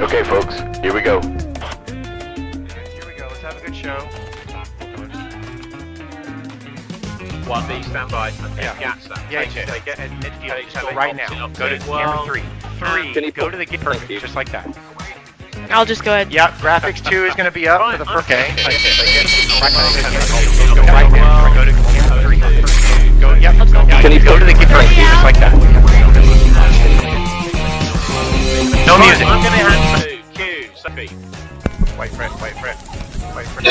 Okay, folks, here we go. Here we go. Let's have a good show. 1B, stand by. Yeah. Yacht, stand. Yeah, Take take it at midfield. Just go take right it now. up. Go to Well, camera 3. 3. Go to the gate. Perfect. Just like that. I'll just go ahead. Yep. Graphics 2 is going to be up for the first. Okay. Okay. Go right there. Go to camera 3. Go. Yep. Go to the gate. Perfect. Just like that. No music. I'm going to hand to Q. Sophie. Wait for it. Wait for it. Wait for it.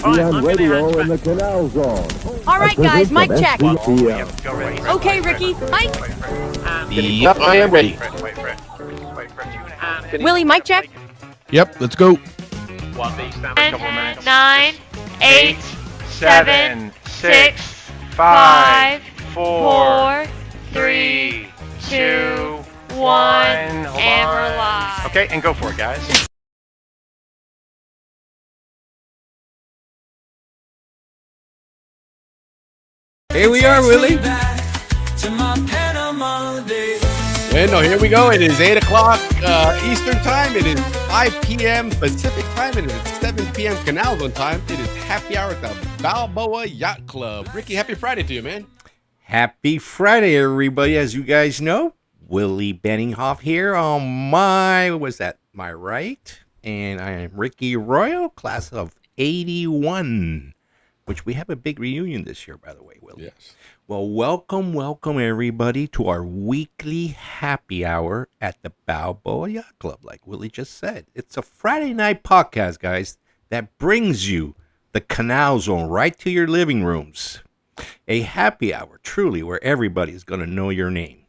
On radio in the Canal Zone. All right, guys, mic check. Yep. Go ready. Okay, Ricky, mic. Yep, I am ready. Wait for it. Wait for it. Willie, mic check. Yep, let's go. 1B, stand by. 10, 9, 8, 7, 6, 5, 4, 3, 2, 1. and we're live. Okay, and go for it, guys. Here we are, Willie. Bueno, here we go. It is 8 o'clock Eastern time. It is 5 p.m. Pacific time. And it is 7 p.m. Canal Zone time. It is happy hour at the Balboa Yacht Club. Ricky, happy Friday to you, man. Happy Friday, everybody. As you guys know, Willie Benninghoff here on my right? And I am Ricky Royal, class of 81, which we have a big reunion this year, by the way, Willie. Yes. Well, welcome, everybody, to our weekly happy hour at the Balboa Yacht Club, like Willie just said. It's a Friday night podcast, guys, that brings you the Canal Zone right to your living rooms. A happy hour, truly, where everybody's going to know your name.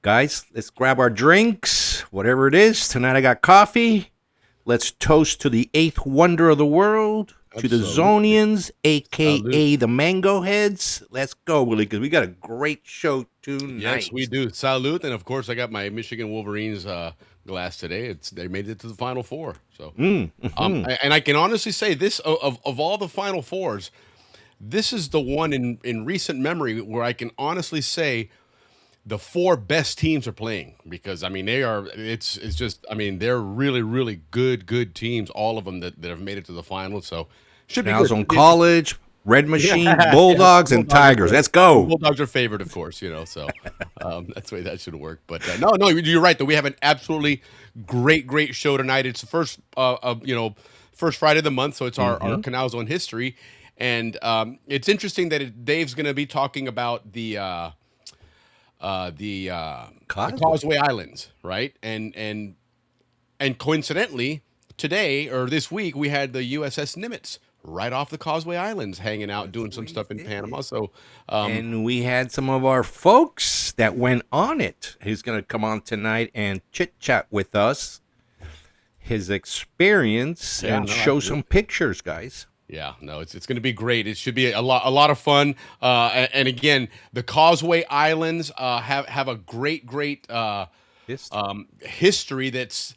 Guys, let's grab our drinks, whatever it is. Tonight I got coffee. Let's toast to the eighth wonder of the world, to the Zonians, a.k.a. the Mango Heads. Let's go, Willie, because we got a great show tonight. Yes, we do. Salute. And, of course, I got my Michigan Wolverines glass today. They made it to the Final Four. So, and I can honestly say this, of all the Final Fours, this is the one in recent memory where I can honestly say the 4 best teams are playing, because I mean it's just, I mean, they're really, really good teams, all of them that have made it to the finals. So should be Canal good. Zone College, Red Machine, Bulldogs, and Tigers. Let's go. Bulldogs are favored, of course, so that's the way that should work. But no, you're right, though. We have an absolutely great show tonight. It's the first first Friday of the month, so it's our Canal Zone history. And it's interesting that Dave's going to be talking about the Causeway Islands, right? And coincidentally, today or this week we had the USS Nimitz right off the Causeway Islands, hanging out, doing some stuff in Panama. So, and we had some of our folks that went on it. He's going to come on tonight and chit chat with us, his experience, and show some pictures, guys. Yeah, no, it's going to be great. It should be a lot of fun. And again, the Causeway Islands have a great history. That's,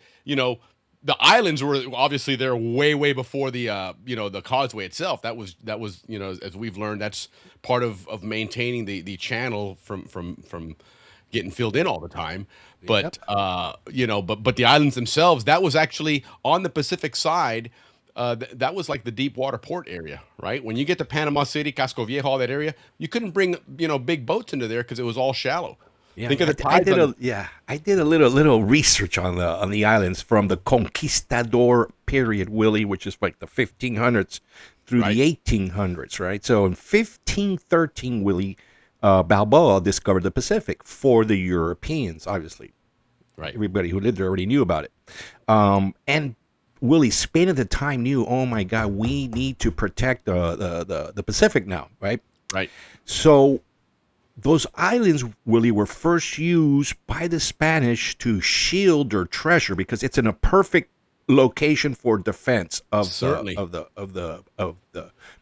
the islands were obviously there way before the the Causeway itself. That was as we've learned, that's part of maintaining the channel from getting filled in all the time. But but the islands themselves, that was actually on the Pacific side. That was like the deep water port area, right? When you get to Panama City, Casco Viejo, all that area, you couldn't bring big boats into there because it was all shallow. Yeah, Think of the tides. I did a little research on the islands from the Conquistador period, Willie, which is like the 1500s through the 1800s, right? So in 1513, Willie, Balboa discovered the Pacific for the Europeans, obviously. Right. Everybody who lived there already knew about it, and Willie, Spain at the time knew, oh my God, we need to protect the Pacific now, right? Right. So those islands, Willie, were first used by the Spanish to shield their treasure because it's in a perfect location for defense of the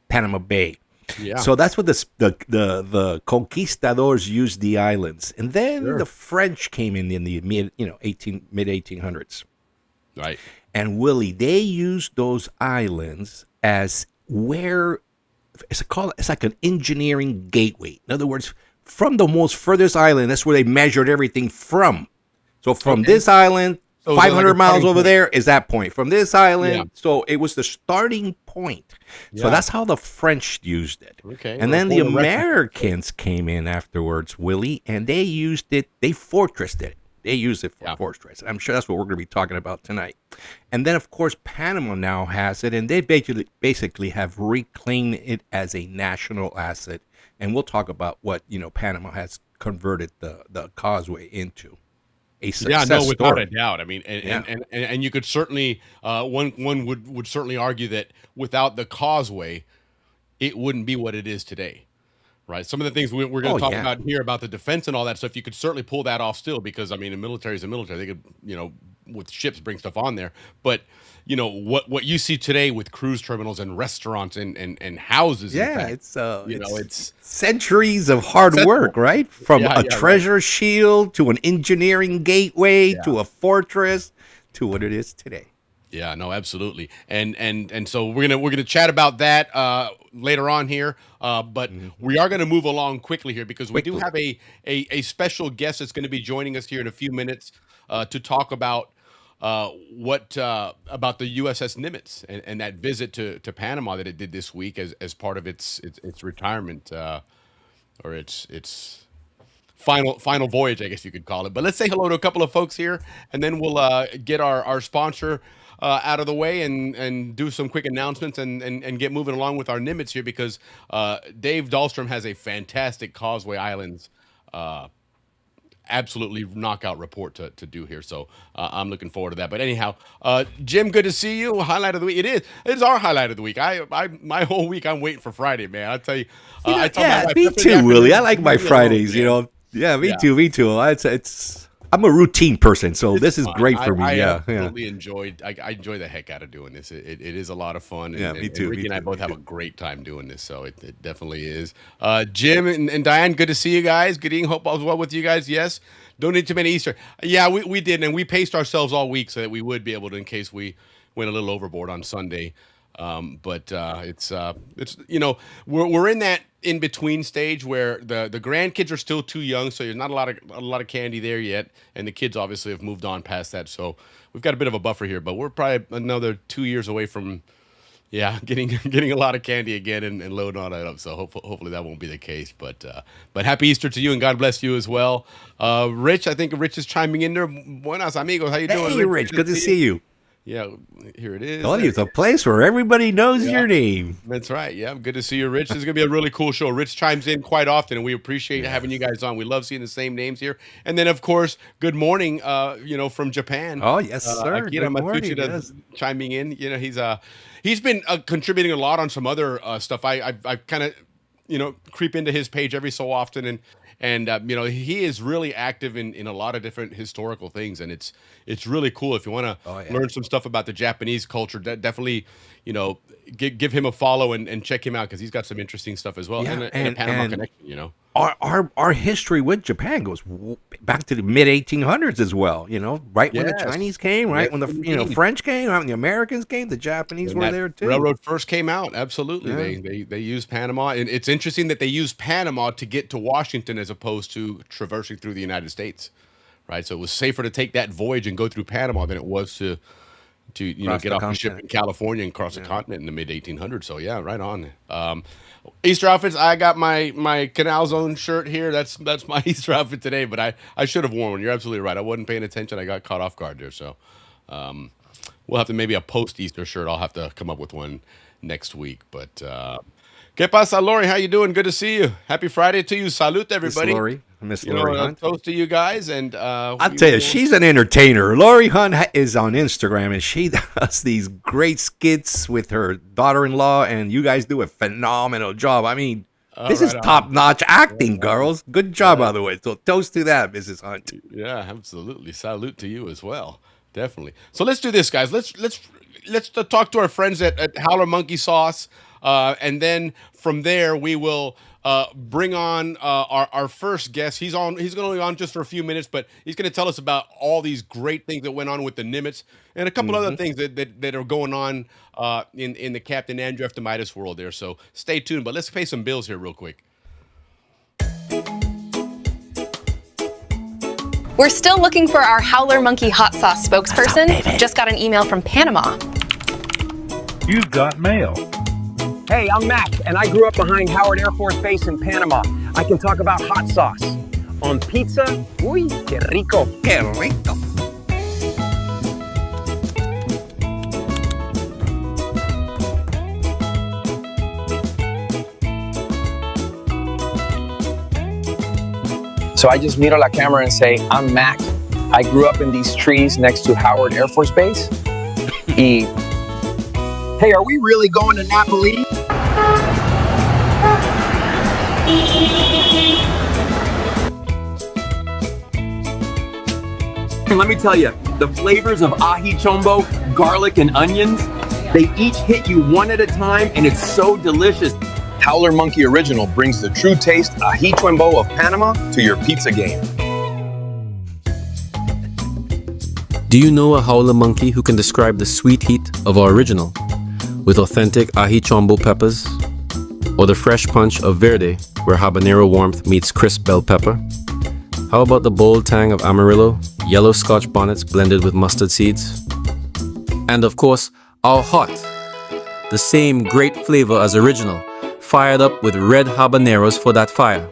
Panama Bay. Yeah. So that's what the conquistadors used the islands, and then the French came in the mid 1800s. Right. And Willie, they used those islands as where it's like an engineering gateway. In other words, from the most furthest island. That's where they measured everything from. So from this island, So is that 500 like a miles starting over point? there is that point. From this island, Yeah. so it was the starting point. So Yeah. that's how the French used it. Okay. And then the For reference- Americans came in afterwards, Willie, and they used it. They fortressed it. They used it for fortress. I'm sure that's what we're going to be talking about tonight. And then, of course, Panama now has it, and they basically have reclaimed it as a national asset. And we'll talk about what Panama has converted the causeway into. A success without story. a doubt. I mean, and you could certainly one would certainly argue that without the causeway, it wouldn't be what it is today, right? Some of the things we're going to talk about here about the defense and all that stuff, you could certainly pull that off still, because I mean, the military is the military. They could, with ships bring stuff on there, but what you see today with cruise terminals and restaurants and houses. Yeah, in fact, it's it's centuries of hard work, right? From a treasure shield to an engineering gateway to a fortress to what it is today. Yeah, no, absolutely. And so we're gonna chat about that later on here. But we are gonna move along quickly here, because we do have a special guest that's gonna be joining us here in a few minutes to talk about about the USS Nimitz and that visit to Panama that it did this week as part of its retirement or its final voyage, I guess you could call it. But let's say hello to a couple of folks here, and then we'll get our sponsor out of the way and do some quick announcements and get moving along with our Nimitz here, because Dave Dahlstrom has a fantastic Causeway Islands absolutely knockout report to do here. So I'm looking forward to that. But anyhow, Jim, good to see you. Highlight of the week. It's our highlight of the week. My whole week I'm waiting for Friday, man. I'll tell you. I told my wife, me "That's the too, Willie. I afternoon, like my leave me alone, Fridays, man." Yeah, me too. It's I'm a routine person, so this is fun. great for me. I Yeah. absolutely enjoyed. I enjoy the heck out of doing this. It is a lot of fun. Yeah, me too, And Ricky me and I too, both me have too. a great time doing this, so it definitely is. Jim and Diane, good to see you guys. Good evening. Hope all is well with you guys. Yes. Don't need too many Easter. Yeah, we did, and we paced ourselves all week so that we would be able to, in case we went a little overboard on Sunday. But it's we're in that in between stage where the grandkids are still too young, so there's not a lot of candy there yet, and the kids obviously have moved on past that. So we've got a bit of a buffer here, but we're probably another 2 years away from getting a lot of candy again and loading all that up. So hopefully that won't be the case. But happy Easter to you, and God bless you as well. Rich, I think Rich is chiming in there. Buenas amigos, how you doing? Hey, Rich, good to see you. Yeah, here it is. Told you, it's a place where everybody knows your name. That's right. Yeah, good to see you, Rich. This is going to be a really cool show. Rich chimes in quite often, and we appreciate having you guys on. We love seeing the same names here. And then, of course, good morning, from Japan. Oh, yes, sir. Akira Good morning, Matsushita yes. chiming in. He's been contributing a lot on some other stuff. I kind of, creep into his page every so often, and he is really active in a lot of different historical things, and it's really cool. If you want to learn some stuff about the Japanese culture, definitely give him a follow and check him out, because he's got some interesting stuff as well. Yeah, and a Panama connection. Our history with Japan goes back to the mid 1800s as well. Right when the Yes. Chinese came, right Yes, when the indeed. French came, right when the Americans came, the Japanese When were that there too. railroad first came out, absolutely. Yeah. They used Panama, and it's interesting that they used Panama to get to Washington as opposed to traversing through the United States, right? So it was safer to take that voyage and go through Panama than it was to Cross get the off the ship continent. in California and cross the continent in the mid 1800s. So yeah, right on. Easter outfits. I got my Canal Zone shirt here. That's my Easter outfit today. But I should have worn one. You're absolutely right. I wasn't paying attention. I got caught off guard there. So we'll have to maybe a post Easter shirt. I'll have to come up with one next week. But ¿Qué pasa, Lori? How you doing? Good to see you. Happy Friday to you. Salute, everybody. Miss Lori Hunt. Toast to you guys. And I'll tell you, she's an entertainer. Lori Hunt is on Instagram, and she does these great skits with her daughter-in-law, and you guys do a phenomenal job. I mean, this is right on. top-notch acting, girls. Good job, by the way. So toast to that, Mrs. Hunt. Yeah, absolutely. Salute to you as well. Definitely. So let's do this, guys. Let's talk to our friends at Howler Monkey Sauce, and then from there we will bring on our first guest. He's going to be on just for a few minutes, but he's going to tell us about all these great things that went on with the Nimitz and a couple other things that are going on in the Captain Andrew F. Midas world there. So stay tuned. But let's pay some bills here real quick. We're still looking for our Howler Monkey hot sauce spokesperson. Just got an email from Panama. You've got mail. Hey, I'm Mac, and I grew up behind Howard Air Force Base in Panama. I can talk about hot sauce. On pizza, uy, que rico. Que rico. So I just miro la camera and say, I'm Mac. I grew up in these trees next to Howard Air Force Base. Hey, are we really going to Napoli? And let me tell you, the flavors of ají chombo, garlic, and onions, they each hit you one at a time, and it's so delicious. Howler Monkey Original brings the true taste ají chombo of Panama to your pizza game. Do you know a howler monkey who can describe the sweet heat of our original with authentic ají chombo peppers, or the fresh punch of verde where habanero warmth meets crisp bell pepper? How about the bold tang of Amarillo, yellow Scotch bonnets blended with mustard seeds? And of course, our hot, the same great flavor as original, fired up with red habaneros for that fire.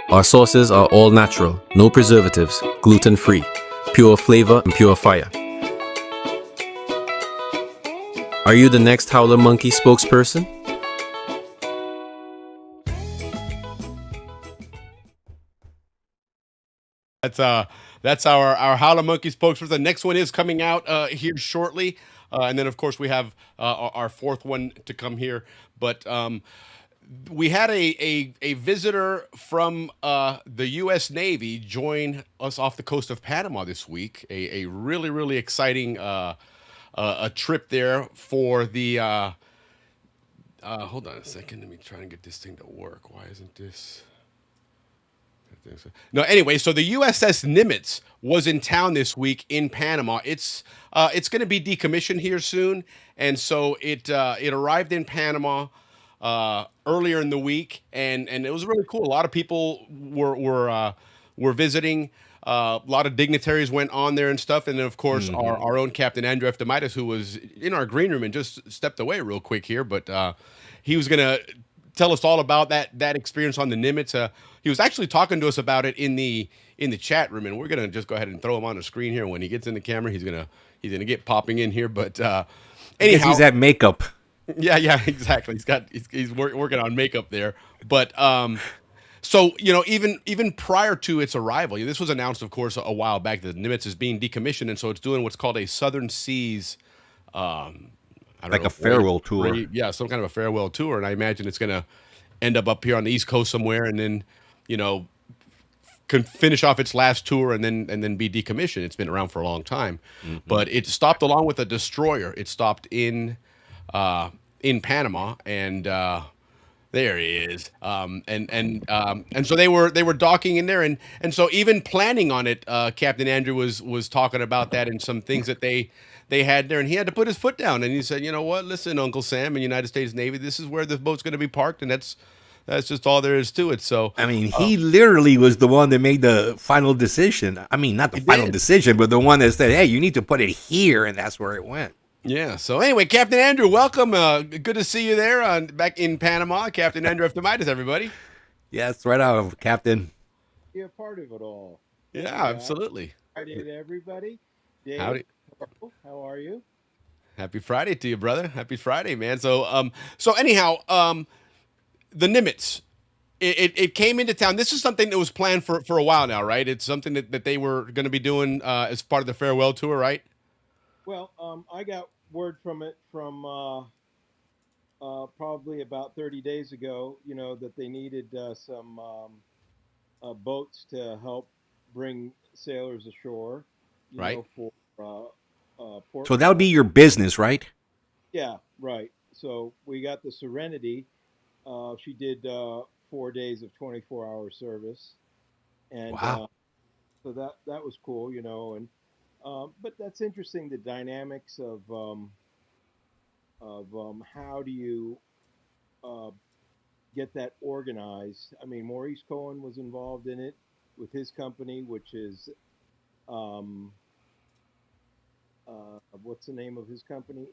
Our sauces are all natural, no preservatives, gluten-free, pure flavor and pure fire. Are you the next Howler Monkey spokesperson? That's our Howler Monkey spokesperson. The next one is coming out here shortly, and then of course we have our fourth one to come here. But we had a visitor from the U.S. Navy join us off the coast of Panama this week. A really exciting a trip there for the. Hold on a second. Let me try and get this thing to work. Why isn't this? No, anyway, so the USS Nimitz was in town this week in Panama. It's going to be decommissioned here soon, and so it arrived in Panama earlier in the week, and it was really cool. A lot of people were visiting. A lot of dignitaries went on there and stuff, and then of course our own Captain Andrew F. Demitis, who was in our green room and just stepped away real quick here, but he was going to tell us all about that experience on the Nimitz. He was actually talking to us about it in the chat room, and we're gonna just go ahead and throw him on the screen here. When he gets in the camera, he's gonna get popping in here. But anyhow, he's at makeup. Yeah, exactly. He's working on makeup there. But so even prior to its arrival, this was announced, of course, a while back that the Nimitz is being decommissioned, and so it's doing what's called a Southern Seas. I don't know, a farewell tour. Yeah, some kind of a farewell tour, and I imagine it's gonna end up here on the East Coast somewhere, and then can finish off its last tour and then be decommissioned. It's been around for a long time, but it stopped along with a destroyer. It stopped in Panama, and there he is. And so they were docking in there, and so even planning on it, Captain Andrew was talking about that and some things that they had there, and he had to put his foot down, and he said, you know what, listen, Uncle Sam in United States Navy, this is where the boat's going to be parked, and that's just all there is to it. So I mean, he literally was the one that made the final decision. I mean, not the final decision, but the one that said, hey, you need to put it here, and that's where it went. Yeah. So anyway, Captain Andrew, welcome. Good to see you there back in Panama. Captain Andrew F. Demitis, everybody. Yeah, that's right out, Captain. Be a part of it all. Yeah, absolutely. Friday to everybody. Dave, Howdy. how are you? Happy Friday to you, brother. Happy Friday, man. So anyhow, the Nimitz, it came into town. This is something that was planned for a while now, right? It's something that they were going to be doing as part of the farewell tour, right? Well, I got word from it from probably about 30 days ago, that they needed some boats to help bring sailors ashore, right? For port. So that would be your business, right? Yeah, right. So we got the Serenity. She did 4 days of 24-hour service, and wow. So that was cool, and but that's interesting, the dynamics of how do you get that organized. I mean, Maurice Cohen was involved in it, with his company, which is what's the name of his company?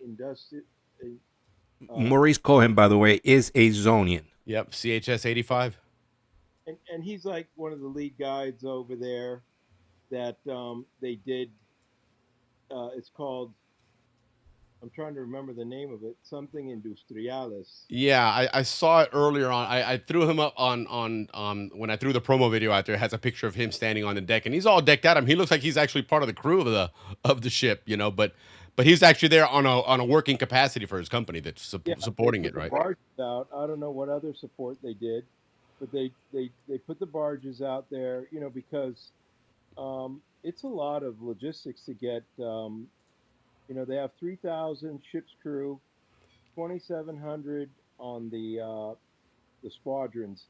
Maurice Cohen, by the way, is a Zonian. Yep, CHS 85. And he's like one of the lead guides over there that they did. It's called. I'm trying to remember the name of it. Something Industriales. Yeah, I saw it earlier on. I threw him up on when I threw the promo video out there. It has a picture of him standing on the deck, and he's all decked out. He looks like he's actually part of the crew of the ship, you know. But he's actually there on a working capacity for his company that's supporting it, right? Barges out. I don't know what other support they did, but they put the barges out there, you know, because it's a lot of logistics to get. You know, they have 3,000 ship's crew, 2,700 on the squadrons.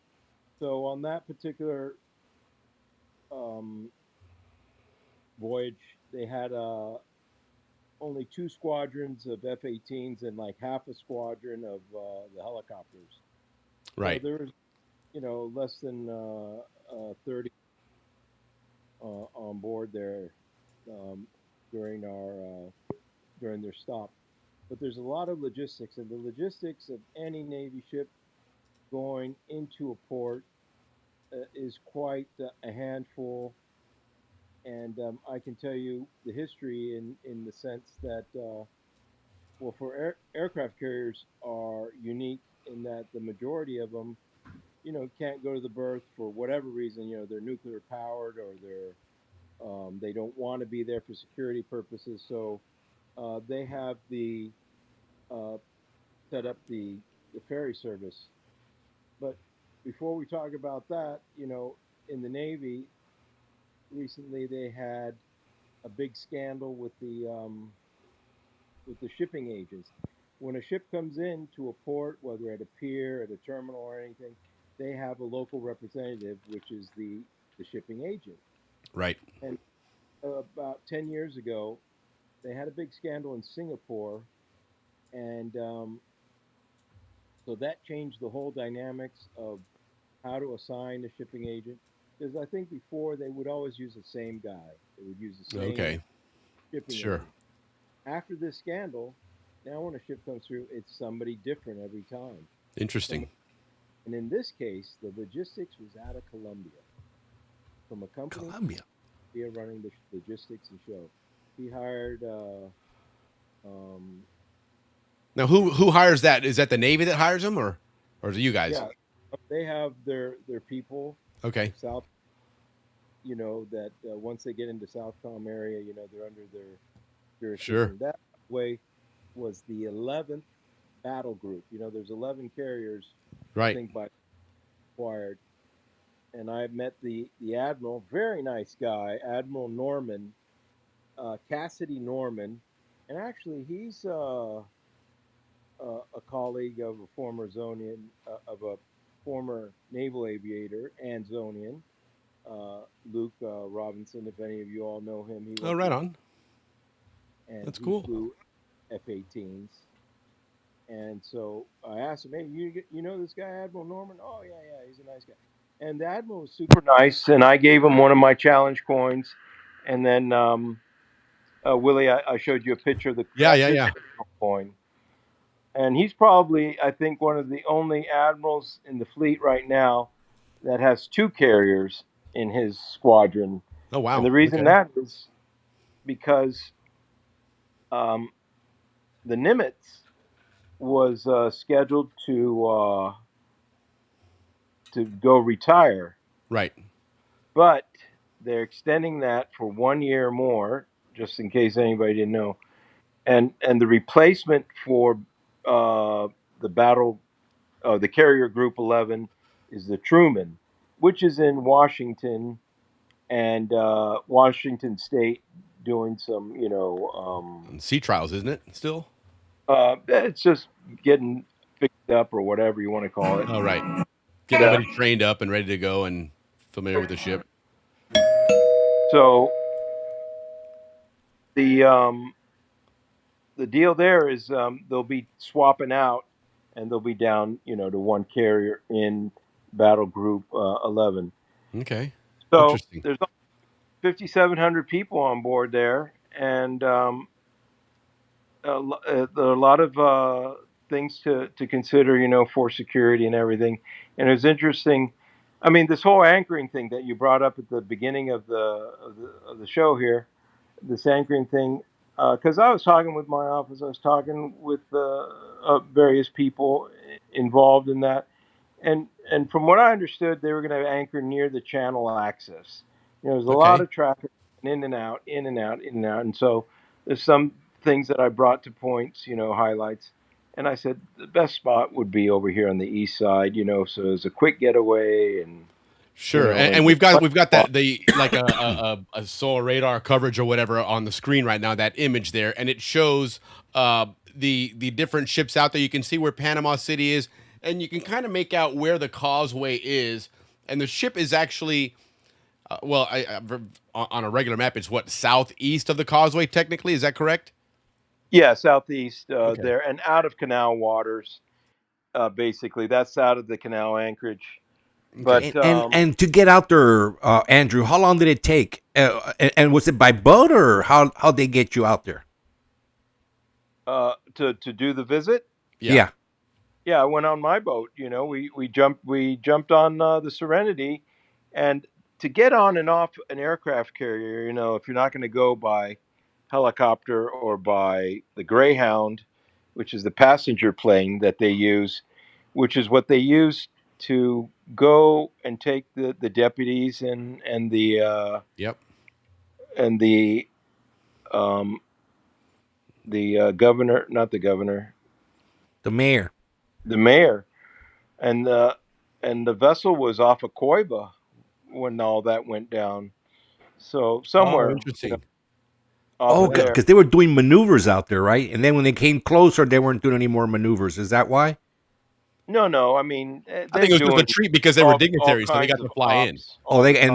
So on that particular voyage, they had only 2 squadrons of F-18s and like half a squadron of the helicopters. Right. So there was, you know, less than 30 on board there during their stop. But there's a lot of logistics, and the logistics of any Navy ship going into a port is quite a handful. And I can tell you the history in the sense that, well, for aircraft carriers are unique in that the majority of them, you know, can't go to the berth for whatever reason. You know, they're nuclear powered or they don't want to be there for security purposes. So they have set up the ferry service. But before we talk about that, you know, in the Navy, recently they had a big scandal with the shipping agents. When a ship comes into a port, whether at a pier, at a terminal, or anything, they have a local representative, which is the shipping agent. Right. And about 10 years ago, they had a big scandal in Singapore, and so that changed the whole dynamics of how to assign a shipping agent. Because I think before they would always use the same guy. They would use the same shipping Sure. agent. After this scandal, now when a ship comes through, it's somebody different every time. Interesting. And in this case, the logistics was out of Colombia. From a company running the logistics and show. He hired now who hires that? Is that the Navy that hires them or is it you guys? Yeah, they have their people. Okay. South, you know, that once they get into Southcom area, you know, they're under their jurisdiction. Sure. That way was the 11th battle group. You know, there's 11 carriers. Right. I think by acquired. And I met the admiral, very nice guy, Admiral Norman, Cassidy Norman, and actually he's a colleague of a former Zonian, of a former naval aviator and Zonian, Luke Robinson. If any of you all know him, Oh, right on. And that's cool. Flew F-18s. And so I asked him, "Hey, you know this guy, Admiral Norman?" "Oh yeah, he's a nice guy." And the admiral was super nice, and I gave him one of my challenge coins. And then Willie, I showed you a picture of the coin. And he's probably, I think, one of the only admirals in the fleet right now that has 2 carriers in his squadron. Oh wow! And the reason that is because the Nimitz was scheduled to go retire. Right. But they're extending that for 1 year more, just in case anybody didn't know. And the replacement for the carrier group 11 is the Truman, which is in Washington and Washington State doing some, you know, sea trials, isn't it? Still. It's just getting fixed up or whatever you want to call it. Oh, right. Get everybody trained up and ready to go and familiar with the ship. So the deal there is they'll be swapping out, and they'll be down, you know, to 1 carrier in Battle Group 11. Okay. So Interesting. there's 5,700 people on board there, and there are a lot of things to consider, for security and everything. And it was interesting. I mean, this whole anchoring thing that you brought up at the beginning of the show here, this anchoring thing, because I was talking with my office, I was talking with various people involved in that, and from what I understood, they were going to anchor near the channel access. There's a lot Okay. of traffic in and out, in and out, in and out, and so there's some things that I brought to points, highlights, and I said the best spot would be over here on the east side, so it's a quick getaway and. Sure, and we've got that like a solar radar coverage or whatever on the screen right now. That image there, and it shows the different ships out there. You can see where Panama City is, and you can kind of make out where the causeway is. And the ship is actually, on a regular map, it's what, southeast of the causeway. Technically, is that correct? Yeah, southeast there, and out of canal waters. Basically, that's out of the canal anchorage. But and to get out there, Andrew, how long did it take? And was it by boat or how they get you out there? To do the visit? Yeah. Yeah, I went on my boat. We jumped on the Serenity, and to get on and off an aircraft carrier, if you're not going to go by helicopter or by the Greyhound, which is the passenger plane that they use, which is what they use to go and take the deputies and the and the governor, not the governor, the mayor, and the vessel was off of Coiba when all that went down. So somewhere, interesting. Because they were doing maneuvers out there, right? And then when they came closer, they weren't doing any more maneuvers. Is that why? No. I mean, I think it was just a treat because they were dignitaries, so they got to fly in.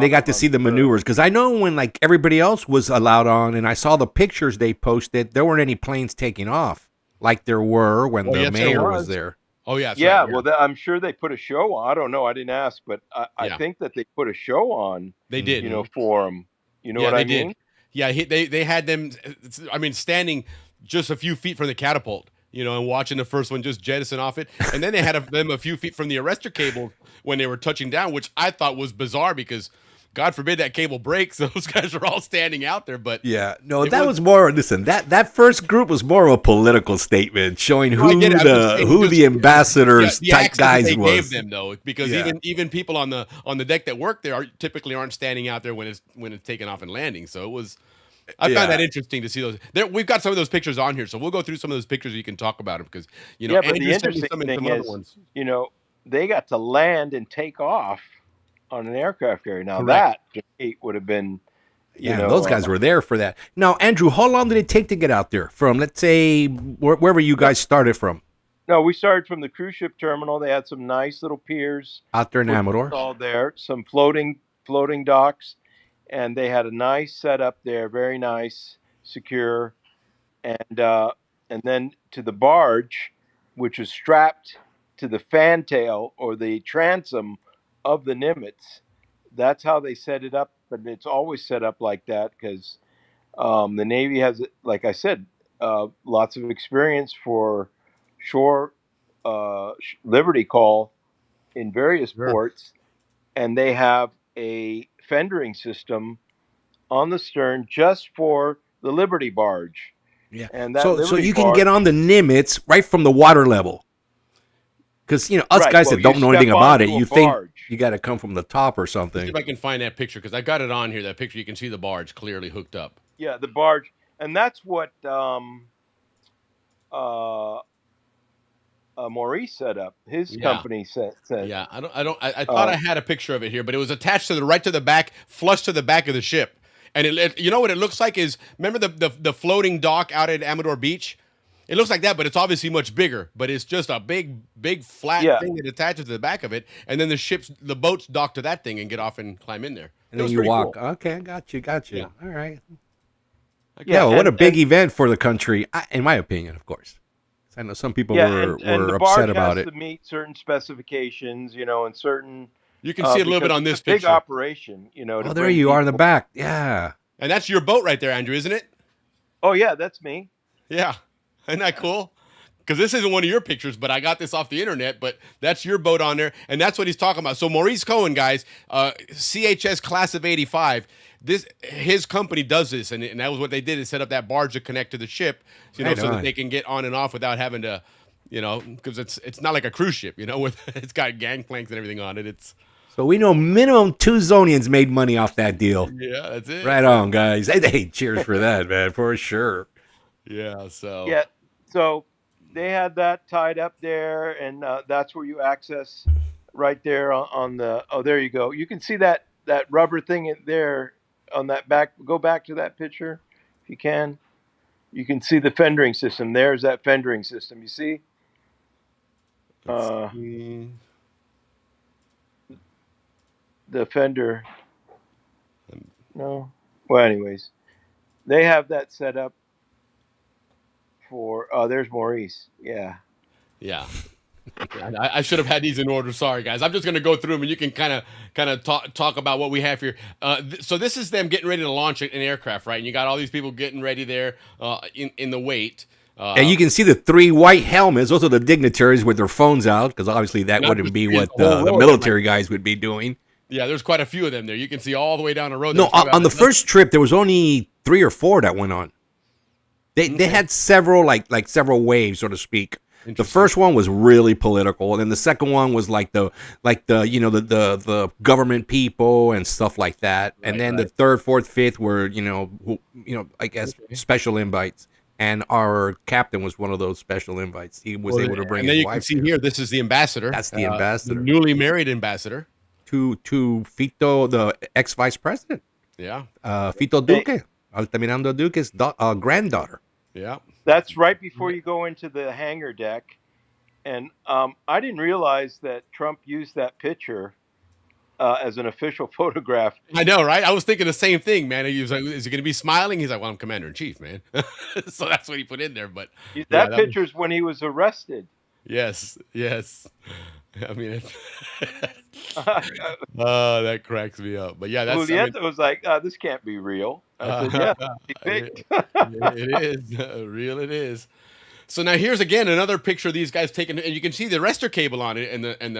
They got to see the maneuvers. Because I know when like everybody else was allowed on, and I saw the pictures they posted, there weren't any planes taking off like there were when the mayor was there. Oh yeah, yeah. Right, well, I'm sure they put a show on. I don't know. I didn't ask, but I think that they put a show on. They did, for them. You know what I mean? Did. Yeah, they had them. I mean, standing just a few feet from the catapult. And watching the first one just jettison off it. And then they had them a few feet from the arrestor cable when they were touching down, which I thought was bizarre because, God forbid, that cable breaks. Those guys are all standing out there. But yeah, no, that was more. Listen, that first group was more of a political statement showing who the ambassadors type guys was. Gave them though, because even people on the deck that work there typically aren't standing out there when it's taking off and landing. So it was. I found that interesting to see those. We've got some of those pictures on here, so we'll go through some of those pictures. You can talk about them because but the interesting thing is, they got to land and take off on an aircraft carrier. Now that would have been, those guys were there for that. Now, Andrew, how long did it take to get out there from? Let's say wherever you guys started from. No, we started from the cruise ship terminal. They had some nice little piers out there in Amador. All there, some floating docks. And they had a nice setup there, very nice, secure, and then to the barge, which was strapped to the fantail or the transom of the Nimitz. That's how they set it up, but it's always set up like that because the Navy has, like I said, lots of experience for shore liberty call in various ports, and they have a fendering system on the stern just for the Liberty barge. Yeah, and that so you can get on the Nimitz right from the water level. Because us guys that don't know anything about it, you think you got to come from the top or something. See if I can find that picture because I got it on here. That picture, you can see the barge clearly hooked up. Yeah, the barge, and that's what Maurice set up. His company said. Yeah, I thought I had a picture of it here, but it was attached to the back, flush to the back of the ship. And you know what it looks like is, remember the floating dock out at Amador Beach? It looks like that, but it's obviously much bigger. But it's just a big flat thing that attaches to the back of it, and then the boats dock to that thing and get off and climb in there. And then you walk. Cool. Okay, got you. Yeah. All right. Yeah, what a big event for the country, in my opinion, of course. I know some people were and the upset barge about has it. to meet certain specifications, and certain You can see it a little bit because on it's this a big picture. operation, you know. Oh, to there bring you are in the people- back. Yeah. And that's your boat right there, Andrew, isn't it? Oh yeah, that's me. Yeah. Isn't that cool? Because this isn't one of your pictures, but I got this off the internet. But that's your boat on there, and that's what he's talking about. So Maurice Cohen, guys, CHS class of '85. His company does this, and that was what they did. Is set up that barge to connect to the ship, so that they can get on and off without having to, because it's not like a cruise ship, with it's got gangplanks and everything on it. It's So we know minimum 2 Zonians made money off that deal. yeah, that's it. Right on, guys. Hey, cheers for that, man, for sure. Yeah. So Yeah. So they had that tied up there, and that's where you access right there on the. Oh, there you go. You can see that rubber thing there on that back. Go back to that picture, if you can. You can see the fendering system. There's that fendering system. You see? The fender. No. Well, anyways, they have that set up for. Oh, there's Maurice. Yeah. Yeah. I should have had these in order. Sorry, guys. I'm just going to go through them, and you can kind of talk about what we have here. So this is them getting ready to launch an aircraft, right? And you got all these people getting ready there in the wait. And you can see the 3 white helmets. Those are the dignitaries with their phones out, because obviously that wouldn't be what the military guys would be doing. Yeah, there's quite a few of them there. You can see all the way down the road. No, on the first trip, there was only 3 or 4 that went on. They had several, like several waves, so to speak. The first one was really political, and then the second one was like the government people and stuff like that. And then the third, fourth, fifth were I guess special invites. And our captain was one of those special invites. He was able to bring. And then his you wife can see here, this is the ambassador. That's the ambassador, the newly married ambassador to Fito, the ex-vice president. Yeah, Fito Duque, Altamirano Duque's granddaughter. Yeah. That's right before you go into the hangar deck. And I didn't realize that Trump used that picture as an official photograph. I know, right? I was thinking the same thing, man. He was like, is he going to be smiling? He's like, well, I'm commander-in-chief, man. So that's what he put in there. But that picture's when he was arrested. Yes. I mean, oh, that cracks me up. But yeah, that's Julieta was like, this can't be real. I said, it is real. It is. So now here's again another picture of these guys taking, and you can see the arrestor cable on it, and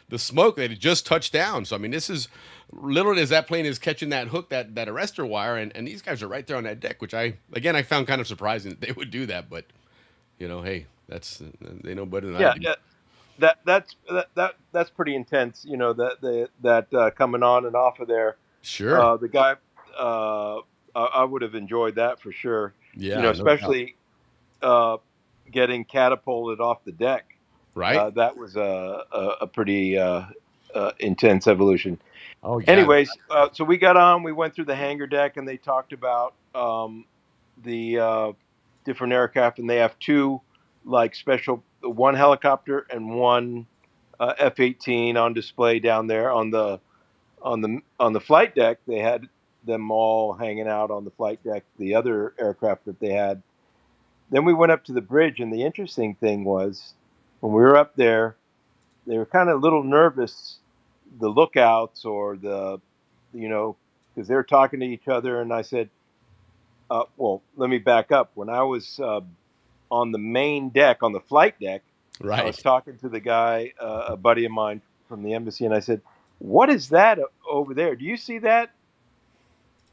the smoke that had just touched down. So I mean, this is literally as that plane is catching that hook, that arrestor wire, and these guys are right there on that deck, which I found kind of surprising that they would do that, but hey, they know better than I do. Yeah. That's pretty intense, that coming on and off of there. Sure. The guy, I would have enjoyed that for sure. Yeah. Especially getting catapulted off the deck. Right. That was a pretty intense evolution. Oh, yeah. Anyways, so we got on. We went through the hangar deck, and they talked about the different aircraft, and they have 2 special, one helicopter and one F-18 on display down there on the flight deck. They had them all hanging out on the flight deck, the other aircraft that they had. Then we went up to the bridge, and the interesting thing was when we were up there, they were kind of a little nervous, the lookouts or because they were talking to each other. And I said, well, let me back up. When I was on the main deck, on the flight deck, right, I was talking to the guy, a buddy of mine from the embassy, and I said, what is that over there? Do you see that?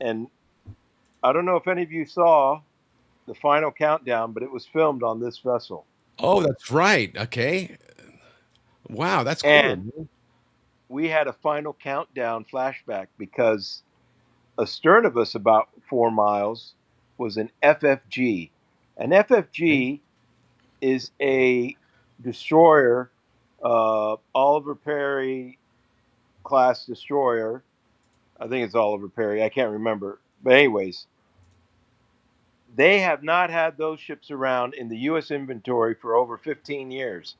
And I don't know if any of you saw the final countdown, but it was filmed on this vessel. Oh, that's right. Okay. Wow, that's cool. And we had a final countdown flashback because astern of us about 4 miles was an FFG. An FFG is a destroyer, Oliver Perry class destroyer. I think it's Oliver Perry. I can't remember. But anyways, they have not had those ships around in the U.S. inventory for over 15 years.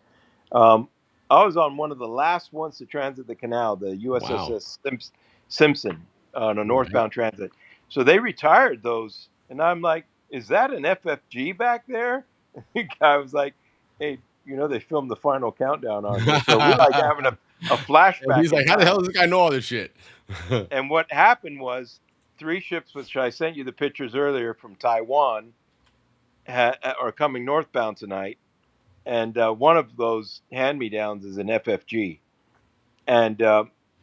I was on one of the last ones to transit the canal, the USS Simpson, on a northbound transit. So they retired those. And I'm like, is that an FFG back there? The guy was like, hey, they filmed the final countdown on it. So we're like a flashback. And he's like, in how the hell time. does this guy know all this shit? And what happened was 3 ships, which I sent you the pictures earlier from Taiwan, are coming northbound tonight. And one of those hand-me-downs is an FFG. And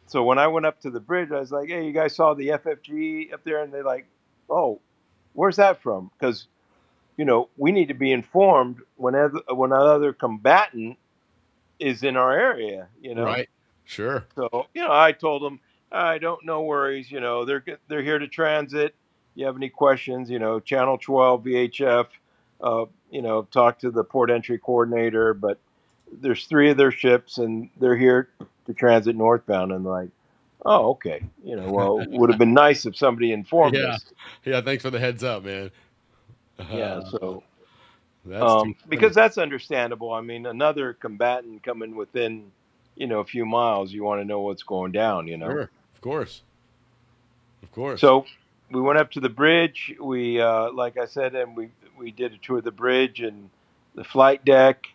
so when I went up to the bridge, I was like, hey, you guys saw the FFG up there? And they're like, oh, where's that from? Because, we need to be informed when another combatant is in our area, Right. Sure. So, I told them, I don't, no worries. They're here to transit. You have any questions, Channel 12, VHF, talk to the port entry coordinator. But there's 3 of their ships and they're here to transit northbound. And like, oh, okay. Well, would have been nice if somebody informed Yeah. us. Yeah. Thanks for the heads up, man. Yeah. So, That's too because that's understandable. I mean, another combatant coming within, a few miles, you want to know what's going down, Sure. Of course. Of course. So we went up to the bridge. We, like I said, and we did a tour of the bridge and the flight deck,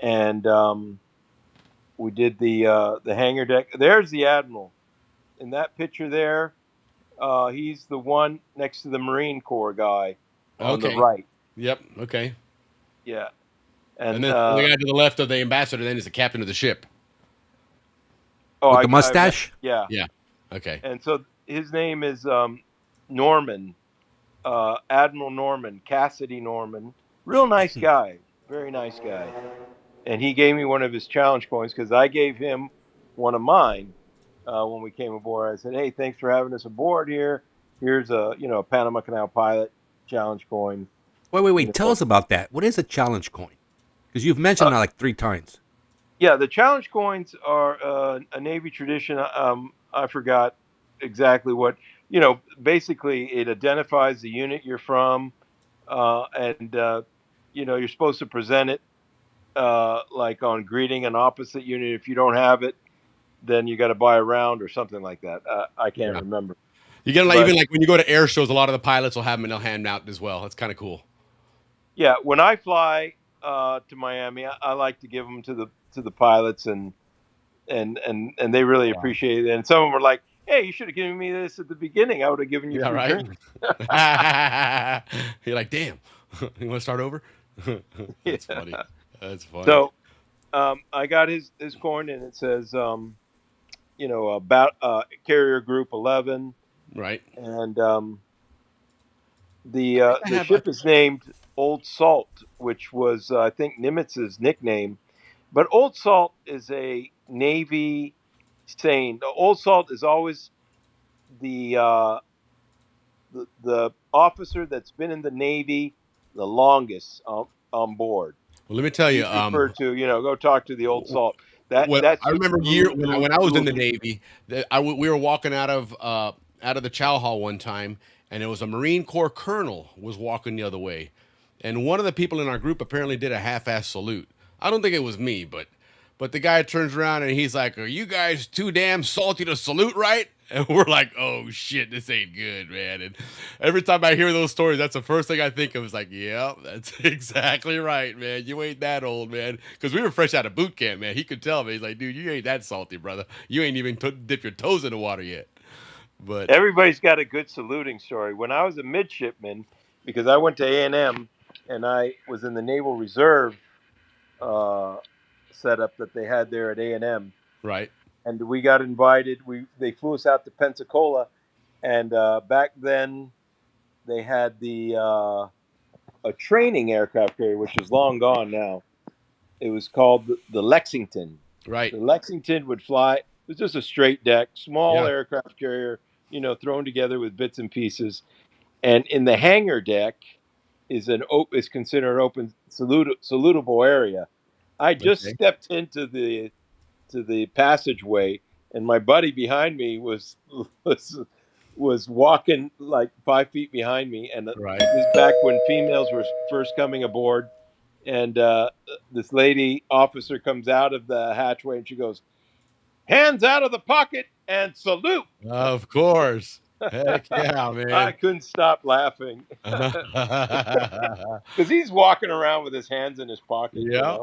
and we did the hangar deck. There's the admiral in that picture there. He's the one next to the Marine Corps guy on the right. Yep. Okay. Yeah. And then the guy to the left of the ambassador then is the captain of the ship. Oh, With the mustache? Yeah. Yeah. Okay. And so his name is Norman, Admiral Norman, Cassidy Norman. Real nice guy. Very nice guy. And he gave me one of his challenge coins because I gave him one of mine when we came aboard. I said, hey, thanks for having us aboard here. Here's a Panama Canal pilot challenge coin. Wait. Tell us about that. What is a challenge coin? Because you've mentioned that like 3 times. Yeah, the challenge coins are a Navy tradition. I forgot exactly what, basically it identifies the unit you're from. And you're supposed to present it like on greeting an opposite unit. If you don't have it, then you got to buy a round or something like that. I can't remember. You get even like when you go to air shows, a lot of the pilots will have them and they'll hand them out as well. That's kind of cool. Yeah, when I fly to Miami, I like to give them to the pilots, and they really appreciate it. And some of them were like, "Hey, you should have given me this at the beginning. I would have given you free drinks." You're like, "Damn, you want to start over?" That's funny. That's funny. So, I got his coin, and it says, about carrier group 11, right? And the ship is named Old Salt, which was I think Nimitz's nickname. But Old Salt is a Navy saying. Old Salt is always the officer that's been in the Navy the longest on board. Well, let me tell you, referred to, go talk to the Old Salt. I remember when I was in the Navy, we were walking out of the chow hall one time, and it was a Marine Corps colonel was walking the other way, and one of the people in our group apparently did a half-ass salute. I don't think it was me, but the guy turns around and he's like, "Are you guys too damn salty to salute, right?" And we're like, "Oh shit, this ain't good, man." And every time I hear those stories, that's the first thing I think of. Is like, "Yeah, that's exactly right, man. You ain't that old, man." Because we were fresh out of boot camp, man. He could tell me. He's like, "Dude, you ain't that salty, brother. You ain't even dip your toes in the water yet." But everybody's got a good saluting story. When I was a midshipman, because I went to A&M and I was in the Naval Reserve setup that they had there at A&M. Right. And we got invited. They flew us out to Pensacola, and back then they had a training aircraft carrier, which is long gone now. It was called the Lexington. Right. The Lexington would fly. It was just a straight deck, small aircraft carrier, thrown together with bits and pieces. And in the hangar deck is considered an open salutable area. I just stepped into the passageway, and my buddy behind me was walking like 5 feet behind me, and this is back when females were first coming aboard. And this lady officer comes out of the hatchway, and she goes, "Hands out of the pocket and salute." Of course. Heck yeah, man. I couldn't stop laughing. Because he's walking around with his hands in his pocket. Yeah.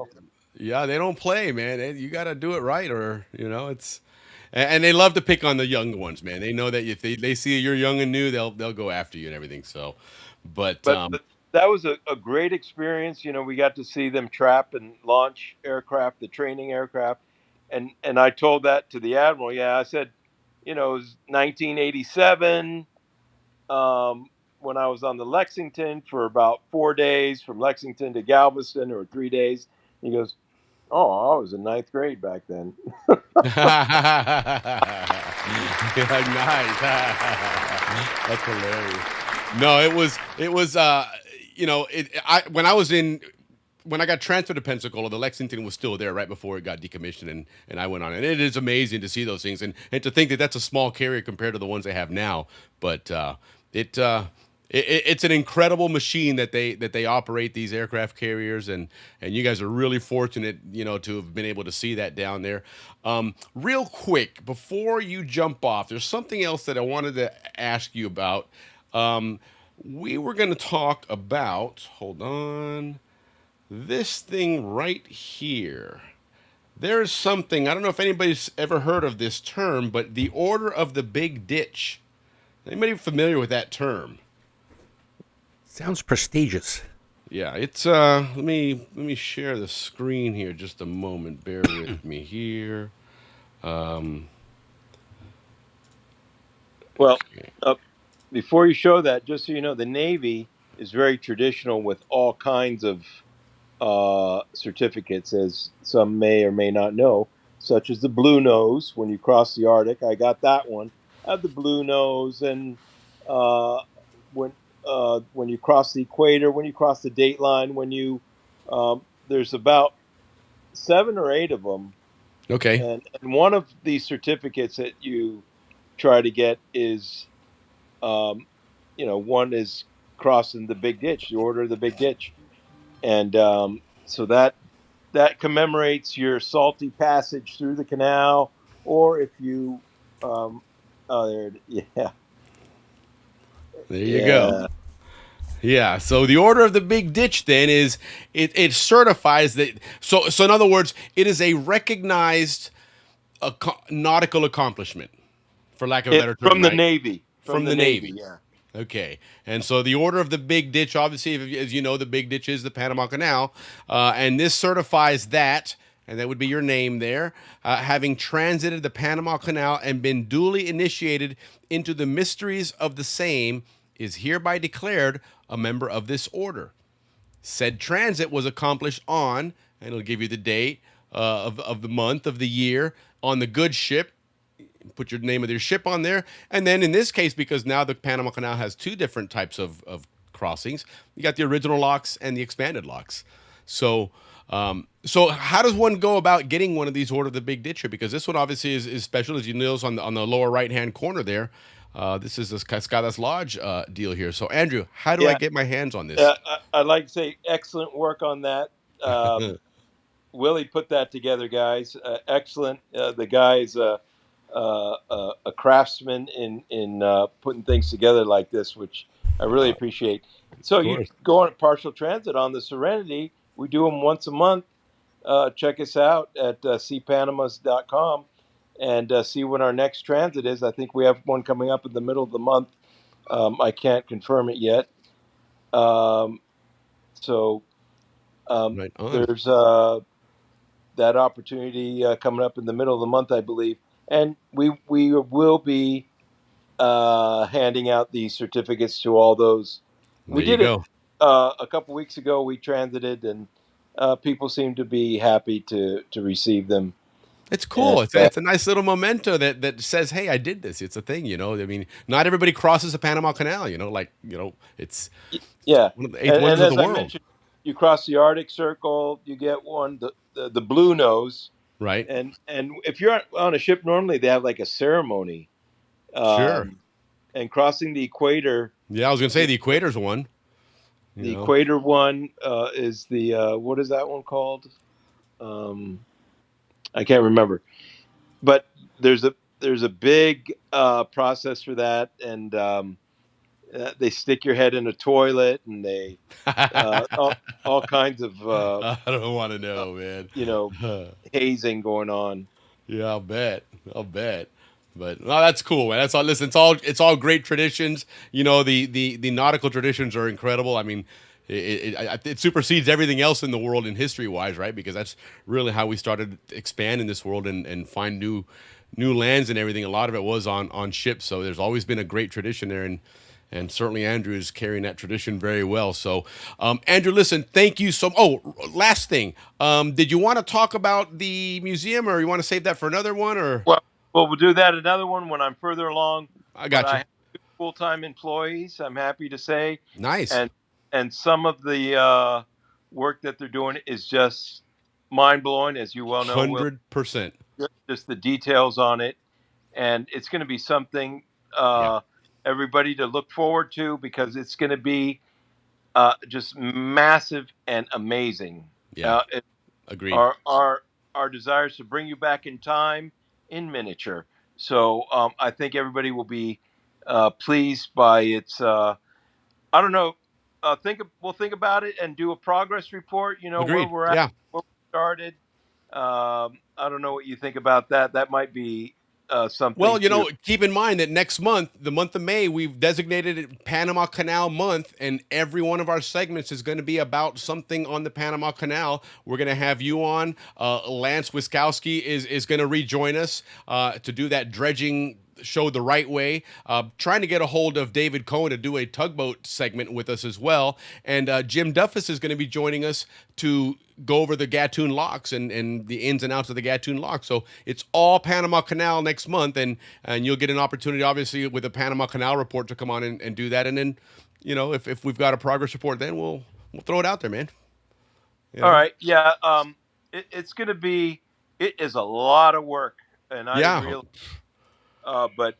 Yeah, they don't play, man. You got to do it right, or it's. And they love to pick on the young ones, man. They know that if they see you're young and new, they'll go after you and everything. So, but But that was a great experience. We got to see them trap and launch aircraft, the training aircraft, and I told that to the admiral. Yeah, I said, it was 1987 when I was on the Lexington for about 4 days from Lexington to Galveston, or 3 days. He goes, "Oh, I was in ninth grade back then." nice. That's hilarious. No, it was when I was in when I got transferred to Pensacola, the Lexington was still there right before it got decommissioned, and I went on. And it is amazing to see those things, and to think that that's a small carrier compared to the ones they have now. But it's an incredible machine that they operate, these aircraft carriers, and you guys are really fortunate, to have been able to see that down there. Real quick, before you jump off, there's something else that I wanted to ask you about. We were going to talk about, hold on, this thing right here. There's something, I don't know if anybody's ever heard of this term, but the Order of the Big Ditch. Anybody familiar with that term? Sounds prestigious. Yeah, it's let me share the screen here just a moment. Bear with me here. Well, before you show that, just so you know, the Navy is very traditional with all kinds of certificates, as some may or may not know, such as the Blue Nose. When you cross the Arctic, I got that one. I have the Blue Nose, and when you cross the equator, when you cross the date line, there's about 7 or 8 of them. Okay. And one of these certificates that you try to get is, one is crossing the Big Ditch, the Order of the Big Ditch, and so that commemorates your salty passage through the canal, or if you, yeah, there you go. Yeah, so the Order of the Big Ditch then is it certifies that. So in other words, it is a recognized nautical accomplishment, for lack of a better term, from the right? Navy. From the Navy. Yeah. Okay, and so the Order of the Big Ditch, obviously, as you know, the Big Ditch is the Panama Canal, and this certifies that, and that would be your name there, having transited the Panama Canal and been duly initiated into the mysteries of the same, is hereby declared a member of this order. Said transit was accomplished on, and it'll give you the date of the month of the year, on the good ship. Put your name of your ship on there. And then in this case, because now the Panama Canal has 2 different types of crossings, you got the original locks and the expanded locks. So how does one go about getting one of these Order of the Big Ditch here? Because this one obviously is special, as you notice on the lower right-hand corner there. This is this Cascadas Lodge deal here. So, Andrew, how do I get my hands on this? I'd like to say excellent work on that. Willie put that together, guys. Excellent. The guy's a craftsman in putting things together like this, which I really appreciate. So you go on partial transit on the Serenity. We do them once a month. Check us out at cpanamas.com and see when our next transit is. I think we have one coming up in the middle of the month. I can't confirm it yet. There's that opportunity coming up in the middle of the month, I believe. And we will be handing out these certificates to all those. We did it a couple weeks ago. We transited, and people seem to be happy to receive them. It's cool. It's a nice little memento that says, "Hey, I did this." It's a thing, I mean, not everybody crosses the Panama Canal. It's one of the 8 wonders of the world. I mentioned, you cross the Arctic Circle, you get one, the Blue Nose. Right. And if you're on a ship, normally they have like a ceremony. Sure. And crossing the equator. Yeah, I was going to say the equator's one. The equator one is the, what is that one called? I can't remember. But there's a big process for that. And They stick your head in a toilet, and they all kinds of I don't want to know, man. hazing going on. Yeah, I'll bet. I'll bet. But no, that's cool, man. That's all. Listen, it's all great traditions. The nautical traditions are incredible. I mean, it supersedes everything else in the world in history wise, right? Because that's really how we started expanding this world and find new lands and everything. A lot of it was on ships. So there's always been a great tradition there, and certainly Andrew is carrying that tradition very well. So, Andrew, listen, thank you so. Oh, last thing, did you want to talk about the museum, or you want to save that for another one, or? Well, we'll do that another one when I'm further along. I got you. I have full-time employees, I'm happy to say. Nice. And some of the work that they're doing is just mind-blowing, as you well know. 100%. Just the details on it, and it's going to be something everybody to look forward to, because it's going to be just massive and amazing. Yeah, agreed. Our desire is to bring you back in time in miniature. So I think everybody will be pleased by its. I don't know. We'll think about it and do a progress report. Agreed. Where we're at, yeah. where we started. I don't know what you think about that. That might be something. Well, keep in mind that next month, the month of May, we've designated it Panama Canal Month, and every one of our segments is going to be about something on the Panama Canal. We're going to have you on. Lance Wiskowski is going to rejoin us to do that dredging show the right way. Trying to get a hold of David Cohen to do a tugboat segment with us as well. And Jim Duffus is going to be joining us to go over the Gatun locks and the ins and outs of the Gatun locks. So it's all Panama Canal next month, and you'll get an opportunity, obviously, with the Panama Canal report to come on and do that. And then, if we've got a progress report, then we'll throw it out there, man. All right. Yeah. It's going to be. It is a lot of work, and I really. But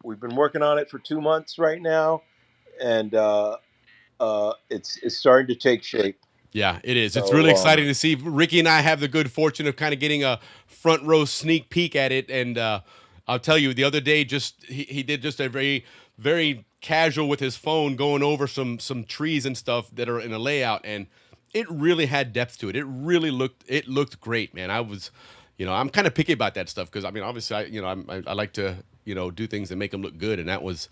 we've been working on it for 2 months right now, and it's starting to take shape. Yeah, it is. It's really exciting to see. Ricky and I have the good fortune of kind of getting a front row sneak peek at it. And I'll tell you, the other day, he did just a very, very casual with his phone going over some trees and stuff that are in a layout, and it really had depth to it. It really looked great, man. I was, I'm kind of picky about that stuff because, I mean, obviously, I like to, do things that make them look good, and that was.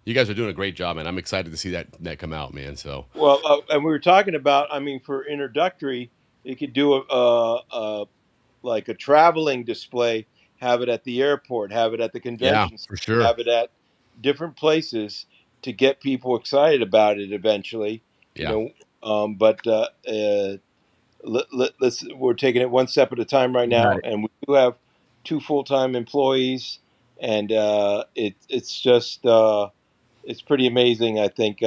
You guys are doing a great job, man. I'm excited to see that come out, man. So and we were talking about, I mean, for introductory, you could do like a traveling display, have it at the airport, have it at the convention, for sure, have it at different places to get people excited about it eventually. Yeah. We're taking it one step at a time right now, and we do have 2 full-time employees, and it's just. It's pretty amazing, I think.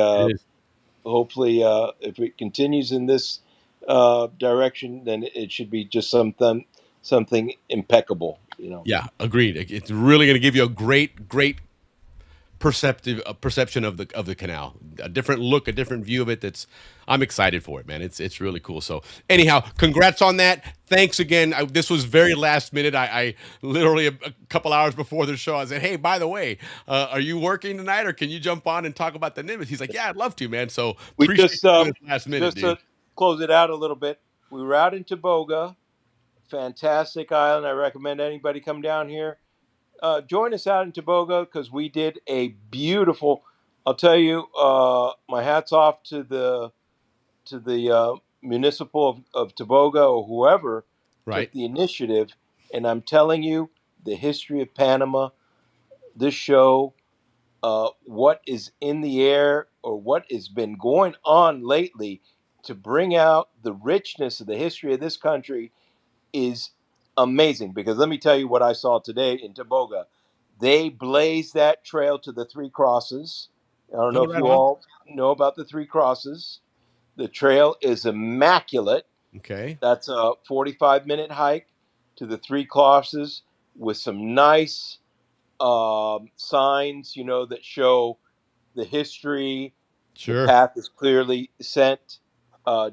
Hopefully, if it continues in this direction, then it should be just something impeccable. Yeah, agreed. It's really going to give you a great perception of the canal, a different look, a different view of it. I'm excited for it, man. It's really cool. So anyhow, congrats on that. Thanks again. This was very last minute. I literally a couple hours before the show, I said, hey, by the way, are you working tonight, or can you jump on and talk about the Nimitz? He's like, yeah, I'd love to, man. So we just last minute, just to close it out a little bit. We were out in Toboga, fantastic island. I recommend anybody come down here. Join us out in Toboga, because we did a beautiful. I'll tell you, my hat's off to the municipal of Toboga, or whoever took the initiative. And I'm telling you, the history of Panama, this show, what is in the air, or what has been going on lately to bring out the richness of the history of this country is amazing. Because let me tell you what I saw today in Toboga. They blazed that trail to the 3 Crosses. I don't know if you all know about the 3 Crosses. The trail is immaculate. Okay. That's a 45-minute hike to the 3 Crosses with some nice signs, that show the history. Sure. The path is clearly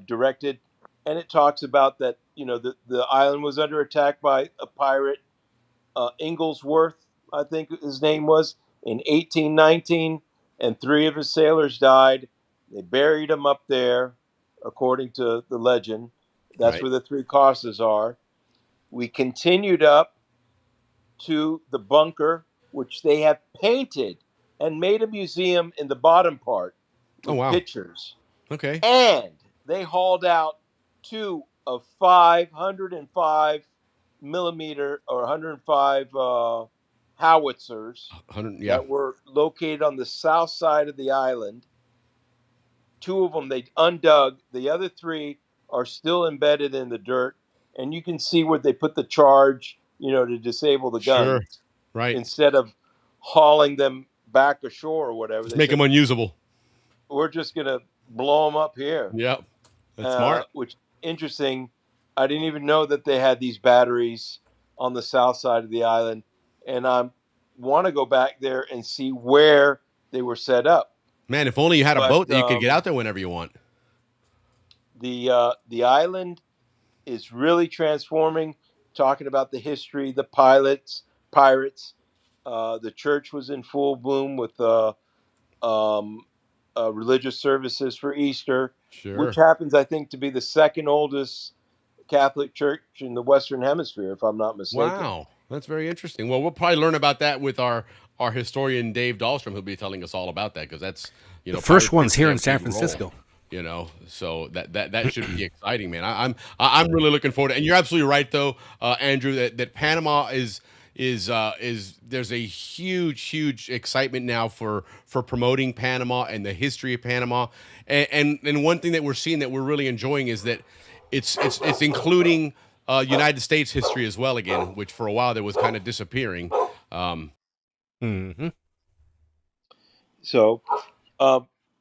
directed. And it talks about that, the island was under attack by a pirate, Inglesworth, I think his name was, in 1819. and 3 of his sailors died. They buried him up there, according to the legend. That's Right. where the 3 crosses are. We continued up to the bunker, which they have painted and made a museum in the bottom part Oh, with wow. pictures. Okay. And they hauled out 2 of 505 millimeter or 105 howitzers 100. Yeah. that were located on the south side of the island. 2 of them they undug. The other 3 are still embedded in the dirt, and you can see where they put the charge, to disable the Sure. guns. Right. Instead of hauling them back ashore or whatever, Just they make said, them unusable. we're just going to blow them up here. Yep. That's smart. Which interesting. I didn't even know that they had these batteries on the south side of the island, and I want to go back there and see where they were set up. Man, if only you had a But, boat that you could get out there whenever you want. The island is really transforming. Talking about the history, the pirates. The church was in full bloom with religious services for Easter, Sure. which happens, I think, to be the second oldest Catholic church in the Western Hemisphere, if I'm not mistaken. Wow, that's very interesting. Well, we'll probably learn about that with our historian Dave Dahlstrom, who'll be telling us all about that, because that's the first pirates one's here in play a San big role, Francisco. So that should be exciting, man. I'm really looking forward to it. And you're absolutely right, though, Andrew, that Panama is there's a huge excitement now for promoting Panama and the history of Panama, and one thing that we're seeing that we're really enjoying is that it's including United States history as well again, which for a while there was kind of disappearing. So,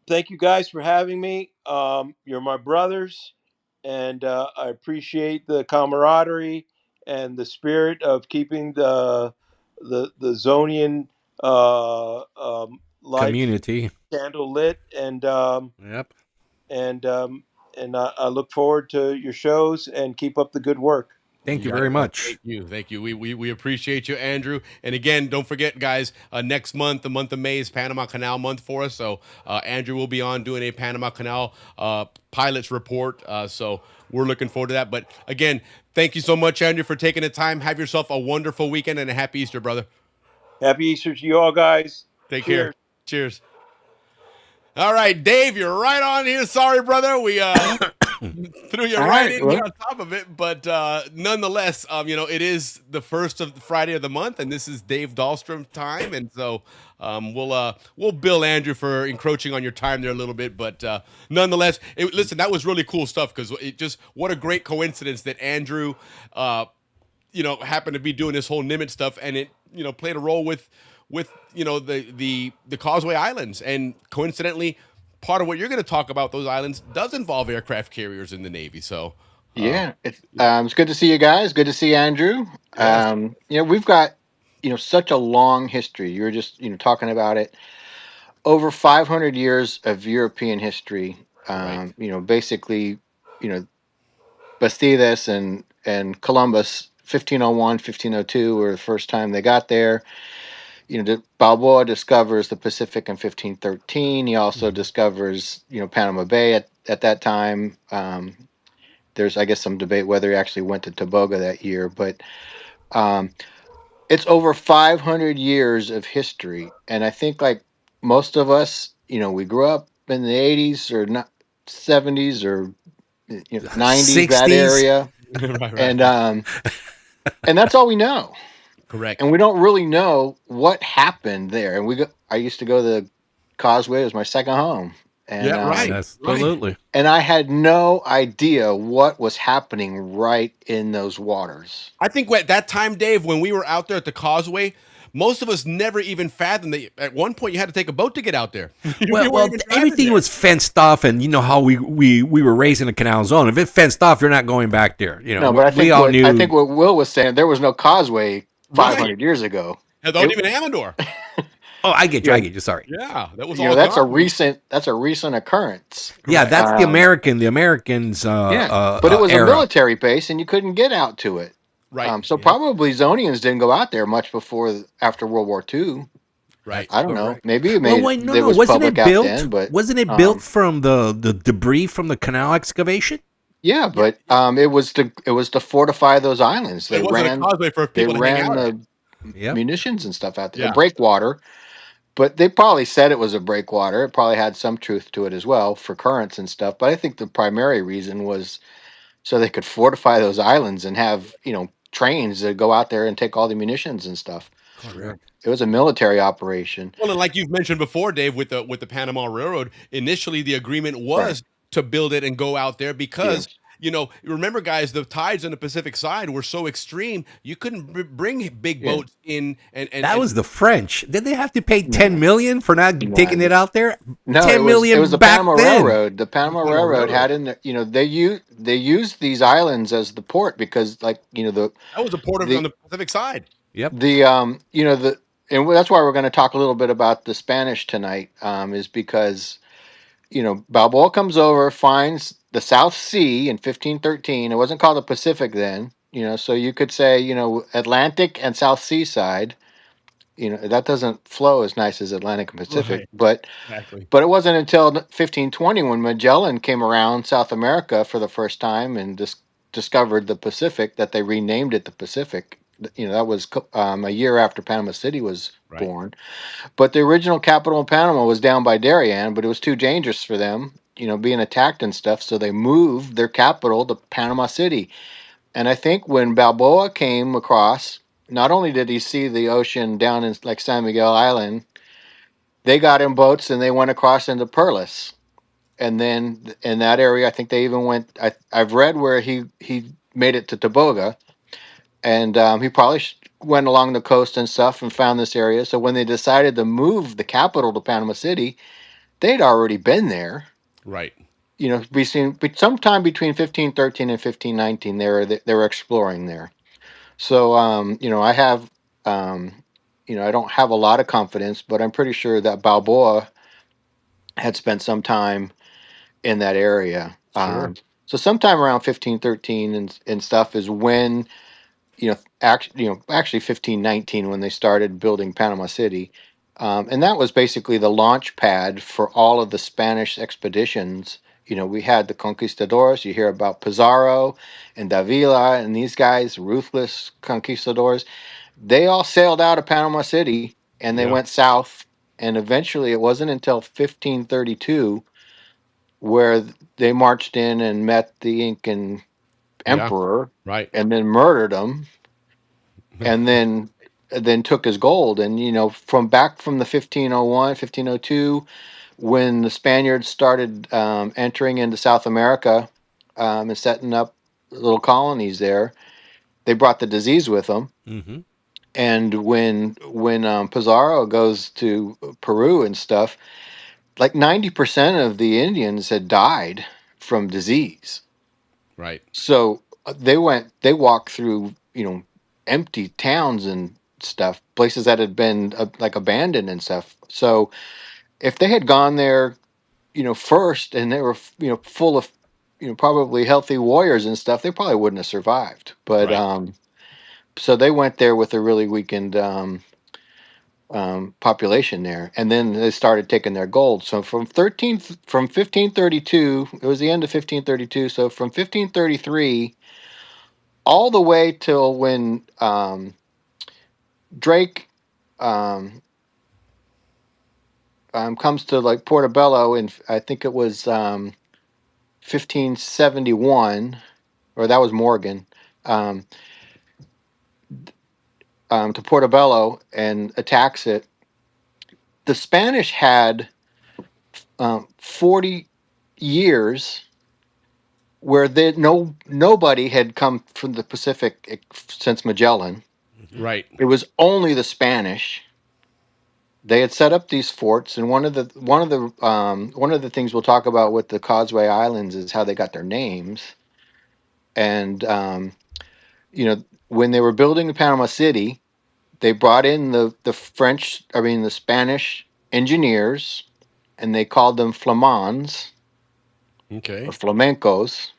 thank you guys for having me. You're my brothers, and I appreciate the camaraderie and the spirit of keeping the Zonian life Community. candle lit. And Yep. and I look forward to your shows, and keep up the good work. Thank you very much. Thank you. We appreciate you, Andrew. And again, don't forget, guys, next month, the month of May, is Panama Canal month for us. So Andrew will be on doing a Panama Canal pilots report. So we're looking forward to that. But again, thank you so much, Andrew, for taking the time. Have yourself a wonderful weekend and a happy Easter, brother. Happy Easter to you all, guys. Take care. Cheers. All right, Dave, you're right on here. Sorry, brother. We threw you right in here on top of it, but nonetheless, it is the first of the Friday of the month, and this is Dave Dahlstrom time, and so we'll bill Andrew for encroaching on your time there a little bit, but nonetheless, listen, that was really cool stuff, because what a great coincidence that Andrew, happened to be doing this whole Nimitz stuff, and it played a role with the Causeway Islands, and coincidentally, part of what you're going to talk about those islands does involve aircraft carriers in the Navy. So it's good to see you guys. Good to see Andrew. Yes. We've got such a long history. You were just talking about it. Over 500 years of European history. Right. Basically, Bastidas and Columbus, 1501, 1502 were the first time they got there. Balboa discovers the Pacific in 1513. He also discovers, Panama Bay at that time. There's, I guess, some debate whether he actually went to Tobago that year, but it's over 500 years of history. And I think, like most of us, we grew up in the 80s or 70s or 90s, 60s. that area. right. And that's all we know. Correct. And we don't really know what happened there. And I used to go to the Causeway. It was my second home. And, absolutely. And I had no idea what was happening right in those waters. I think at that time, Dave, when we were out there at the Causeway, most of us never even fathomed that at one point you had to take a boat to get out there. Well, everything was fenced off, and you know how we were raised in a canal zone. If it's fenced off, you're not going back there. No, but I think what Will was saying, there was no Causeway 500 years ago. Not even Amador. Oh, I get you. Sorry. Yeah, that was that's a recent occurrence. Yeah, that's the Americans. But it was a military base, and you couldn't get out to it. Right. So probably Zonians didn't go out there much after World War II. Right. I don't know. Maybe Well, wait, no, it was wasn't public it out built? then, but Wasn't it built from the debris from the canal excavation? yeah, but it was to fortify those islands. It wasn't a causeway for They people to hang ran out at. the Yep. munitions and stuff out there. Yeah. Breakwater, but they probably said it was a breakwater. It probably had some truth to it as well for currents and stuff. But I think the primary reason was so they could fortify those islands and have trains that go out there and take all the munitions and stuff. Correct. It was a military operation. Well, and like you've mentioned before, Dave, with the Panama Railroad, initially the agreement was to build it and go out there because remember, guys, the tides on the Pacific side were so extreme you couldn't bring big boats in, and that was the French. Did they have to pay 10 million for not taking it out there? No, 10 million it was the back Panama then. Railroad. The Panama Railroad had in there, they used these islands as the port because that was a port on the Pacific side. Yep. And that's why we're going to talk a little bit about the Spanish tonight, is because Balboa comes over, finds the South Sea in 1513. It wasn't called the Pacific then, so you could say Atlantic and South Sea side. That doesn't flow as nice as Atlantic and Pacific, but it wasn't until 1520 when Magellan came around South America for the first time and discovered the Pacific that they renamed it the Pacific. That was a year after Panama City was born. But the original capital in Panama was down by Darien, but it was too dangerous for them, being attacked and stuff. So they moved their capital to Panama City. And I think when Balboa came across, not only did he see the ocean down in like San Miguel Island, they got in boats and they went across into Perlis. And then in that area, I think they even went. I've read where he made it to Toboga, and he probably went along the coast and stuff and found this area. So when they decided to move the capital to Panama City, they'd already been there. Right. Sometime between 1513 and 1519, they were exploring there. So I have I don't have a lot of confidence, but I'm pretty sure that Balboa had spent some time in that area. Sure. So sometime around 1513 and stuff is when actually 1519 when they started building Panama City. And that was basically the launch pad for all of the Spanish expeditions. We had the conquistadors. You hear about Pizarro and Davila and these guys, ruthless conquistadors. They all sailed out of Panama City and they went south. And eventually it wasn't until 1532 where they marched in and met the Incan emperor, and then murdered him, and then took his gold. And from the 1501, 1502, when the Spaniards started entering into South America and setting up little colonies there, they brought the disease with them. Mm-hmm. And when Pizarro goes to Peru and stuff, like 90% of the Indians had died from disease. Right. So they walked through, empty towns and stuff, places that had been like abandoned and stuff. So if they had gone there, first, and they were, full of, probably healthy warriors and stuff, they probably wouldn't have survived. But, so they went there with a really weakened, population there, and then they started taking their gold. So from 1532, it was the end of 1532. So from 1533 all the way till when Drake comes to like Portobello, and I think it was 1571, or that was Morgan. To Portobello and attacks it. The Spanish had 40 years where nobody had come from the Pacific since Magellan. Right. It was only the Spanish. They had set up these forts, and one of the things we'll talk about with the Causeway Islands is how they got their names. And when they were building Panama City, they brought in the Spanish engineers, and they called them Flamands, okay, or Flamencos,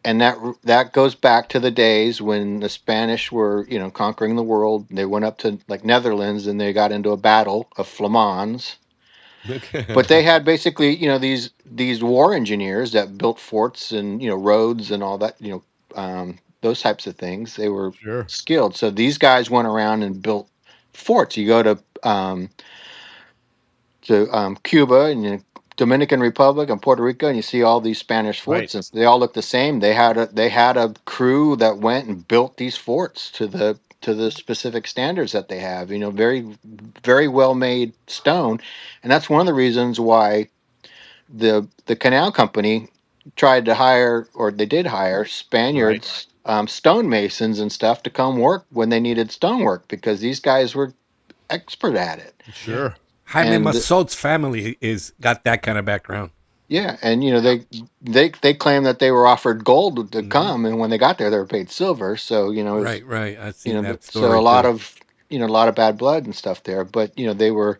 and that goes back to the days when the Spanish were, conquering the world. They went up to like Netherlands and they got into a battle of Flamands. But they had basically, these war engineers that built forts and roads and all that, those types of things. They were Sure. skilled. So these guys went around and built forts. You go to Cuba and Dominican Republic and Puerto Rico, and you see all these Spanish forts, and they all look the same. They had a crew that went and built these forts to the specific standards that they have. Very very well made stone, and that's one of the reasons why the Canal Company tried to hire, or they did hire Spaniards, stonemasons and stuff to come work when they needed stonework, because these guys were expert at it. Sure. Jaime And Massot's family is got that kind of background. yeah, and they claim that they were offered gold to come, and when they got there, they were paid silver. So it was, Right. I've seen that so story. a lot of a lot of bad blood and stuff there. But they were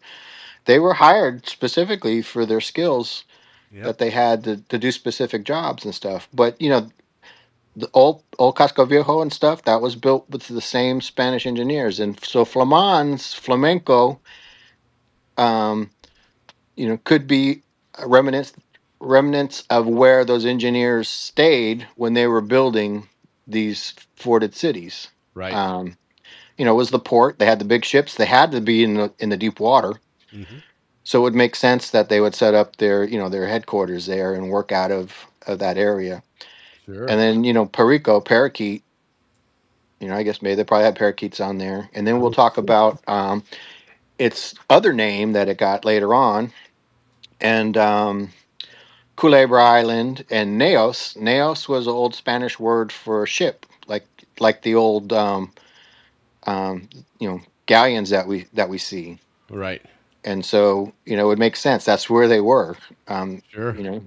hired specifically for their skills that they had to do specific jobs and stuff. But the old Casco Viejo and stuff that was built with the same Spanish engineers, and so flamenco, could be remnants of where those engineers stayed when they were building these forted cities. Right. It was the port. They had the big ships. They had to be in the deep water. Mm-hmm. So it would make sense that they would set up their headquarters there and work out of that area. Sure. And then, parakeet, I guess maybe they probably had parakeets on there. And then we'll talk about its other name that it got later on. And Culebra Island and Neos. Neos was an old Spanish word for ship, like the old galleons that we see. Right. And so it would make sense. That's where they were. Sure.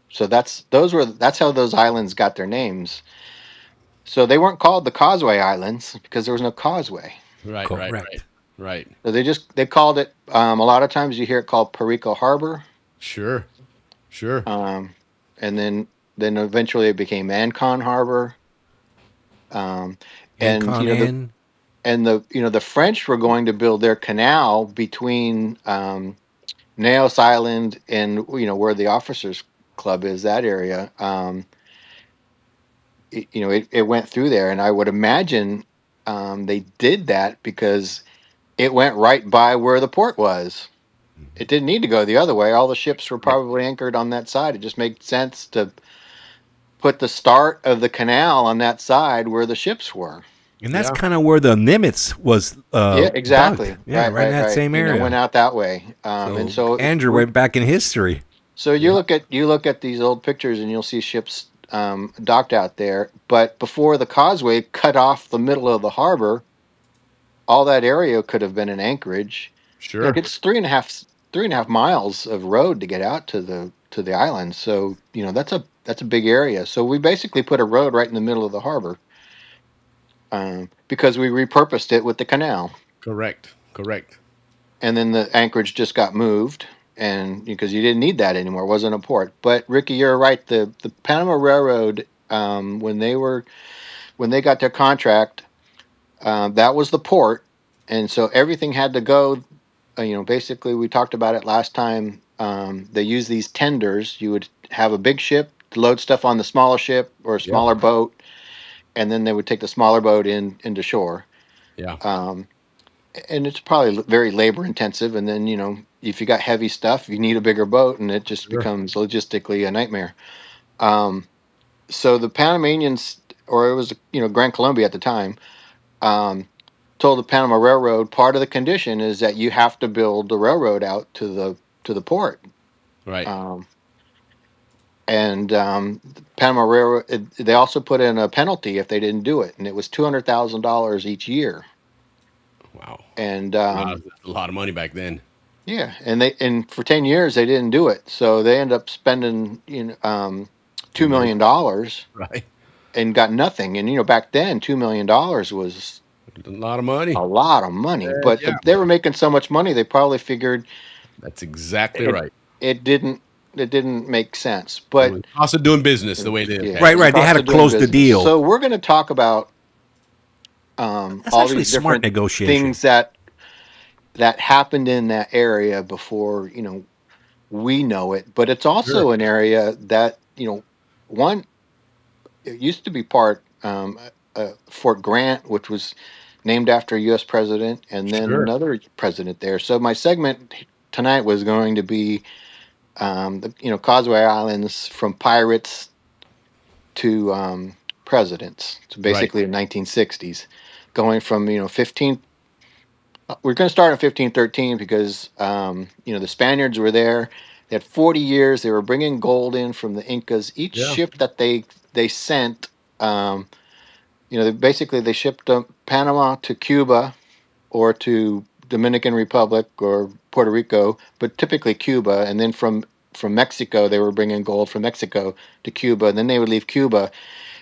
So that's how those islands got their names. So they weren't called the Causeway Islands because there was no causeway. Right. Correct. Right. So they called it. A lot of times you hear it called Perico Harbor. Sure. And then eventually it became Ancon Harbor. And the French were going to build their canal between Neos Island and where the officers club is, that area. It went through there, and I would imagine they did that because it went right by where the port was. It didn't need to go the other way. All the ships were probably anchored on that side. It just made sense to put the start of the canal on that side where the ships were. And that's kind of where the Nimitz was. Yeah, exactly. Bugged. Yeah, right in that same area. It went out that way. And so Andrew went back in history. So you look at these old pictures and you'll see ships docked out there. But before the causeway cut off the middle of the harbor, all that area could have been an anchorage. Sure. It's 3.5 miles of road to get out to the island. So that's a big area. So we basically put a road right in the middle of the harbor. Because we repurposed it with the canal. Correct. And then the anchorage just got moved, and because you didn't need that anymore, it wasn't a port. But Ricky, you're right. The Panama Railroad, when they got their contract, that was the port, and so everything had to go. Basically, we talked about it last time. They use these tenders. You would have a big ship to load stuff on the smaller ship or a smaller boat. And then they would take the smaller boat into shore. Yeah. And it's probably very labor intensive. And then, if you got heavy stuff, you need a bigger boat, and it just becomes logistically a nightmare. So the Panamanians, or it was, Gran Colombia at the time, told the Panama Railroad, part of the condition is that you have to build the railroad out to the port. Right. And the Panama Railroad, they also put in a penalty if they didn't do it, and it was $200,000 each year. Wow. And a lot of money back then. Yeah, and for 10 years they didn't do it, so they ended up spending $2 million, right, and got nothing. And back then $2 million was a lot of money. But they were making so much money, they probably figured that's exactly right. It didn't make sense. But Also doing business the way they yeah, Right, right. They had to cost of doing close the business. deal. So we're going to talk about That's all actually these smart different negotiation. things that happened in that area before we know it. But it's also an area that one, it used to be part Fort Grant, which was named after a U.S. president, and then Sure. another president there. So my segment tonight was going to be the Causeway Islands from pirates to presidents. So Right. basically the 1960s, going from 15. We're going to start in 1513 because the Spaniards were there. They had 40 years. They were bringing gold in from the Incas. Each Yeah. ship that they sent, they shipped Panama to Cuba or to Dominican Republic or Puerto Rico, but typically Cuba. And then from Mexico, they were bringing gold from Mexico to Cuba. And then they would leave Cuba,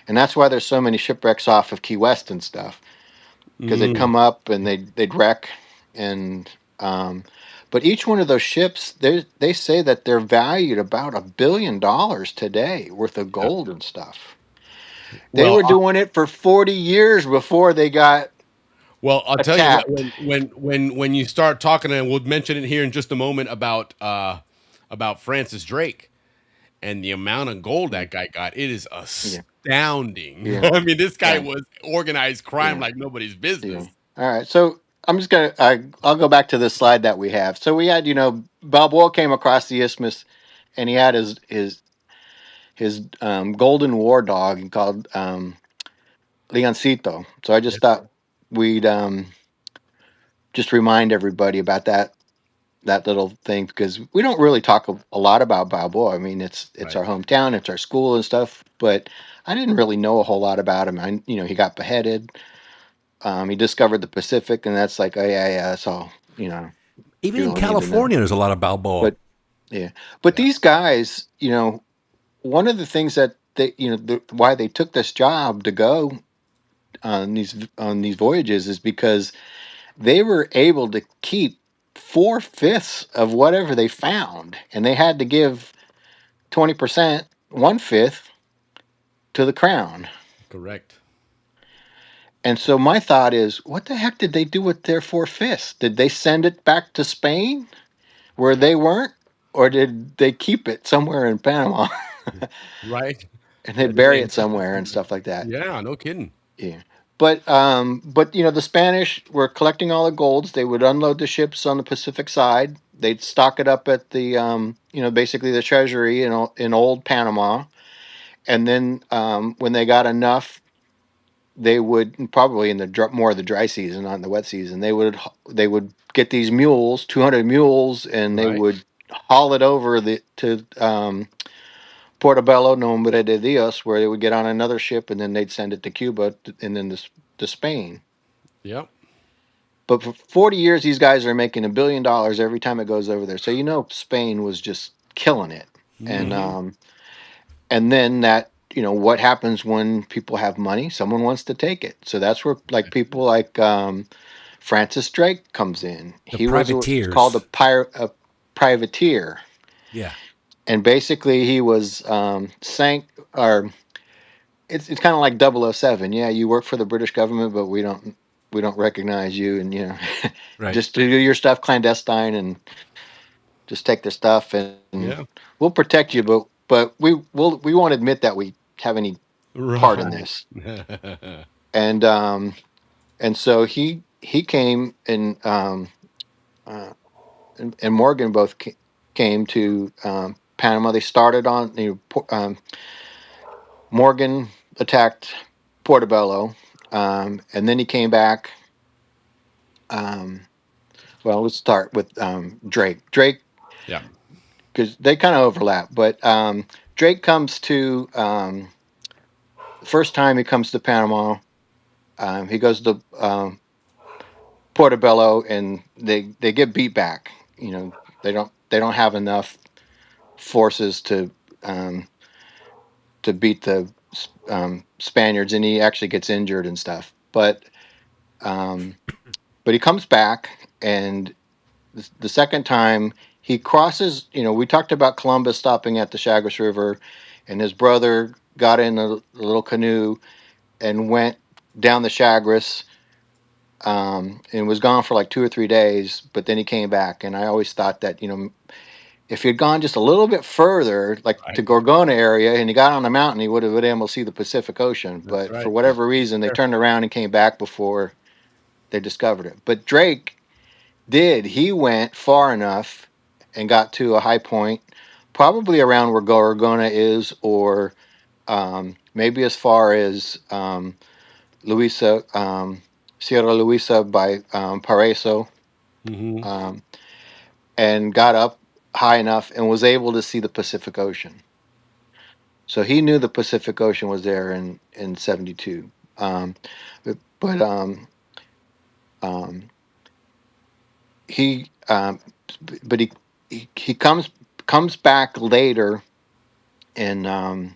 and that's why there's so many shipwrecks off of Key West and stuff, because they'd come up and they'd wreck. And but each one of those ships, they say that they're valued about $1 billion today worth of gold and stuff. They Well, were doing it for 40 years before they got Well, I'll tell you what, attacked. when you start talking, and we'll mention it here in just a moment about Francis Drake and the amount of gold that guy got, it is astounding. Yeah. I mean, this guy Yeah. was organized crime Yeah. like nobody's business. All right, so I'm just gonna I'll go back to the slide that we have. So we had Balboa came across the isthmus, and he had his golden war dog called Leoncito. So I just thought we'd just remind everybody about that little thing, because we don't really talk a lot about Balboa. I mean, it's Right. our hometown, it's our school and stuff, but I didn't really know a whole lot about him. He got beheaded. He discovered the Pacific, and that's like, oh yeah, that's all. Even you in don't need to know. California, there's a lot of Balboa. But but these guys, one of the things that why they took this job to go on these voyages is because they were able to keep 4/5 of whatever they found, and they had to give 20%, 1/5 to the crown. Correct. And so my thought is, what the heck did they do with their 4/5? Did they send it back to Spain where they weren't, or did they keep it somewhere in Panama? Right. And they'd bury it somewhere and stuff like that. Yeah, no kidding. Yeah. But the Spanish were collecting all the golds. They would unload the ships on the Pacific side. They'd stock it up at the basically the treasury in old Panama. And then when they got enough, they would, probably in the more of the dry season, not in the wet season, they would get these mules, 200 mules, and they Right. would haul it over to Portobello, Nombre de Dios, where they would get on another ship, and then they'd send it to Cuba and then to Spain. Yep. But for 40 years, these guys are making $1 billion every time it goes over there. So Spain was just killing it. And then that, what happens when people have money? Someone wants to take it. So that's where people like Francis Drake comes in. He was called a privateer. Yeah. And basically he was sank, or it's kind of like 007. Yeah, you work for the British government, but we don't recognize you, and Right. just do your stuff clandestine and just take their stuff, and we'll protect you, but we won't admit that we have any part in this. And so he came, and Morgan both came to Panama. They started on Morgan attacked Portobello, and then he came back. Well, let's start with Drake. Yeah. Because they kind of overlap. But Drake comes to first time he comes to Panama. He goes to Portobello, and they get beat back. They don't have enough forces to beat the Spaniards, and he actually gets injured and stuff. But he comes back, and the second time he crosses. We talked about Columbus stopping at the Chagres River, and his brother got in a little canoe and went down the Chagres, and was gone for like 2 or 3 days. But then he came back, and I always thought that if he had gone just a little bit further, like to Gorgona area, and he got on the mountain, he would have been able to see the Pacific Ocean. That's But for right. whatever reason, they turned around and came back before they discovered it. But Drake did. He went far enough and got to a high point, probably around where Gorgona is, or maybe as far as Luisa, Sierra Luisa by Paraiso, Mm-hmm. and got up high enough and was able to see the Pacific Ocean. So he knew the Pacific Ocean was there in 72. Um, but he but he comes back later in I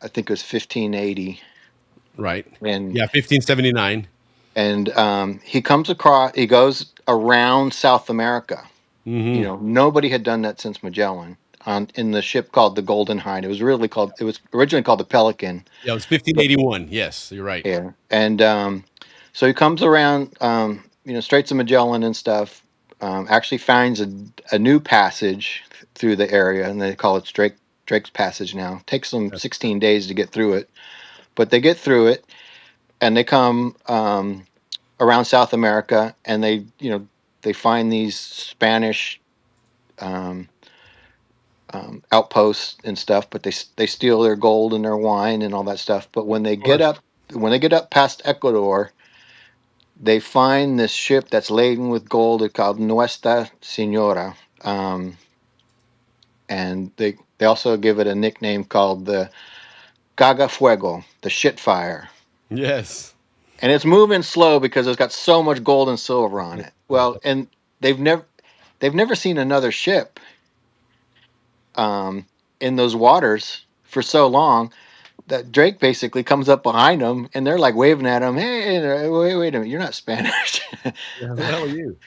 think it was 1580. Right. And Yeah, 1579. and he goes around South America. Mm-hmm. Nobody had done that since Magellan in the ship called the Golden Hind. It was originally called the Pelican. Yeah, it was 1581. Yes, you're right. Yeah, and so he comes around, Straits of Magellan and stuff. Actually finds a new passage through the area, and they call it Drake's Passage now. Takes them 16 days to get through it, but they get through it, and they come around South America, and they find these Spanish outposts and stuff, but they steal their gold and their wine and all that stuff. But when they get up past Ecuador, they find this ship that's laden with gold. It's called Nuestra Senora, and they also give it a nickname called the Gaga Fuego, the shit fire. Yes. And it's moving slow because it's got so much gold and silver on it. Well, and they've never seen another ship in those waters for so long that Drake basically comes up behind them, and they're like waving at him. Hey, wait a minute, you're not Spanish. Who the hell are you?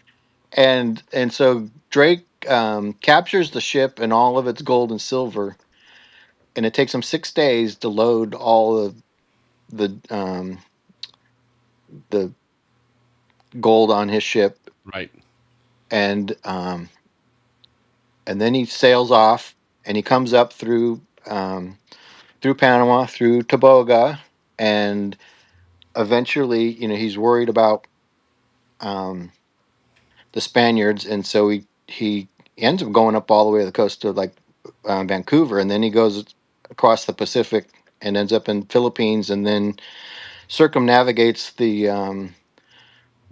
And so Drake captures the ship and all of its gold and silver, and it takes him 6 days to load all of the gold on his ship. Right. And then he sails off, and he comes up through Panama, through Toboga, and eventually, he's worried about the Spaniards, and so he ends up going up all the way to the coast of like Vancouver, and then he goes across the Pacific and ends up in Philippines, and then circumnavigates the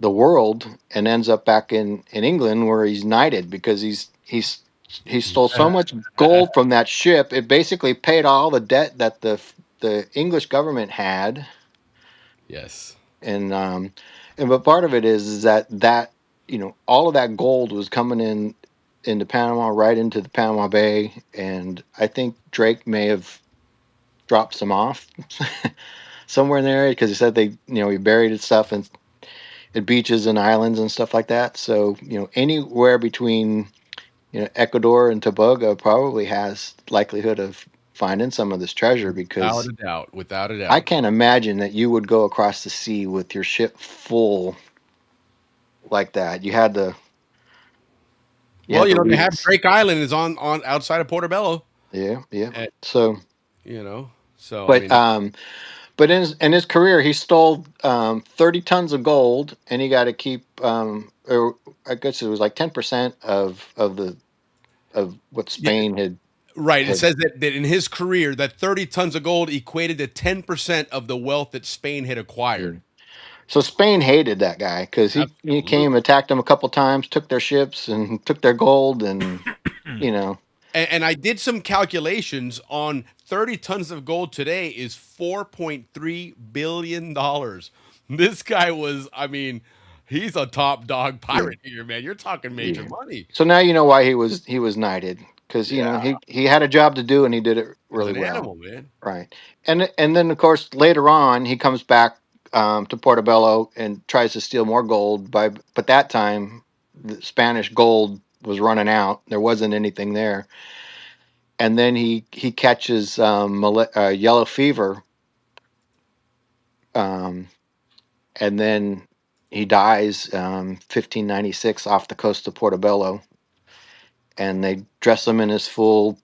world and ends up back in England, where he's knighted because he stole so much gold from that ship. It basically paid all the debt that the English government had. Yes. And but part of it is that all of that gold was coming into Panama, right into the Panama Bay, and I think Drake may have dropped some off somewhere in the area, because he said he buried his stuff at beaches and islands and stuff like that. So anywhere between Ecuador and Tobago probably has likelihood of finding some of this treasure, because without a doubt. I can't imagine that you would go across the sea with your ship full like that. You had to. Well, they have Drake Island is on outside of Portobello. Yeah. And, so. So. But but in his career, he stole 30 tons of gold, and he got to keep, or I guess it was like 10% of what Spain had. Right. It says that in his career, that 30 tons of gold equated to 10% of the wealth that Spain had acquired. Yeah. So Spain hated that guy, because he came, attacked them a couple times, took their ships and took their gold, and And I did some calculations on 30 tons of gold today is $4.3 billion. This guy was, he's a top dog pirate here, man. You're talking major money. So now you know why he was knighted, because he had a job to do, and he did it really well. Animal, man. Right. And then of course later on he comes back to Portobello and tries to steal more gold, but that time the Spanish gold was running out. There wasn't anything there, and then he catches yellow fever, and then he dies 1596 off the coast of Portobello, and they dress him in his full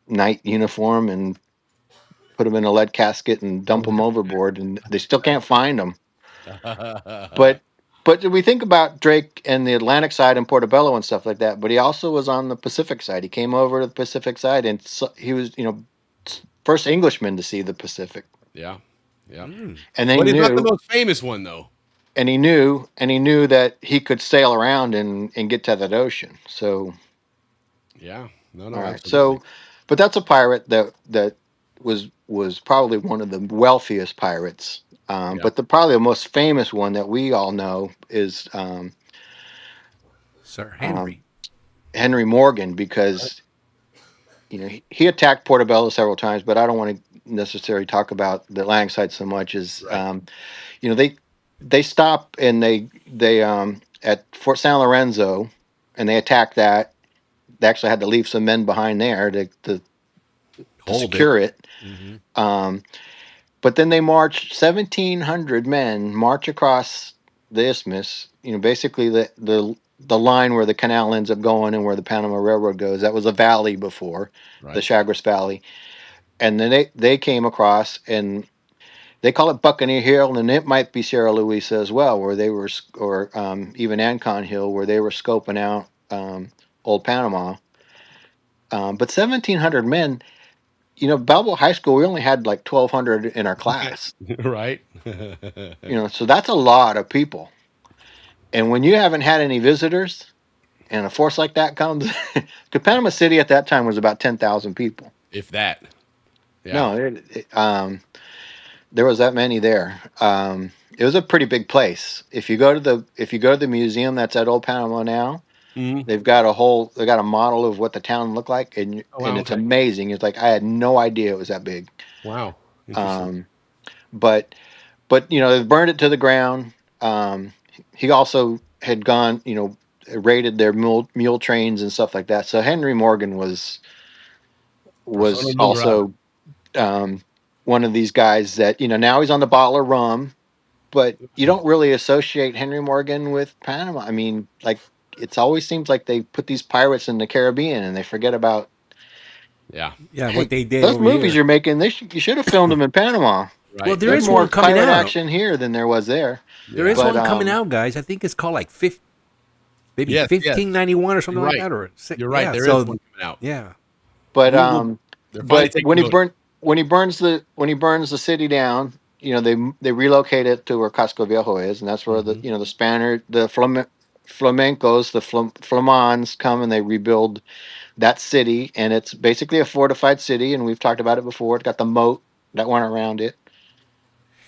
knight uniform and put him in a lead casket and dump him overboard, and they still can't find him. But we think about Drake and the Atlantic side and Portobello and stuff like that, but he also was on the Pacific side. He came over to the Pacific side, and he was, first Englishman to see the Pacific. Yeah. And then But he he's not the knew, most famous one, though. and he knew that he could sail around and get to that ocean. So Yeah. No, all right. absolutely. So, but that's a pirate that was probably one of the wealthiest pirates. But probably the most famous one that we all know is Sir Henry. Henry Morgan, because he attacked Portobello several times, but I don't want to necessarily talk about the Atlantic side so much as they stop and they at Fort San Lorenzo, and they attack that. They actually had to leave some men behind there to secure it. But then they marched 1,700 men march across the isthmus. Basically the line where the canal ends up going and where the Panama Railroad goes. That was a valley before, the Chagres Valley, and then they came across, and they call it Buccaneer Hill, and it might be Sierra Luisa as well, where they were, or even Ancon Hill, where they were scoping out Old Panama. But 1,700 men. Balboa High School, we only had like 1,200 in our class. Right. So that's a lot of people. And when you haven't had any visitors and a force like that comes, because Panama City at that time was about 10,000 people. If that. Yeah. No, there was that many there. It was a pretty big place. If you go to the museum that's at Old Panama now, they've got a model of what the town looked like, and it's amazing. It's like, I had no idea it was that big. Wow. But they burned it to the ground. He also had gone, raided their mule trains and stuff like that. So Henry Morgan was also one of these guys that, now he's on the bottle of rum, but you don't really associate Henry Morgan with Panama. I mean, like, it always seems like they put these pirates in the Caribbean and they forget about what they did. Those over movies here. you're making, you should have filmed them in Panama. Right. Well, there There's is more one coming pirate out. action here than there was there. There is one coming out, guys. I think it's called like 1591 or something like that. Or you're right. Yeah, There is one coming out. Yeah. But but when he burns the city down, they relocate it to where Casco Viejo is, and that's where the Spaniard, the flamencos, the flamans come and they rebuild that city, and it's basically a fortified city, and we've talked about it before. It's got the moat that went around it.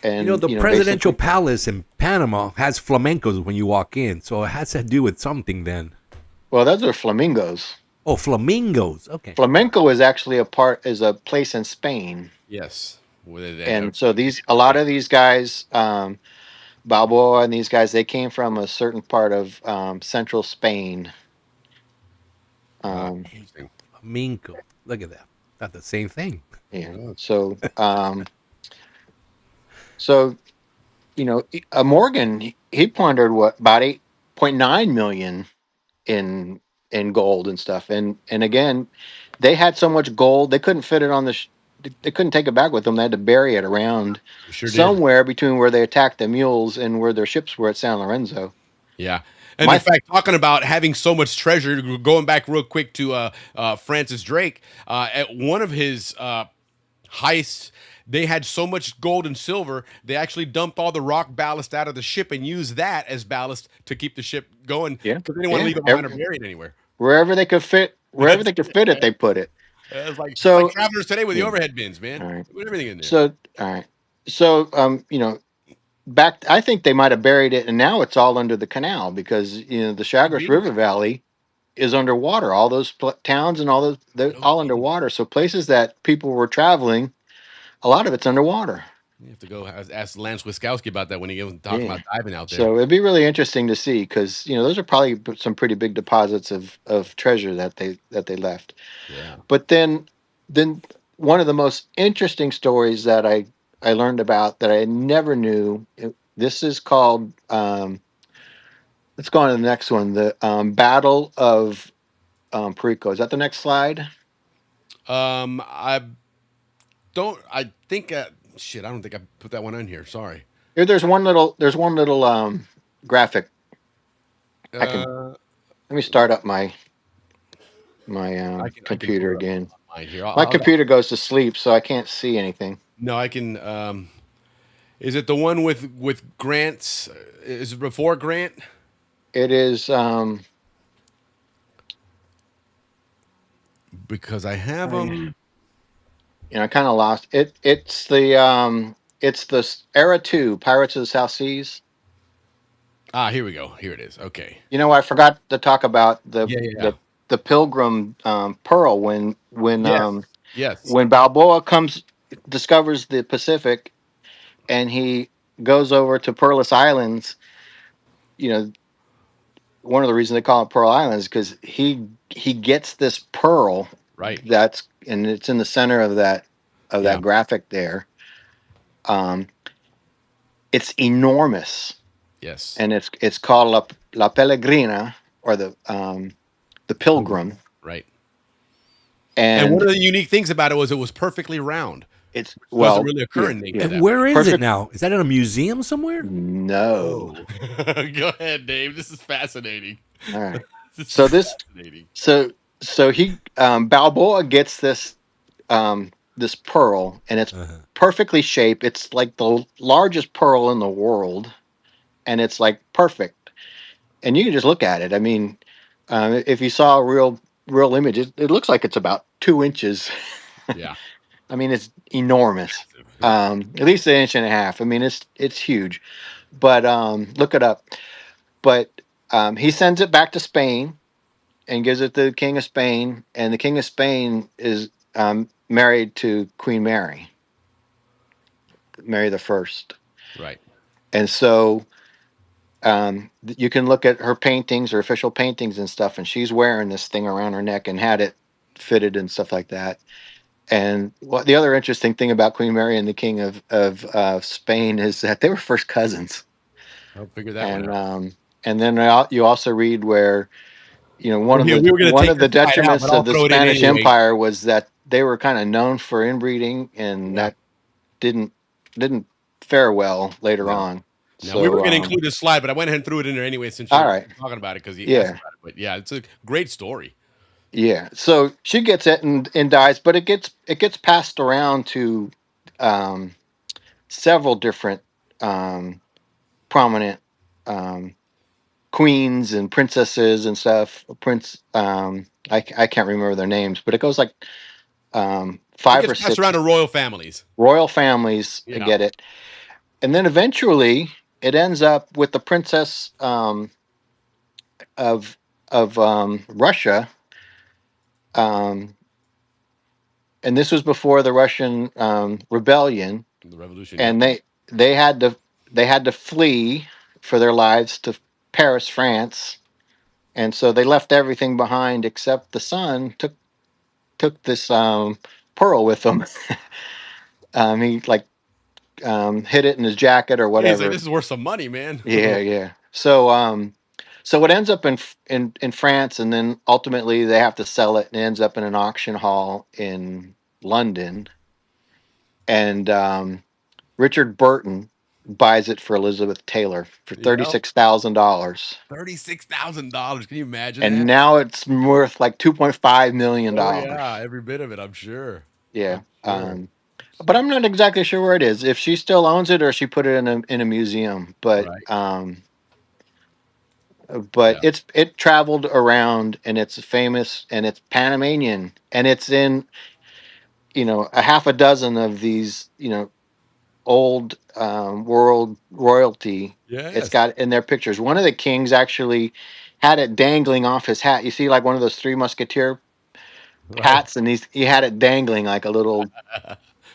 And the presidential palace in Panama has flamencos when you walk in, so it has to do with something then. Well, those are flamingos. Oh, flamingos. Okay. Flamenco is actually a place in Spain. Yes. And so a lot of these guys, Balboa and these guys, they came from a certain part of central Spain. Flamenco. Look at that. Not the same thing. Yeah. So, Morgan, he plundered about 8.9 million in gold and stuff, and again, they had so much gold they couldn't fit it on they couldn't take it back with them. They had to bury it around somewhere between where they attacked the mules and where their ships were at San Lorenzo. Yeah. And in fact, talking about having so much treasure, going back real quick to Francis Drake, at one of his heists, they had so much gold and silver, they actually dumped all the rock ballast out of the ship and used that as ballast to keep the ship going. Yeah. Because they didn't want to leave it behind or buried anywhere. Wherever they could fit it, they put it. It's like travelers today with the overhead bins, man. Right. Put everything in there. So, all right. So, I think they might have buried it, and now it's all under the canal because the Chagres River Valley is underwater. All those towns and all those, they're all underwater. So places that people were traveling, a lot of it's underwater. You have to go ask Lance Wiskowski about that when he was talking Yeah. about diving out there. So it'd be really interesting to see because those are probably some pretty big deposits of treasure that they left. Yeah. But then one of the most interesting stories that I learned about that I never knew. This is called. Let's go on to the next one. The Battle of Perico. Is that the next slide? I don't. I think. Shit, I don't think I put that one on here. Sorry. Here, there's one little. Graphic. I can. Uh, Let me start up my I can computer pull it up again. on mine here. My computer goes to sleep, so I can't see anything. No, I can. Is it the one with Grant's? Is it before Grant? It is. Because I have them. I kind of lost it. It's the Era 2 Pirates of the South Seas. Here we go. Here it is. Okay. I forgot to talk about Yeah. the Pilgrim Pearl Yes. when Balboa discovers the Pacific, and he goes over to Pearl's Islands. One of the reasons they call it Pearl Islands is because he gets this pearl, right? And it's in the center of that graphic there. It's enormous. Yes. And it's called La Pellegrina, or the Pilgrim. Right. And one of the unique things about it was perfectly round. It's doesn't really occur in nature. And where is it now? Is that in a museum somewhere? No. Go ahead, Dave. This is fascinating. All right. So he Balboa gets this this pearl, and it's perfectly shaped. It's like the largest pearl in the world, and it's like perfect. And you can just look at it. I mean, if you saw a real image, it looks like it's about 2 inches. Yeah. I mean, it's enormous. At least 1.5 inches. I mean, it's huge. But look it up. But he sends it back to Spain and gives it to the King of Spain. And the King of Spain is married to Queen Mary the First. Right. And so you can look at her paintings, her official paintings and stuff, and she's wearing this thing around her neck and had it fitted and stuff like that. And the other interesting thing about Queen Mary and the King of Spain is that they were first cousins. I'll figure that one out. And then you also read where, one of the detriments of the Spanish Empire was that they were kind of known for inbreeding, and that didn't fare well later on. Now, So, we were going to include this slide, but I went ahead and threw it in there anyway since you were talking about it because you asked about it. But yeah, it's a great story. Yeah, so she gets it and dies, but it gets passed around to several different prominent queens and princesses and stuff. I can't remember their names, but it goes like 5 or 6 around to royal families. Royal families get it, and then eventually it ends up with the princess of Russia. And this was before the Russian rebellion, the revolution, and they had to flee for their lives to Paris, France, and so they left everything behind except the son took this pearl with him. He hid it in his jacket or whatever. He's like, this is worth some money, man. Yeah. So it ends up in France, and then ultimately they have to sell it, and it ends up in an auction hall in London. And Richard Burton buys it for Elizabeth Taylor for $36,000. $36,000. Can you imagine? And now it's worth like $2.5 million. Oh, yeah, every bit of it, I'm sure. Yeah. But I'm not exactly sure where it is. If she still owns it, or she put it in a museum. But it traveled around, and it's famous, and it's Panamanian, and it's in a half a dozen of these old world royalty. Yes. It's got in their pictures. One of the kings actually had it dangling off his hat. You see, like one of those Three Musketeer hats, and he had it dangling like a little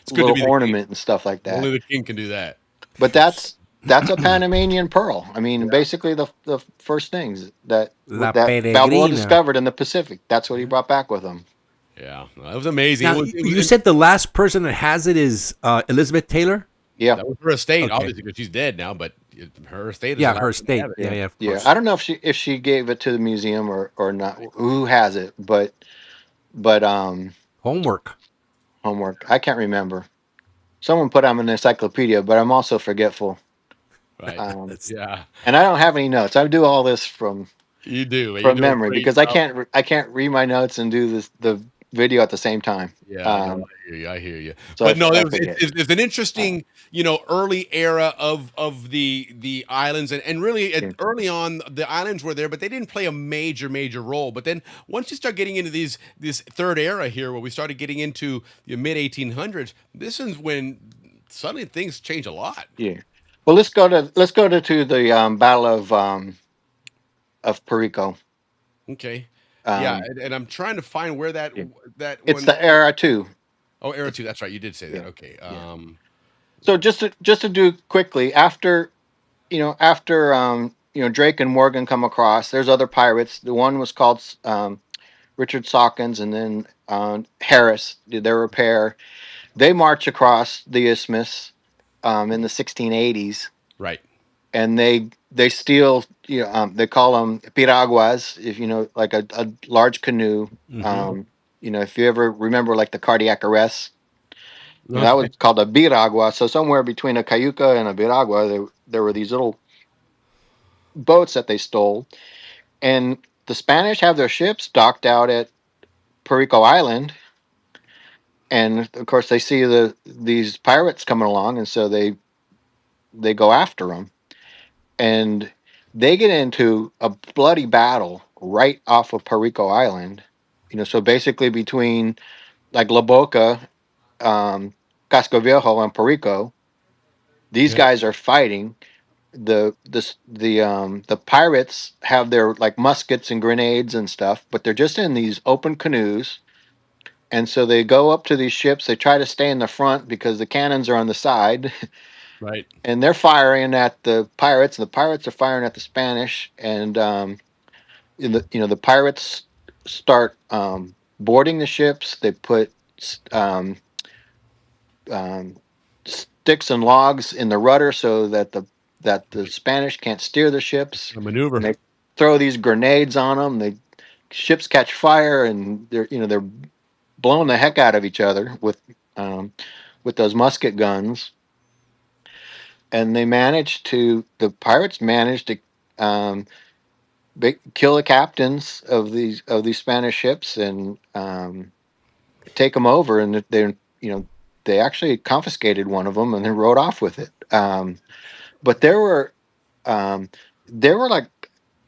It's good to little be the king. ornament and stuff like that. Only the king can do that. But that's a Panamanian pearl. I mean, basically the first things that La Balboa Peregrina. discovered in the Pacific. That's what he brought back with him. Yeah, it was amazing. Now, you said the last person that has it is Elizabeth Taylor? Yeah. That was her estate, Okay. obviously, because she's dead now, but her estate is Yeah, allowed her to estate. have it. Yeah, of Yeah. course. I don't know if she gave it to the museum or not. Who has it? But Homework. I can't remember. Someone put on an encyclopedia, but I'm also forgetful. Right. Yeah. And I don't have any notes. I do all this from You do. You from do a memory great because I job. can't read my notes and do the video at the same time. Yeah, no, I hear you. I hear you. So But no, I it's forget. an interesting, early era of the islands, and really early on the islands were there, but they didn't play a major role. But then once you start getting into this third era here, where we started getting into the mid 1800s, this is when suddenly things change a lot. Yeah. Well, let's go to the Battle of Perico. Okay. Yeah, Um, and I'm trying to find where that It's one. the era 2. Oh, era 2. That's right. You did say that. Yeah. Okay. So just to do quickly, after Drake and Morgan come across, there's other pirates. The one was called Richard Sawkins, and then Harris. They're a pair. They march across the isthmus in the 1680s, Right. and they steal. They call them piraguas. If you know, like a large canoe. Mhm. If you ever remember, like the cardiac arrest. That Okay. was called a biragua. So somewhere between a cayuca and a biragua, there were these little boats that they stole, and the Spanish have their ships docked out at Perico Island, and of course they see these pirates coming along, and so they go after them, and they get into a bloody battle right off of Perico Island. So basically between like La Boca, Casco Viejo, and Perico, these Okay. guys are fighting. The pirates have their like muskets and grenades and stuff, but they're just in these open canoes, and so they go up to these ships. They try to stay in the front because the cannons are on the side, Right. and they're firing at the pirates, and the pirates are firing at the Spanish, and the pirates start boarding the ships. They put um, sticks and logs in the rudder so that the Spanish can't steer the ships. The maneuver. And they throw these grenades on them. The ships catch fire, and they're blowing the heck out of each other with those musket guns. And the pirates managed to kill the captains of these Spanish ships and take them over, and they actually confiscated one of them and then rode off with it. But um, there were like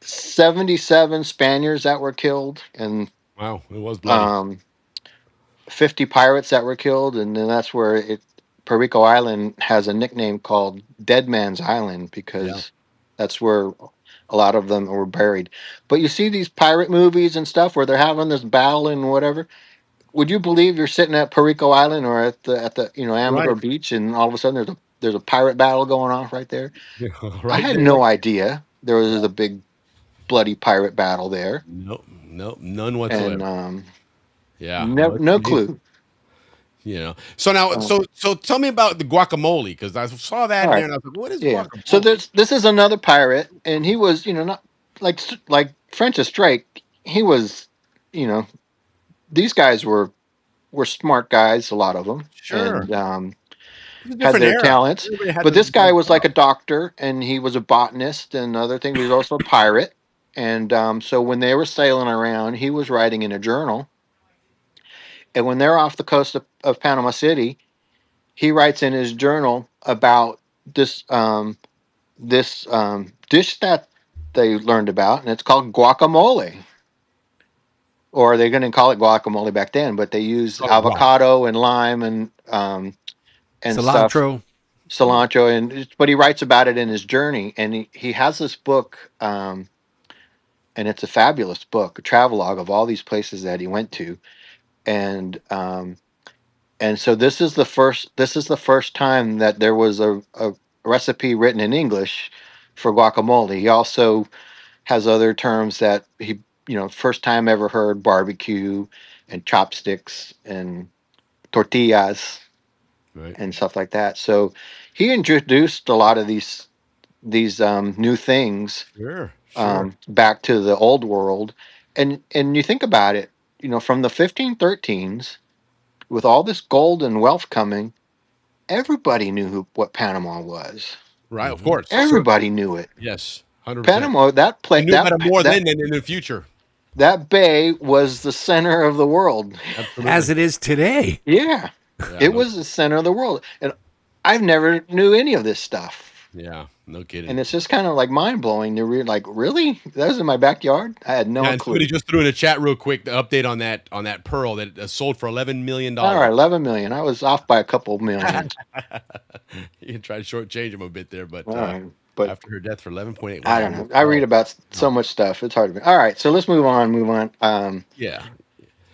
77 Spaniards that were killed, and Wow, it was bloody. 50 pirates that were killed, and then that's where Perico Island has a nickname called Dead Man's Island because that's where a lot of them were buried. But you see these pirate movies and stuff where they're having this battle and whatever. Would you believe you're sitting at Perico Island or at the Amador Right. Beach, and all of a sudden there's a pirate battle going on right there? I Right had there. no idea there was a big bloody pirate battle there, Nope, none whatsoever. and Yeah, no clue. So now, so tell me about the guacamole, because I saw that All in there right. and I was like, "What is Yeah. guacamole?" So this is another pirate, and he was not like Francis Drake. He was, these guys were smart guys, a lot of them, Sure. and It's a had different their era. talents. Everybody had But to this guy do was their like a job. doctor, and he was a botanist and other things. He was also a pirate, and so when they were sailing around, he was writing in a journal. And when they're off the coast of Panama City, he writes in his journal about this dish that they learned about, and it's called guacamole. Or they're going to call it guacamole back then, but they use Call it guac. avocado and lime and stuff, Cilantro. cilantro, but he writes about it in his journey, and he has this book, and it's a fabulous book, a travelogue of all these places that he went to, and And so this is the first time that there was a recipe written in English for guacamole. He also has other terms that he, first time ever heard barbecue and chopsticks and tortillas Right. and stuff like that. So he introduced a lot of these new things Sure. Sure. back to the old world. And you think about it, from the 1513s, with all this gold and wealth coming, everybody knew what Panama was. Right. Of course. Everybody knew it. Yes. 100%. Panama, that They place, knew about it more then than in the future. that bay was the center of the world. Absolutely. As it is today. Yeah, it was the center of the world, and I've never knew any of this stuff. Yeah, no kidding. And it's just kind of like mind blowing to read. Like, really, that was in my backyard. I had no And clue. somebody just threw in a chat real quick the update on that pearl that sold for $11 million. All right, 11 million. I was off by a couple million. You can try to shortchange him a bit there, but, All right, but after her death for 11.8. I don't know. I read about so much stuff. It's hard to. All right, so let's move on. Yeah.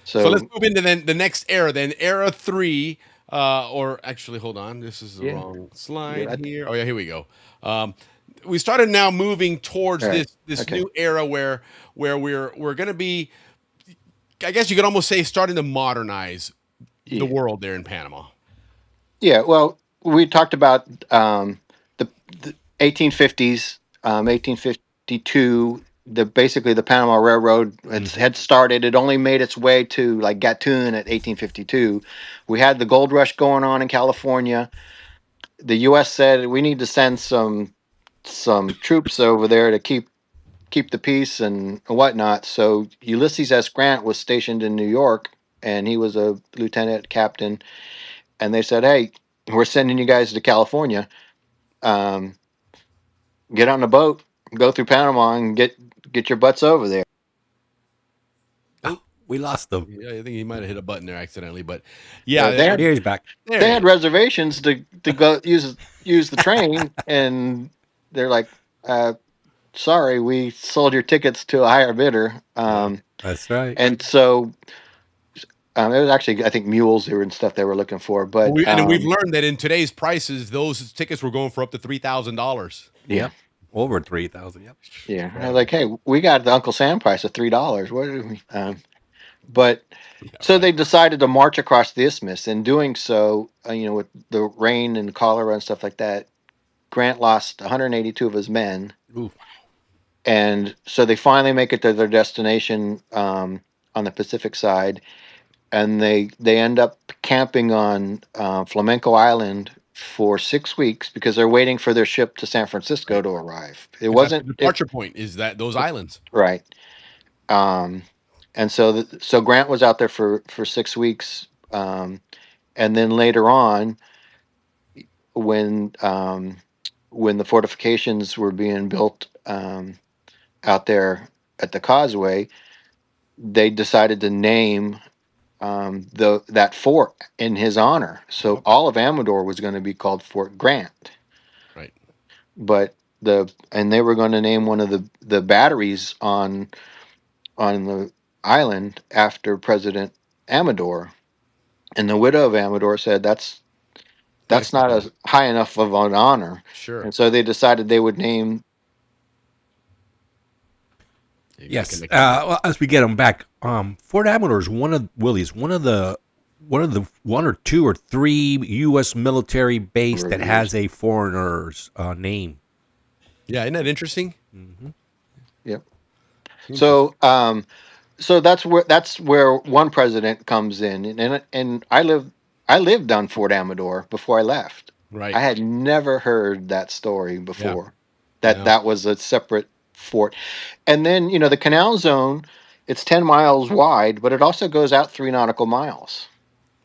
So let's move into then the next era. Then era 3, or actually, hold on. This is the wrong slide here. Oh yeah, here we go. We started now moving towards this new era where we're going to be, I guess you could almost say, starting to modernize the world there in Panama. Yeah, well, we talked about the 1850s, 1852. Basically the Panama Railroad had started. It only made its way to like Gatun at 1852. We had the gold rush going on in California. The U.S. said we need to send some troops over there to keep the peace and whatnot. So Ulysses S. Grant was stationed in New York, and he was a lieutenant captain. And they said, "Hey, we're sending you guys to California. Get on the boat, go through Panama, and get your butts over there." Oh, we lost them. Yeah, I think he might have hit a button there accidentally, but yeah, there he's back. They had reservations to go use the train, and they're like, "Sorry, we sold your tickets to a higher bidder." That's right. And so it was actually, I think, mules and stuff they were looking for. But and we've learned that in today's prices, those tickets were going for up to $3,000. Yeah, over 3,000. Yep. Yeah, I was like, "Hey, we got the Uncle Sam price of $3. What do we?" But so they decided to march across the isthmus. In doing so, with the rain and cholera and stuff like that, Grant lost 182 of his men. Ooh. And so they finally make it to their destination on the Pacific side, and they end up camping on Flamenco Island for 6 weeks because they're waiting for their ship to San Francisco to arrive. It wasn't the departure point is that those islands, right? And so so Grant was out there for 6 weeks, and then later on, when the fortifications were being built out there at the causeway, they decided to name that fort in his honor. So all of Amador was going to be called Fort Grant. Right. But they were going to name one of the batteries on the island after President Amador. And the widow of Amador said that's not a high enough of an honor. Sure. And so they decided they would name. Yes. Well, as we get them back, Fort Amador is one of the one or two or three U.S. military base that has a foreigner's name. Yeah, isn't that interesting? Mm-hmm. Yep. So that's where one president comes in, and I lived on Fort Amador before I left. Right. I had never heard that story before. Yeah. That was a separate fort. And then, the Canal Zone, it's 10 miles wide, but it also goes out 3 nautical miles.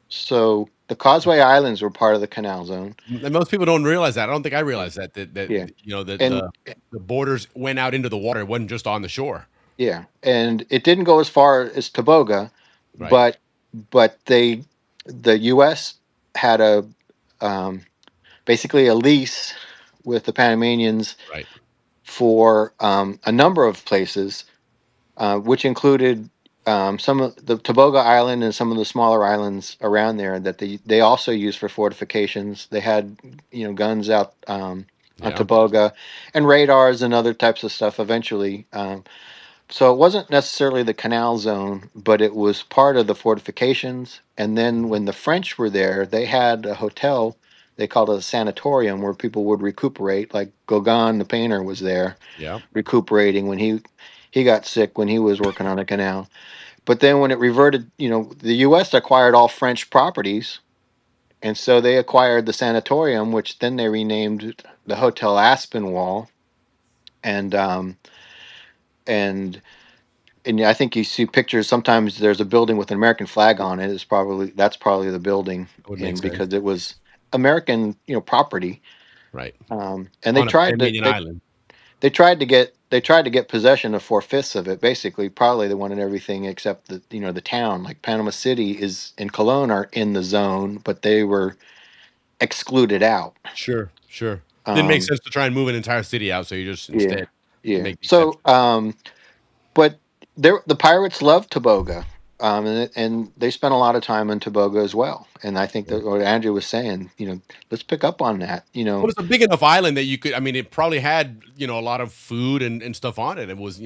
So the Causeway Islands were part of the Canal Zone. And most people don't realize that. I don't think I realized that the borders went out into the water. It wasn't just on the shore. Yeah. And it didn't go as far as Toboga, right. but the U.S. had basically a lease with the Panamanians, right, for a number of places, which included some of the Tobago Island and some of the smaller islands around there that they also use for fortifications. They had guns out on Yeah. Tobago, and radars and other types of stuff. Eventually, so it wasn't necessarily the Canal Zone, but it was part of the fortifications. And then when the French were there, they had a hotel. They called it a sanatorium where people would recuperate. Like Gauguin, the painter, was there Yeah. recuperating when he got sick when he was working on a canal. But then when it reverted, the U.S. acquired all French properties, and so they acquired the sanatorium, which then they renamed the Hotel Aspinwall, and and I think you see pictures. Sometimes there's a building with an American flag on it. That's probably the building, That would make sense. because it was American, property. Right. And they On a tried to Panamanian island. they tried to get possession of 4/5 of it. Basically, probably they wanted everything except the town. Like Panama City is and Cologne are in the zone, but they were excluded out. Sure. Didn't make sense to try and move an entire city out, so you just instead Yeah. make the So, but the pirates loved Tobago, and they spent a lot of time in Tobago as well. And I think that what Andrew was saying, let's pick up on that. Well, it's a big enough island that you could. I mean, it probably had a lot of food and stuff on it. It was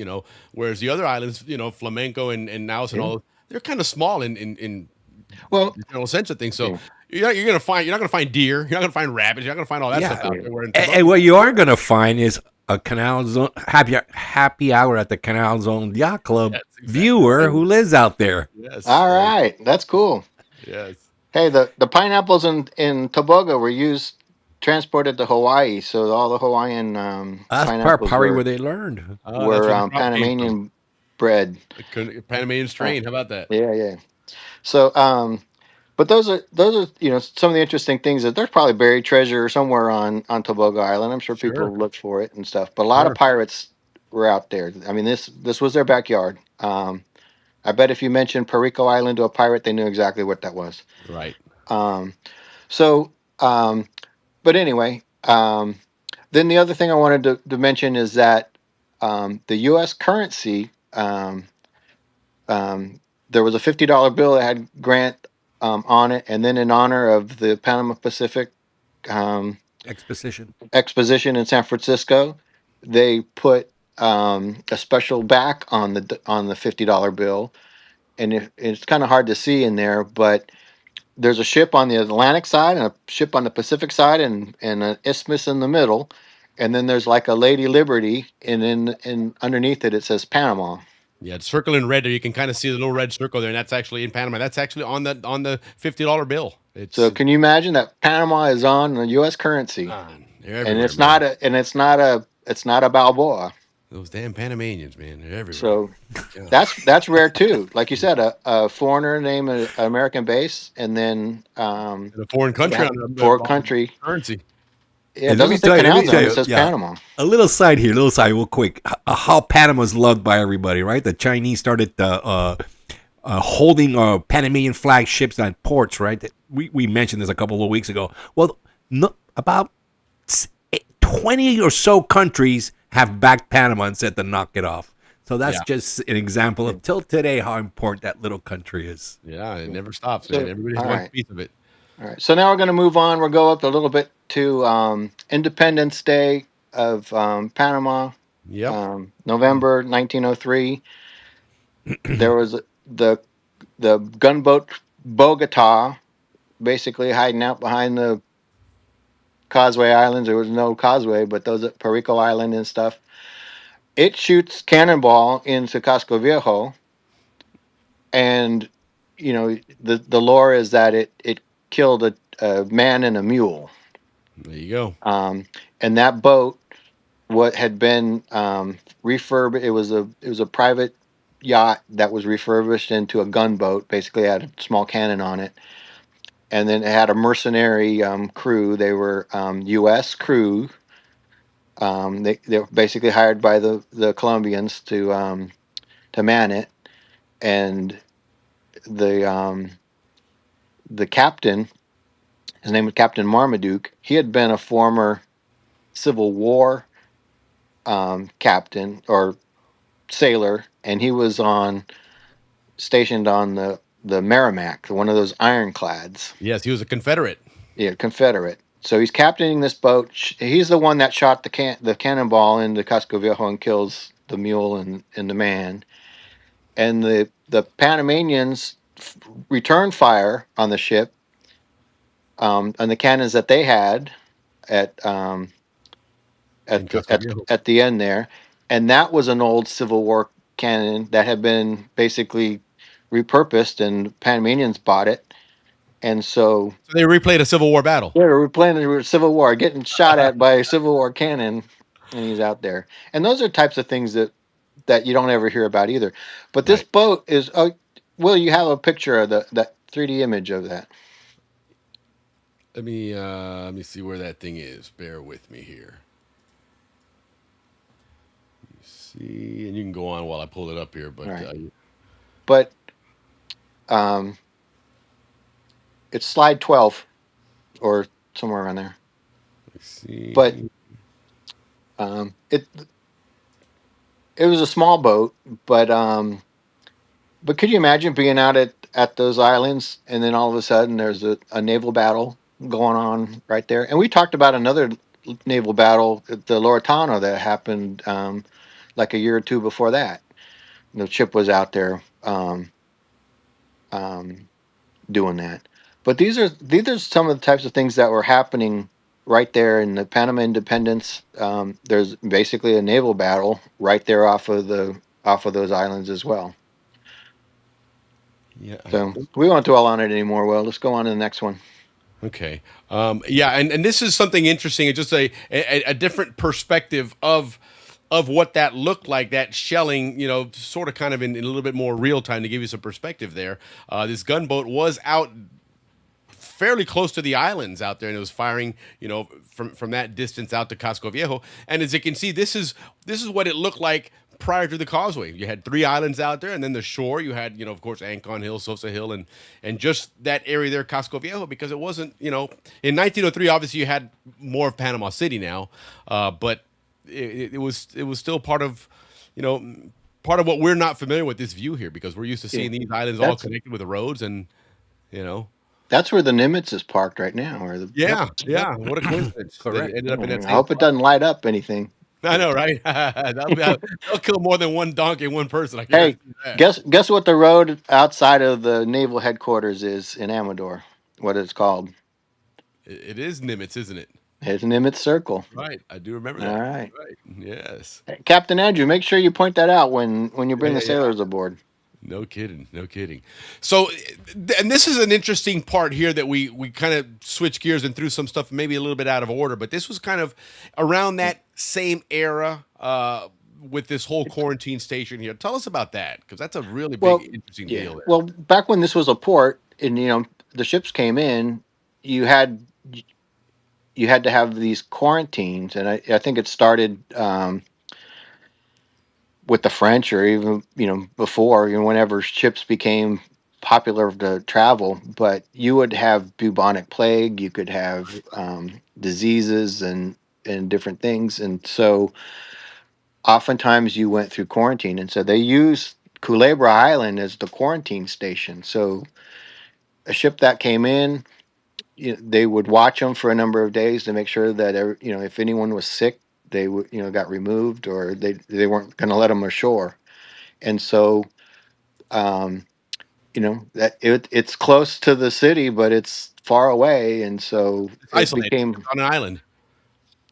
whereas the other islands, Flamenco and Naus and all, they're kind of small in well the general sense of things. So you're not gonna find deer, you're not gonna find rabbits, you're not gonna find all that stuff out there. Where in And what you are gonna find is a Canal Zone happy hour at the Canal Zone Yacht Club viewer who lives out there. Yes. All right, that's cool. Yes. Hey, the pineapples in Tobago were transported to Hawaii, so all the Hawaiian That's pineapples probably were where they learned. Panamanian bred. Panamanian strain. How about that? Yeah. So, but those are some of the interesting things that there's probably buried treasure somewhere on Tobago Island. I'm sure people look for it and stuff. But a lot of pirates were out there. I mean, this was their backyard. I bet if you mentioned Perico Island to a pirate, they knew exactly what that was. Right. But anyway, then the other thing I wanted to mention is that the U.S. currency, there was a $50 bill that had Grant on it, and then in honor of the Panama Pacific Exposition in San Francisco, they put a special back on the $50 bill, and it's kind of hard to see in there, but there's a ship on the Atlantic side and a ship on the Pacific side, and an isthmus in the middle, and then there's like a Lady Liberty, and underneath it says Panama. Yeah, it's circle in red there. You can kind of see the little red circle there, and that's actually in Panama. That's actually on the $50 bill. So can you imagine that Panama is on the U.S. currency, and it's not a Balboa. Those damn Panamanians, man, they're everywhere. So that's rare too. Like you said, a foreigner named an American base, and then a foreign country on foreign country currency. Yeah, it doesn't say Canal Zone, it says Panama. A little side real quick. How Panama's loved by everybody, right? The Chinese started holding Panamanian flag ships on ports, right? We mentioned this a couple of weeks ago. Well, about 20 or so countries have backed Panama and said to knock it off. So that's just an example of till today how important that little country is. Yeah, it never stops. So, everybody wants a piece of it. All right. So now we're going to move on. We'll go up a little bit to Independence Day of Panama. Yep. November 1903. There was the gunboat Bogota, basically hiding out behind the Causeway Islands. There was no causeway, but those at Perico Island and stuff. It shoots cannonball into Casco Viejo, and the lore is that it killed a man and a mule. There you go. And that boat, what had been refurbished, it was a private yacht that was refurbished into a gunboat. Basically, had a small cannon on it, and then it had a mercenary crew. They were U.S. crew. They were basically hired by the Colombians to man it, and the captain, his name was Captain Marmaduke. He had been a former Civil War captain or sailor, and he was on stationed on the Merrimack, one of those ironclads. Yes, he was a Confederate. Yeah, Confederate. So he's captaining this boat. He's the one that shot the cannonball into Casco Viejo and kills the mule and the man. And the Panamanians return fire on the ship, on the cannons that they had at In Casco Viejo. at the end there, and that was an old Civil War cannon that had been basically repurposed, and Panamanians bought it, and so So they replayed a Civil War battle. yeah, we're playing the Civil War, getting shot at by a Civil War cannon, and he's out there, and those are types of things that you don't ever hear about either. But this Right. boat is, Will, you have a picture of that 3D image of that? Let me see where that thing is. Bear with me here. Let me see, and you can go on while I pull it up here. But Right. But it's slide 12 or somewhere around there. let's see. But it was a small boat, but could you imagine being out at those islands and then all of a sudden there's a naval battle going on right there? And we talked about another naval battle at the Loretano that happened like a year or two before that. The ship was out there doing that. But these are some of the types of things that were happening right there in the Panama Independence. There's basically a naval battle right there off of those islands as well. Yeah. So we won't dwell on it anymore. Well, let's go on to the next one. Okay. Yeah, and this is something interesting. It's just a different perspective of what that looked like, that shelling, sort of kind of in a little bit more real time to give you some perspective there. This gunboat was out fairly close to the islands out there, and it was firing, from that distance out to Casco Viejo. And as you can see, this is what it looked like prior to the causeway. You had 3 islands out there, and then the shore. You had, of course, Ancon Hill, Sosa Hill, and just that area there, Casco Viejo, because it wasn't, in 1903, obviously you had more of Panama City now, but it was still part of, part of what we're not familiar with, this view here, because we're used to seeing these islands all connected with the roads, and that's where the Nimitz is parked right now. Yeah. What a coincidence. Correct. It ended up in that I same hope it doesn't light up anything. I know, right? They'll kill more than one donkey and one person. I Hey, guess. guess what the road outside of the naval headquarters is in Amador? What it's called? It is Nimitz, isn't it? It's Nimitz Circle. Right. I do remember that. All right. Yes. Hey, Captain Andrew, make sure you point that out when you bring Yeah, the sailors aboard. No kidding. So, and this is an interesting part here that we kind of switched gears and threw some stuff maybe a little bit out of order, but this was kind of around that same era with this whole quarantine station here. Tell us about that, because that's a really big, interesting deal there. Well, back when this was a port and the ships came in, you had to have these quarantines, and I think it started with the French, or even before, whenever ships became popular to travel. But you would have bubonic plague, you could have diseases and different things, and so oftentimes you went through quarantine, and so they used Culebra Island as the quarantine station. So a ship that came in, they would watch them for a number of days to make sure that if anyone was sick, they would got removed, or they weren't going to let them ashore. And so that it's close to the city, but it's far away, and so it's isolated. It's on an island.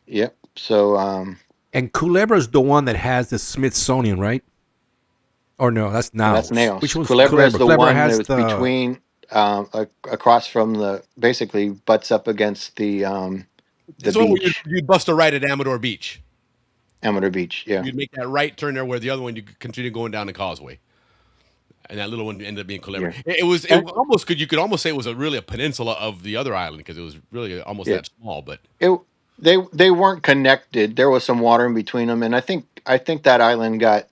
Yep. So and Culebra's the one that has the Smithsonian, right? Or no, that's Naos. That's Naos. Which one's Culebra is the one has that was between across from basically butts up against the This one where you'd bust a right at Amador Beach. Amador Beach, yeah. You'd make that right turn there, where the other one you could continue going down the causeway. And that little one ended up being Culebra. Yeah. You could almost say it was really a peninsula of the other island, because it was really almost that small. But they weren't connected. There was some water in between them, and I think that island got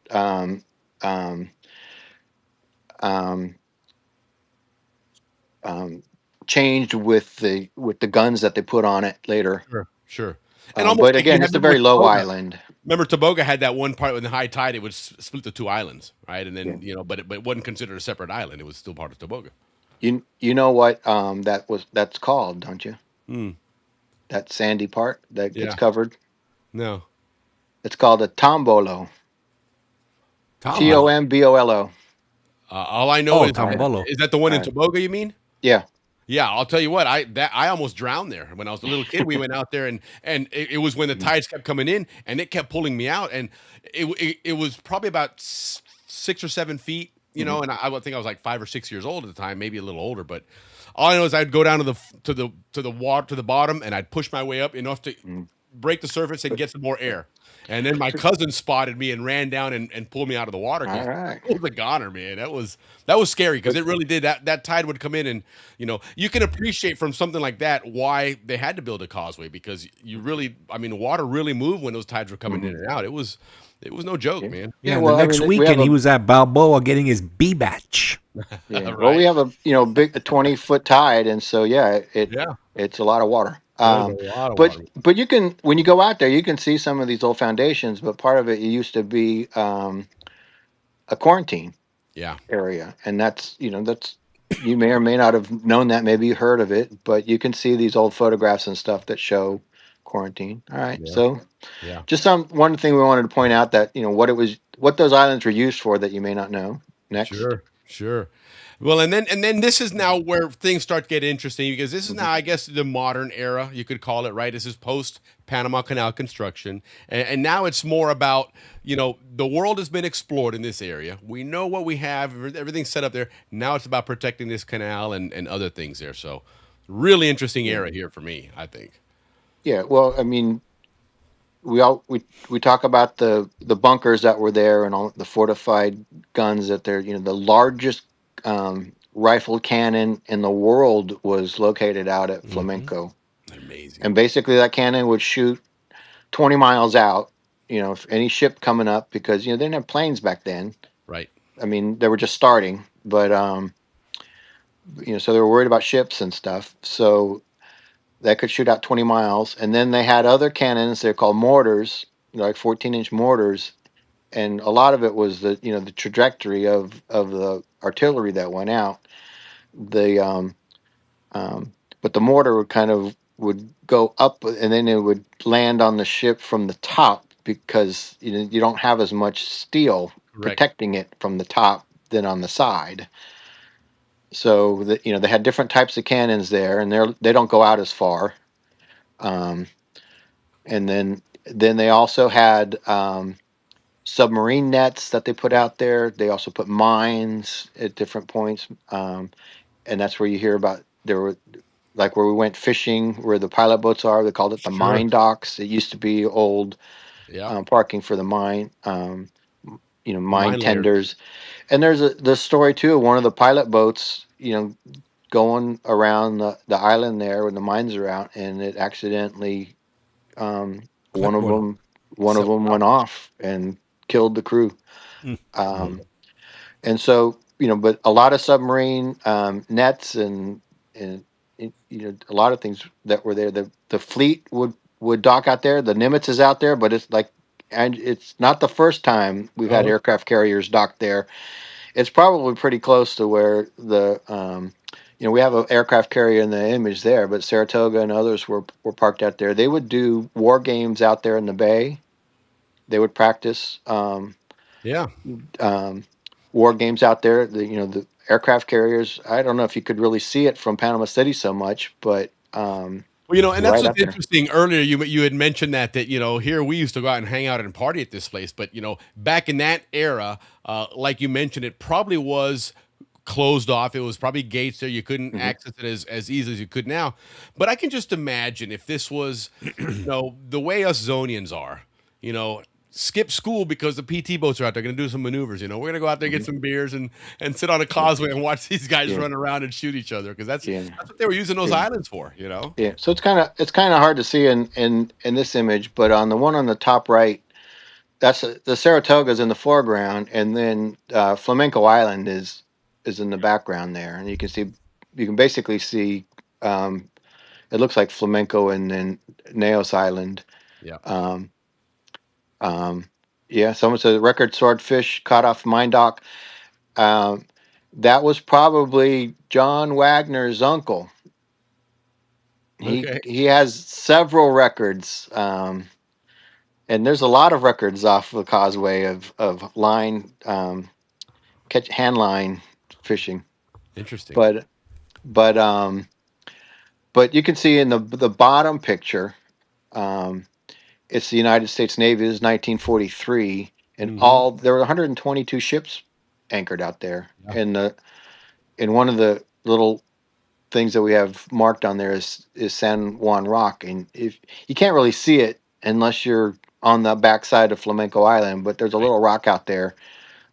changed with the guns that they put on it later. Sure. And but again, it's a very low island. remember Toboga had that one part when the high tide it would split the two islands, right? And then but it wasn't considered a separate island. It was still part of Toboga. You know what that's called, don't you? Hmm. That sandy part that gets Yeah. covered. No. It's called a tombolo. Tombolo. All I know is Tombolo. is that the one in All right. Toboga? You mean? Yeah. Yeah, I'll tell you what. I almost drowned there when I was a little kid. We went out there and it was when the tides kept coming in and it kept pulling me out and it was probably about 6 or 7 feet, and I would think I was like 5 or 6 years old at the time, maybe a little older. But all I know is I'd go down to the water to the bottom and I'd push my way up enough to break the surface and get some more air. And then my cousin spotted me and ran down and pulled me out of the water. All right. It was a goner, man. That was scary because it really did. That tide would come in and you can appreciate from something like that why they had to build a causeway because water really moved when those tides were coming in and out. It was no joke, man. Yeah, well, the next weekend he was at Balboa getting his B batch. Yeah. Right. Well, we have a big 20-foot tide, and so it's a lot of water. There's a lot of But water. you can when you go out there, you can see some of these old foundations. But part of it used to be a quarantine Yeah. area, and that's you may or may not have known that. Maybe you heard of it, but you can see these old photographs and stuff that show quarantine. All right, Yeah. so Yeah. just one thing we wanted to point out that what those islands were used for that you may not know. Next. Sure. Well, and then this is now where things start to get interesting because this is now, I guess, the modern era, you could call it, right? This is post Panama Canal construction, and now it's more about the world has been explored in this area. We know what we have, everything's set up there. Now it's about protecting this canal and other things there. So, really interesting era here for me, I think. Yeah, well, I mean, we talk about the bunkers that were there and all the fortified guns that they're the largest rifled cannon in the world was located out at Flamenco. Amazing. And basically that cannon would shoot 20 miles out, if any ship coming up because they didn't have planes back then. Right. I mean, they were just starting, but so they were worried about ships and stuff. So that could shoot out 20 miles. And then they had other cannons, they're called mortars, like 14-inch mortars. And a lot of it was the trajectory of the artillery that went out. But the mortar would go up and then it would land on the ship from the top because you don't have as much steel protecting it from the top than on the side. So they had different types of cannons there, and they don't go out as far. And then they also had submarine nets that they put out there. They also put mines at different points, and that's where you hear about there were like where we went fishing, where the pilot boats are. They called it the mine docks. It used to be old parking for the mine, mine tenders. And there's the story too of one of the pilot boats, going around the island there when the mines are out, and it accidentally one of them went off and killed the crew. And so but a lot of submarine nets and a lot of things that were there. The fleet would dock out there. The Nimitz is out there, but it's not the first time we've had aircraft carriers docked there. It's probably pretty close to where we have an aircraft carrier in the image there, but Saratoga and others were parked out there. They would do war games out there in the bay. They would practice war games out there. The aircraft carriers, I don't know if you could really see it from Panama City so much, but and that's what's interesting. Earlier, you had mentioned that here we used to go out and hang out and party at this place, but back in that era, like you mentioned, it probably was closed off. It was probably gates there. You couldn't access it as easily as you could now. But I can just imagine if this was, the way us Zonians are, skip school because the PT boats are out there going to do some maneuvers. We're going to go out there, get some beers and sit on a causeway and watch these guys run around and shoot each other because that's what they were using those islands for. Yeah. So it's kind of hard to see in this image, but on the one on the top right, that's the Saratoga's in the foreground, and then Flamenco Island is in the background there, and you can basically see it looks like Flamenco and then Neos Island. Yeah. Yeah, someone said record swordfish caught off mine dock. That was probably John Wagner's uncle. Okay. He has several records, and there's a lot of records off the causeway of line catch hand line fishing. Interesting. But but you can see in the bottom picture, it's the United States Navy. This is 1943, and there were 122 ships anchored out there. Yeah. And one of the little things that we have marked on there is San Juan Rock, and if you can't really see it unless you're on the backside of Flamenco Island, but there's a little rock out there,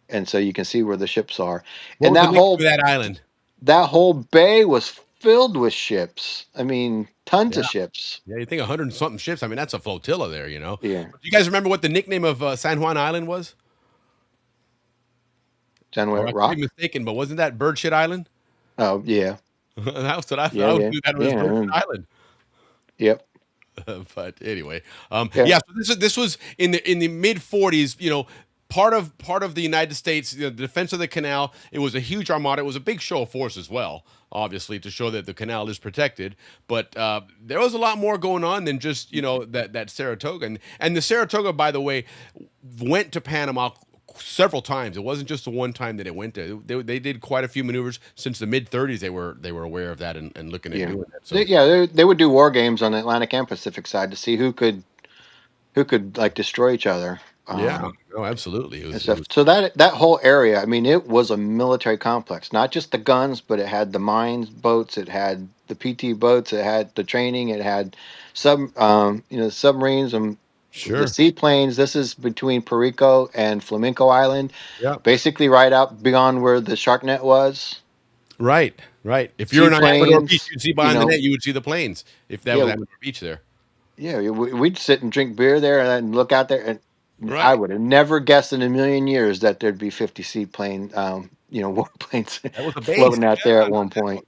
and so you can see where the ships are. What And was the name of that island? that whole bay was filled with ships. I mean, tons Yeah. of ships. Yeah, you think 100 and something ships. I mean, that's a flotilla there, you know? Yeah. Do you guys remember what the nickname of San Juan Island was? San Juan I Rock. could be mistaken, but wasn't that Bird Shit Island? Oh yeah. That's what I thought. Yeah, I yeah. knew that was Yeah. Bird Shit Island. Yep. But anyway, Yeah. So this was in the mid 40s. You know, part of the United States, the defense of the canal. It was a huge armada. It was a big show of force as well, obviously, to show that the canal is protected. But there was a lot more going on than just that Saratoga. And the Saratoga, by the way, went to Panama several times. It wasn't just the one time that it went there. They did quite a few maneuvers since the mid 30s. They were aware of that and looking at doing that. So They would do war games on the Atlantic and Pacific side to see who could like destroy each other. Yeah, no, absolutely. And stuff. So that whole area, I mean, it was a military complex. Not just the guns, but it had the mines boats, it had the PT boats, it had the training, it had submarines and sure. the seaplanes. This is between Perico and Flamenco Island. Yeah. Basically, right out beyond where the shark net was. Right. If you're in Amador Beach, you'd see behind the net, you would see the planes if that was Amador Beach there. Yeah, we'd sit and drink beer there and look out there. And I would have never guessed in a million years that there'd be 50 seaplane, warplanes floating out there at one point.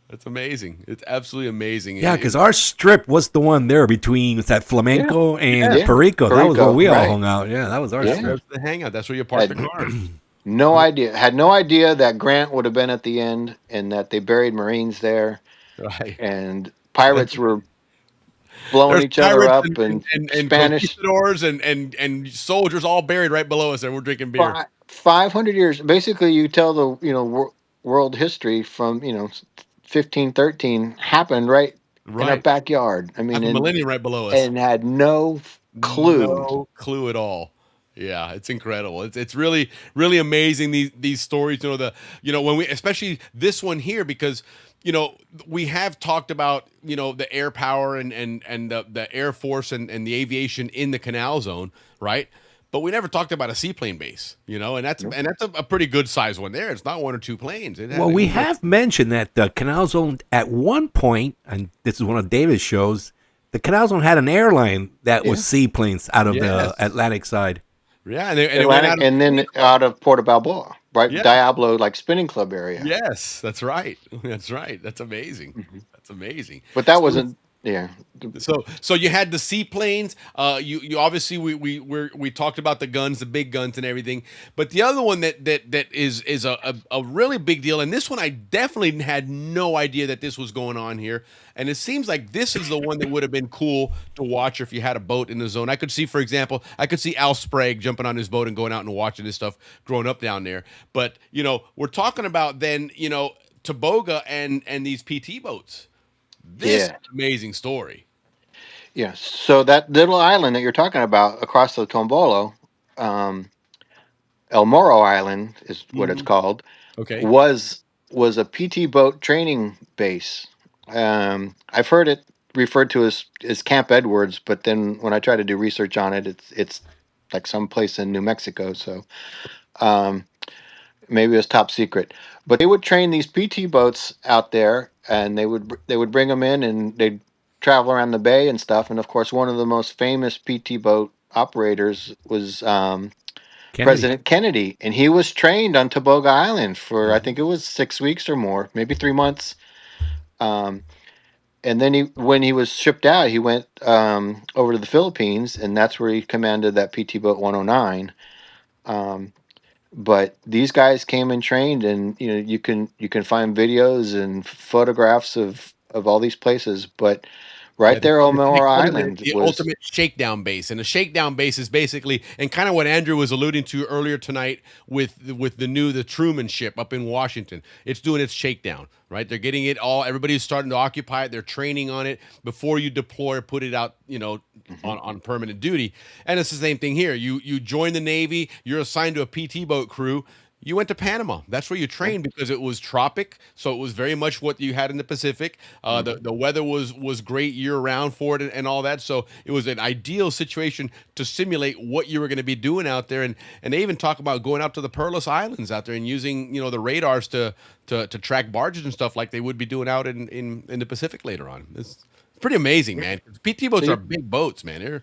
That's amazing. It's absolutely amazing. Yeah, because our strip was the one there between Flamenco and Perico. That was where we all hung out. Yeah, that was our strip. That's the hangout. That's where you parked the car. No idea. Had no idea that Grant would have been at the end and that they buried Marines there. Right. And pirates were blowing each other up and Spanish conquistadors and soldiers all buried right below us, and we're drinking beer. 500 years. Basically, you tell the world history from 1513 happened right in our backyard. I mean, a millennium right below us, and had no clue. No clue at all. Yeah, it's incredible. It's really amazing these stories. When we, especially this one here, because we have talked about the air power and the Air Force and the aviation in the Canal Zone, right? But we never talked about a seaplane base, and that's a pretty good size one there. It's not one or two planes. Well, we have mentioned that the Canal Zone at one point, and this is one of David's shows, the Canal Zone had an airline that was seaplanes out of the Atlantic side. Yeah, and then out of Puerto Balboa, right? Yeah. Diablo, like spinning club area. Yes, that's right. That's right. That's amazing. Mm-hmm. That's amazing. But that wasn't. Yeah. So you had the seaplanes. You obviously we talked about the guns, the big guns, and everything. But the other one that is a really big deal, and this one I definitely had no idea that this was going on here. And it seems like this is the one that would have been cool to watch if you had a boat in the zone. I could see, for example, Al Sprague jumping on his boat and going out and watching this stuff growing up down there. But we're talking about then Toboga and these PT boats. This amazing story. Yeah. So that little island that you're talking about across the Tombolo, El Moro Island is what it's called. Okay. Was a PT boat training base. I've heard it referred to as Camp Edwards, but then when I try to do research on it, it's like someplace in New Mexico. So maybe it was top secret. But they would train these PT boats out there, and they would bring them in, and they'd travel around the bay and stuff. And of course, one of the most famous PT boat operators was President Kennedy, and he was trained on Toboga Island for I think it was 6 weeks or more, maybe 3 months. And and then when he was shipped out, he went over to the Philippines, and that's where he commanded that PT boat 109. But these guys came and trained, and you can find videos and photographs of all these places. But Yeah, right there on Moore Island the was ultimate shakedown base, and a shakedown base is basically, and kind of what Andrew was alluding to earlier tonight with the Truman ship up in Washington. It's doing its shakedown, right? They're getting it all. Everybody's starting to occupy it. They're training on it before you deploy or put it out, on permanent duty. And it's the same thing here. You join the Navy. You're assigned to a PT boat crew. You went to Panama. That's where you trained because it was tropic, so it was very much what you had in the Pacific. The weather was great year round for it and all that. So it was an ideal situation to simulate what you were going to be doing out there. And they even talk about going out to the Perilous Islands out there and using the radars to track barges and stuff like they would be doing out in the Pacific later on. It's pretty amazing, man. PT boats are big boats, man.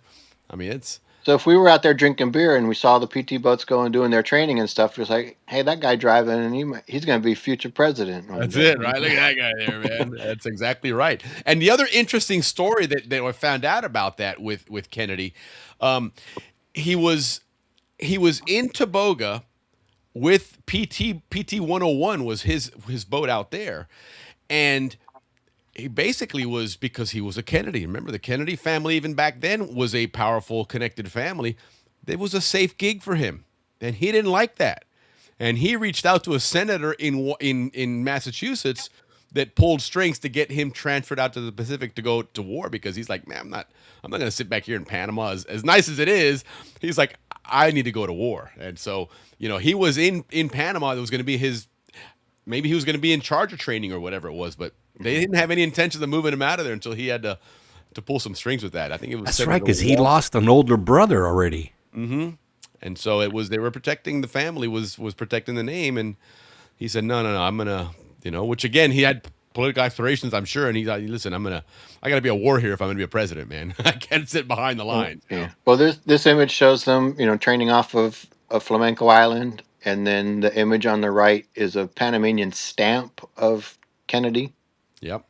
It's. So if we were out there drinking beer and we saw the PT boats going doing their training and stuff, it was like, hey, that guy driving, and he's going to be future president. That's it, right? Look at that guy there, man. That's exactly right. And the other interesting story that I found out about that with Kennedy, he was in Toboga with PT 101 was his boat out there, and he basically was, because he was a Kennedy. Remember, the Kennedy family, even back then, was a powerful, connected family. It was a safe gig for him, and he didn't like that. And he reached out to a senator in Massachusetts that pulled strings to get him transferred out to the Pacific to go to war, because he's like, man, I'm not going to sit back here in Panama. As nice as it is, he's like, I need to go to war. And so, he was in Panama. It was going to be maybe he was going to be in charge of training or whatever it was, but they didn't have any intention of moving him out of there until he had to pull some strings with that. I think it was that's right, because he lost an older brother already. Mm-hmm. And so they were protecting the family, was protecting the name, and he said, no, I'm gonna, which again, he had political aspirations, I'm sure, and he's like, listen, I gotta be a war hero if I'm gonna be a president, man. I can't sit behind the lines. Yeah. Well, this image shows them, training off of Flamenco Island, and then the image on the right is a Panamanian stamp of Kennedy. Yep.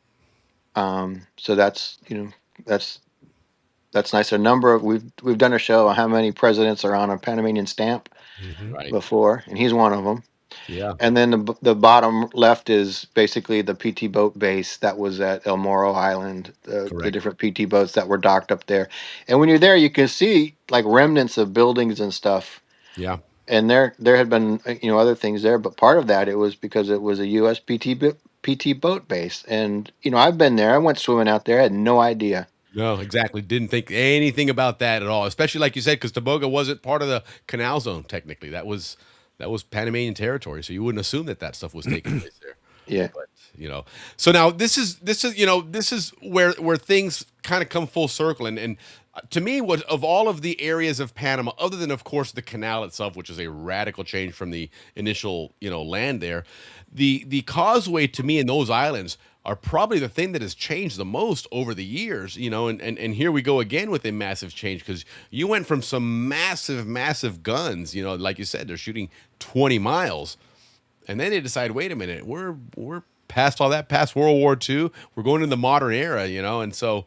So that's nice. We've done a show on how many presidents are on a Panamanian stamp before, and he's one of them. Yeah. And then the bottom left is basically the PT boat base that was at El Morro Island, the different PT boats that were docked up there. And when you're there, you can see like remnants of buildings and stuff. Yeah. And there had been other things there, but part of that it was because it was a U.S. PT boat base. And I've been there. I went swimming out there. I had no idea. No, exactly. Didn't think anything about that at all. Especially like you said, because Toboga wasn't part of the Canal Zone technically. That was Panamanian territory, so you wouldn't assume that stuff was taking place there. Yeah. But so now this is where things kind of come full circle, and to me, what of all of the areas of Panama, other than of course the canal itself, which is a radical change from the initial land there, the causeway to me in those islands are probably the thing that has changed the most over the years, and here we go again with a massive change, because you went from some massive guns, like you said, they're shooting 20 miles, and then they decide, wait a minute, we're past all that, past World War II, we're going into the modern era, and so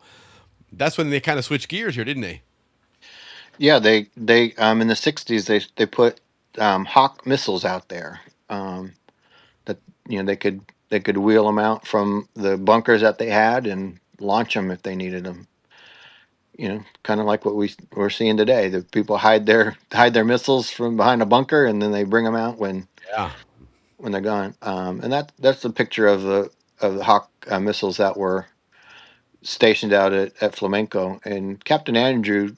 that's when they kind of switched gears here, didn't they? Yeah, they in the 60s they put Hawk missiles out there that they could wheel them out from the bunkers that they had and launch them if they needed them. Kind of like what we're seeing today. The people hide their missiles from behind a bunker, and then they bring them out when they're gone. And that's a picture of the Hawk missiles that were stationed out at Flamenco. And Captain Andrew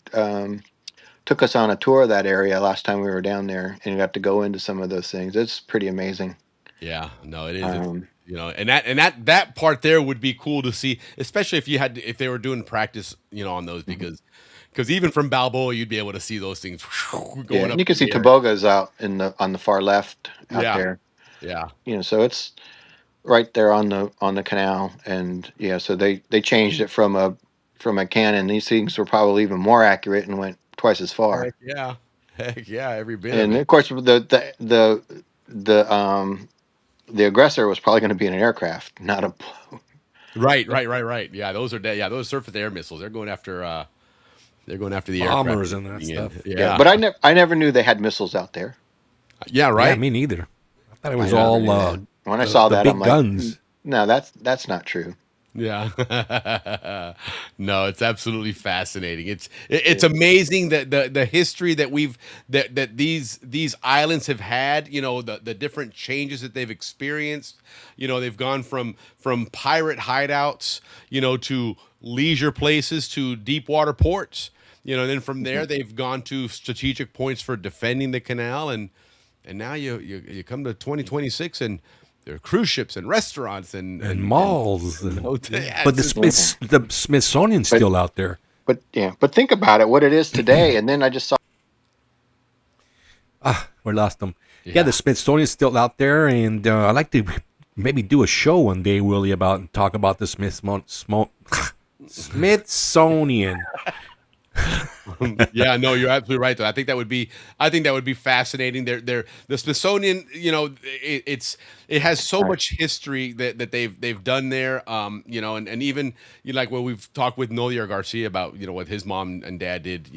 took us on a tour of that area last time we were down there, and got to go into some of those things. It's pretty amazing. Yeah, no, it is. And that part there would be cool to see, especially if they were doing practice, on those, because even from Balboa you'd be able to see those things going up. And you can see Toboga's out on the far left out there. Yeah. So it's right there on the canal, and so they changed it from a cannon. These things were probably even more accurate and went twice as far. Heck yeah, every bit. And of course the aggressor was probably going to be in an aircraft, not a boat. Right. Yeah, those are yeah, those surface to air missiles. They're going after the Bombers aircraft. and that stuff. Yeah, Yeah. but I never knew they had missiles out there. Yeah, Yeah, right. me neither. I thought it I was never all knew that. When I the, saw the that, I'm big like, guns. no, that's not true. Yeah. No, it's absolutely fascinating. It's amazing that the history that that these islands have had, the different changes that they've experienced. They've gone from pirate hideouts, to leisure places to deep water ports. And then from there they've gone to strategic points for defending the canal, and now you come to 2026 and there are cruise ships and restaurants and malls. and hotels. Yeah, But the it's just- the Smithsonian's still out there. But think about it, what it is today. And then I just saw. We lost them. Yeah, the Smithsonian's still out there, and I'd like to maybe do a show one day, Willie, about and talk about the Smithsonian. Yeah, no, you're absolutely right. Though I think that would be fascinating. The Smithsonian, it has so much history that they've done there. And even like what we've talked with Nolier Garcia about, what his mom and dad did,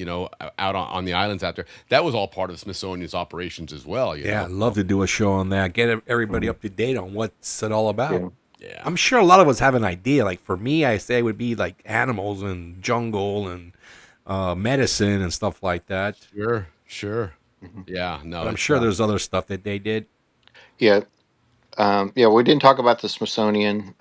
out on the islands out there. That was all part of the Smithsonian's operations as well. Yeah, I'd love to do a show on that. Get everybody up to date on what's it all about. Yeah. I'm sure a lot of us have an idea. Like for me, I say it would be like animals and jungle and medicine and stuff like that. Sure. Yeah, no. But I'm sure there's other stuff that they did. Yeah. We didn't talk about the Smithsonian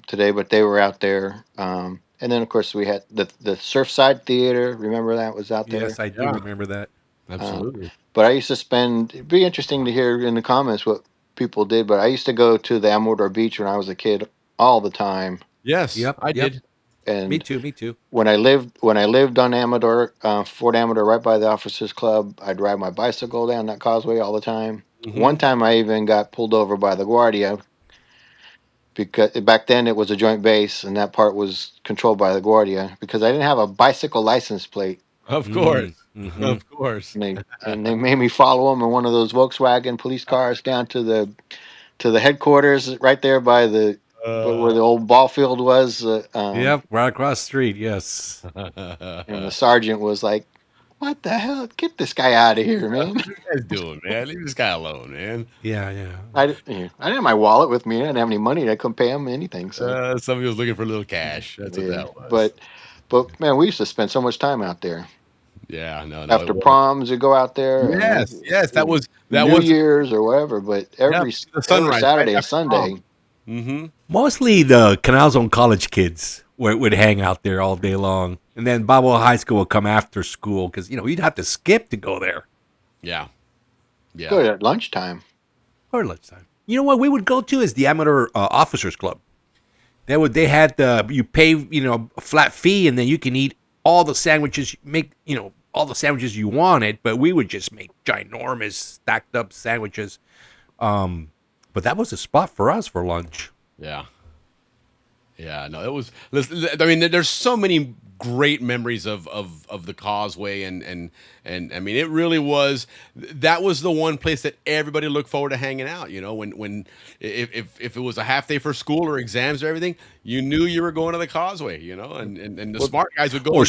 today, but they were out there. And then, of course, we had the Surfside Theater. Remember that was out there? Yes, I do remember that. Absolutely. But I used to it'd be interesting to hear in the comments what people did, but I used to go to the Amador Beach when I was a kid all the time. Yes, I did. And me too. When I lived on Amador, Fort Amador, right by the Officers Club, I'd ride my bicycle down that causeway all the time. Mm-hmm. One time I even got pulled over by the Guardia because back then it was a joint base and that part was controlled by the Guardia because I didn't have a bicycle license plate. Of course. Mm-hmm. Of course. And they made me follow them in one of those Volkswagen police cars down to the headquarters right there by where the old ball field was. Yep, right across the street. Yes. And the sergeant was like, "What the hell? Get this guy out of here, man!" What are you guys doing, man? Leave this guy alone, man. Yeah. I didn't have my wallet with me. I didn't have any money. I couldn't pay him anything. So Somebody was looking for a little cash. That's what that was. But man, we used to spend so much time out there. Yeah, no. After proms, you go out there. Yes, that was New Year's or whatever. But every Saturday and Sunday. Mm-hmm. Mostly the Canal Zone college kids would hang out there all day long, and then Balboa High School would come after school because you'd have to skip to go there. Yeah. Go at lunchtime. Or lunchtime. You know what we would go to is the Amateur Officers Club. They had you pay a flat fee and then you can eat all the sandwiches all the sandwiches you wanted, but we would just make ginormous stacked up sandwiches. But that was a spot for us for lunch. Yeah. Yeah, no, it was. I mean, there's so many great memories of the Causeway, and I mean, it really was. That was the one place that everybody looked forward to hanging out. When if it was a half day for school or exams or everything, you knew you were going to the Causeway. And the smart guys would go or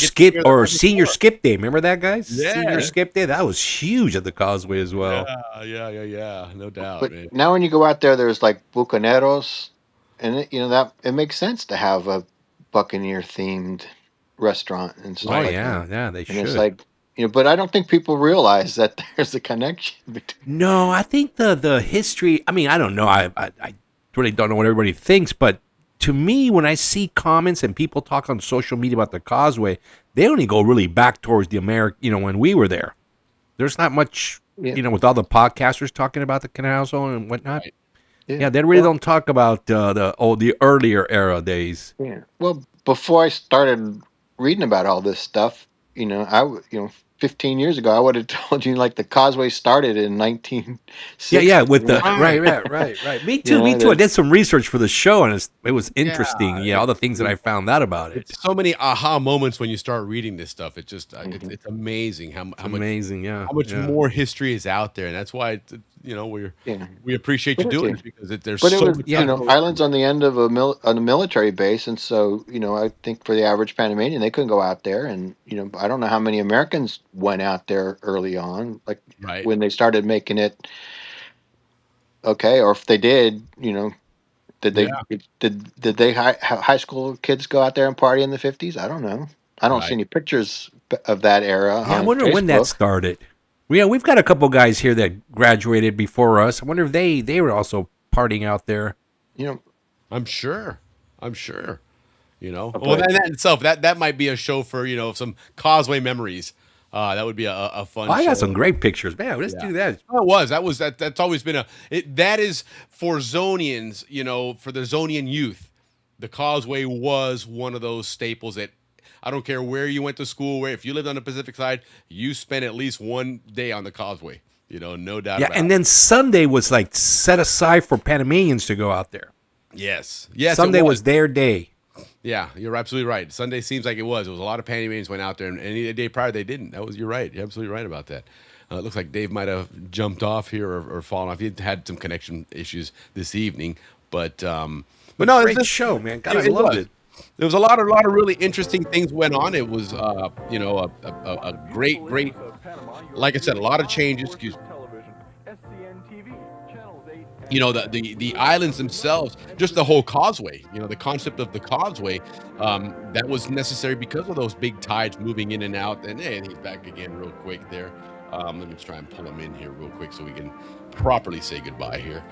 senior skip day. Remember that, guys? Yeah. Senior skip day. That was huge at the Causeway as well. Yeah, no doubt. But man. now when you go out there, there's like Bucaneros. And that it makes sense to have a Buccaneer themed restaurant and stuff. Like that. Yeah, they should. And it's like but I don't think people realize that there's a connection between. No, I think the history. I mean, I don't know. I really don't know what everybody thinks, but to me, when I see comments and people talk on social media about the Causeway, they only go really back towards the when we were there. There's not much, with all the podcasters talking about the Canal Zone and whatnot. Right. Yeah, they really don't talk about the earlier era days. Yeah. Well, before I started reading about all this stuff, 15 years ago, I would have told you like the Causeway started in 1960. Yeah, with the right. Me too. I did some research for the show, and it was interesting. Yeah, all the things that I found out about it. It's so many aha moments when you start reading this stuff. It's just it's amazing how much amazing. Yeah, how much more history is out there, and that's why we appreciate you But doing it- it because there's But it so was, much. islands on the end of on a military base, and so I think for the average Panamanian, they couldn't go out there, and I don't know how many Americans went out there early on, like Right. when they started making it. Okay, or if they did, did they Yeah. did they high school kids go out there and party in the 50s? I don't know. I don't see Right. any pictures of that era Yeah, I on wonder when that Facebook. started. Yeah, we've got a couple guys here that graduated before us. I wonder if they were also partying out there. I'm sure. Well, Okay. that in itself, that might be a show for some Causeway memories. That would be a fun. Oh, I show. got some great pictures, man. Let's do that. Oh, that's always been that is for Zonians, for the Zonian youth. The Causeway was one of those staples that I don't care where you went to school, if you lived on the Pacific side, you spent at least one day on the Causeway. No doubt. Yeah, about and it. then Sunday was like set aside for Panamanians to go out there. Yes, Sunday it was their day. Yeah, you're absolutely right. Sunday seems like it was. It was a lot of Panamanians went out there, and any day prior they didn't. You're right. You're absolutely right about that. It looks like Dave might have jumped off here or fallen off. He had some connection issues this evening, but no, Great show, man. God, I loved it. There was a lot of really interesting things went on. It was a great, like I said, a lot of changes. Excuse me. The islands themselves, just the whole causeway, the concept of the causeway, that was necessary because of those big tides moving in and out. And he's back again real quick there. Let me try and pull him in here real quick so we can properly say goodbye here.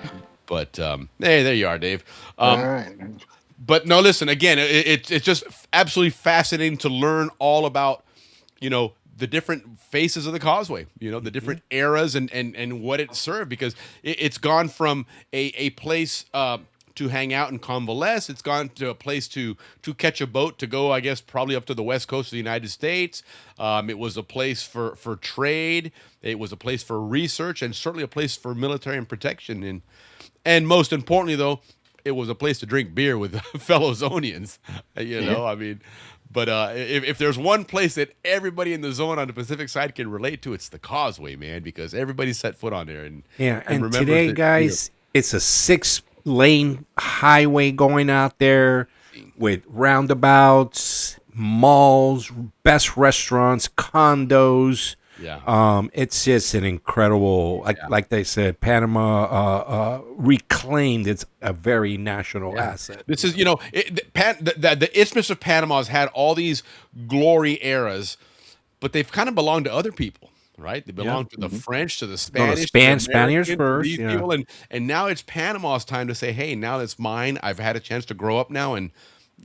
But hey, there you are, Dave. All right. But no, listen, again, it's just absolutely fascinating to learn all about, the different faces of the causeway, the different eras and what it served, because it's gone from a place to hang out and convalesce. It's gone to a place to catch a boat to go, I guess, probably up to the west coast of the United States. It was a place for trade. It was a place for research, and certainly a place for military and protection. And most importantly, though, it was a place to drink beer with fellow Zonians. I mean. But if there's one place that everybody in the zone on the Pacific side can relate to, it's the Causeway, man, because everybody set foot on there. And and today, guys, it's a 6-lane highway going out there with roundabouts, malls, best restaurants, condos. Yeah. It's just an incredible, like they said, Panama reclaimed. It's a very national asset. This is, the Isthmus of Panama has had all these glory eras, but they've kind of belonged to other people, right? They belong to the French, to the Spanish, Spaniards first, these people, and now it's Panama's time to say, hey, now that's mine. I've had a chance to grow up now, and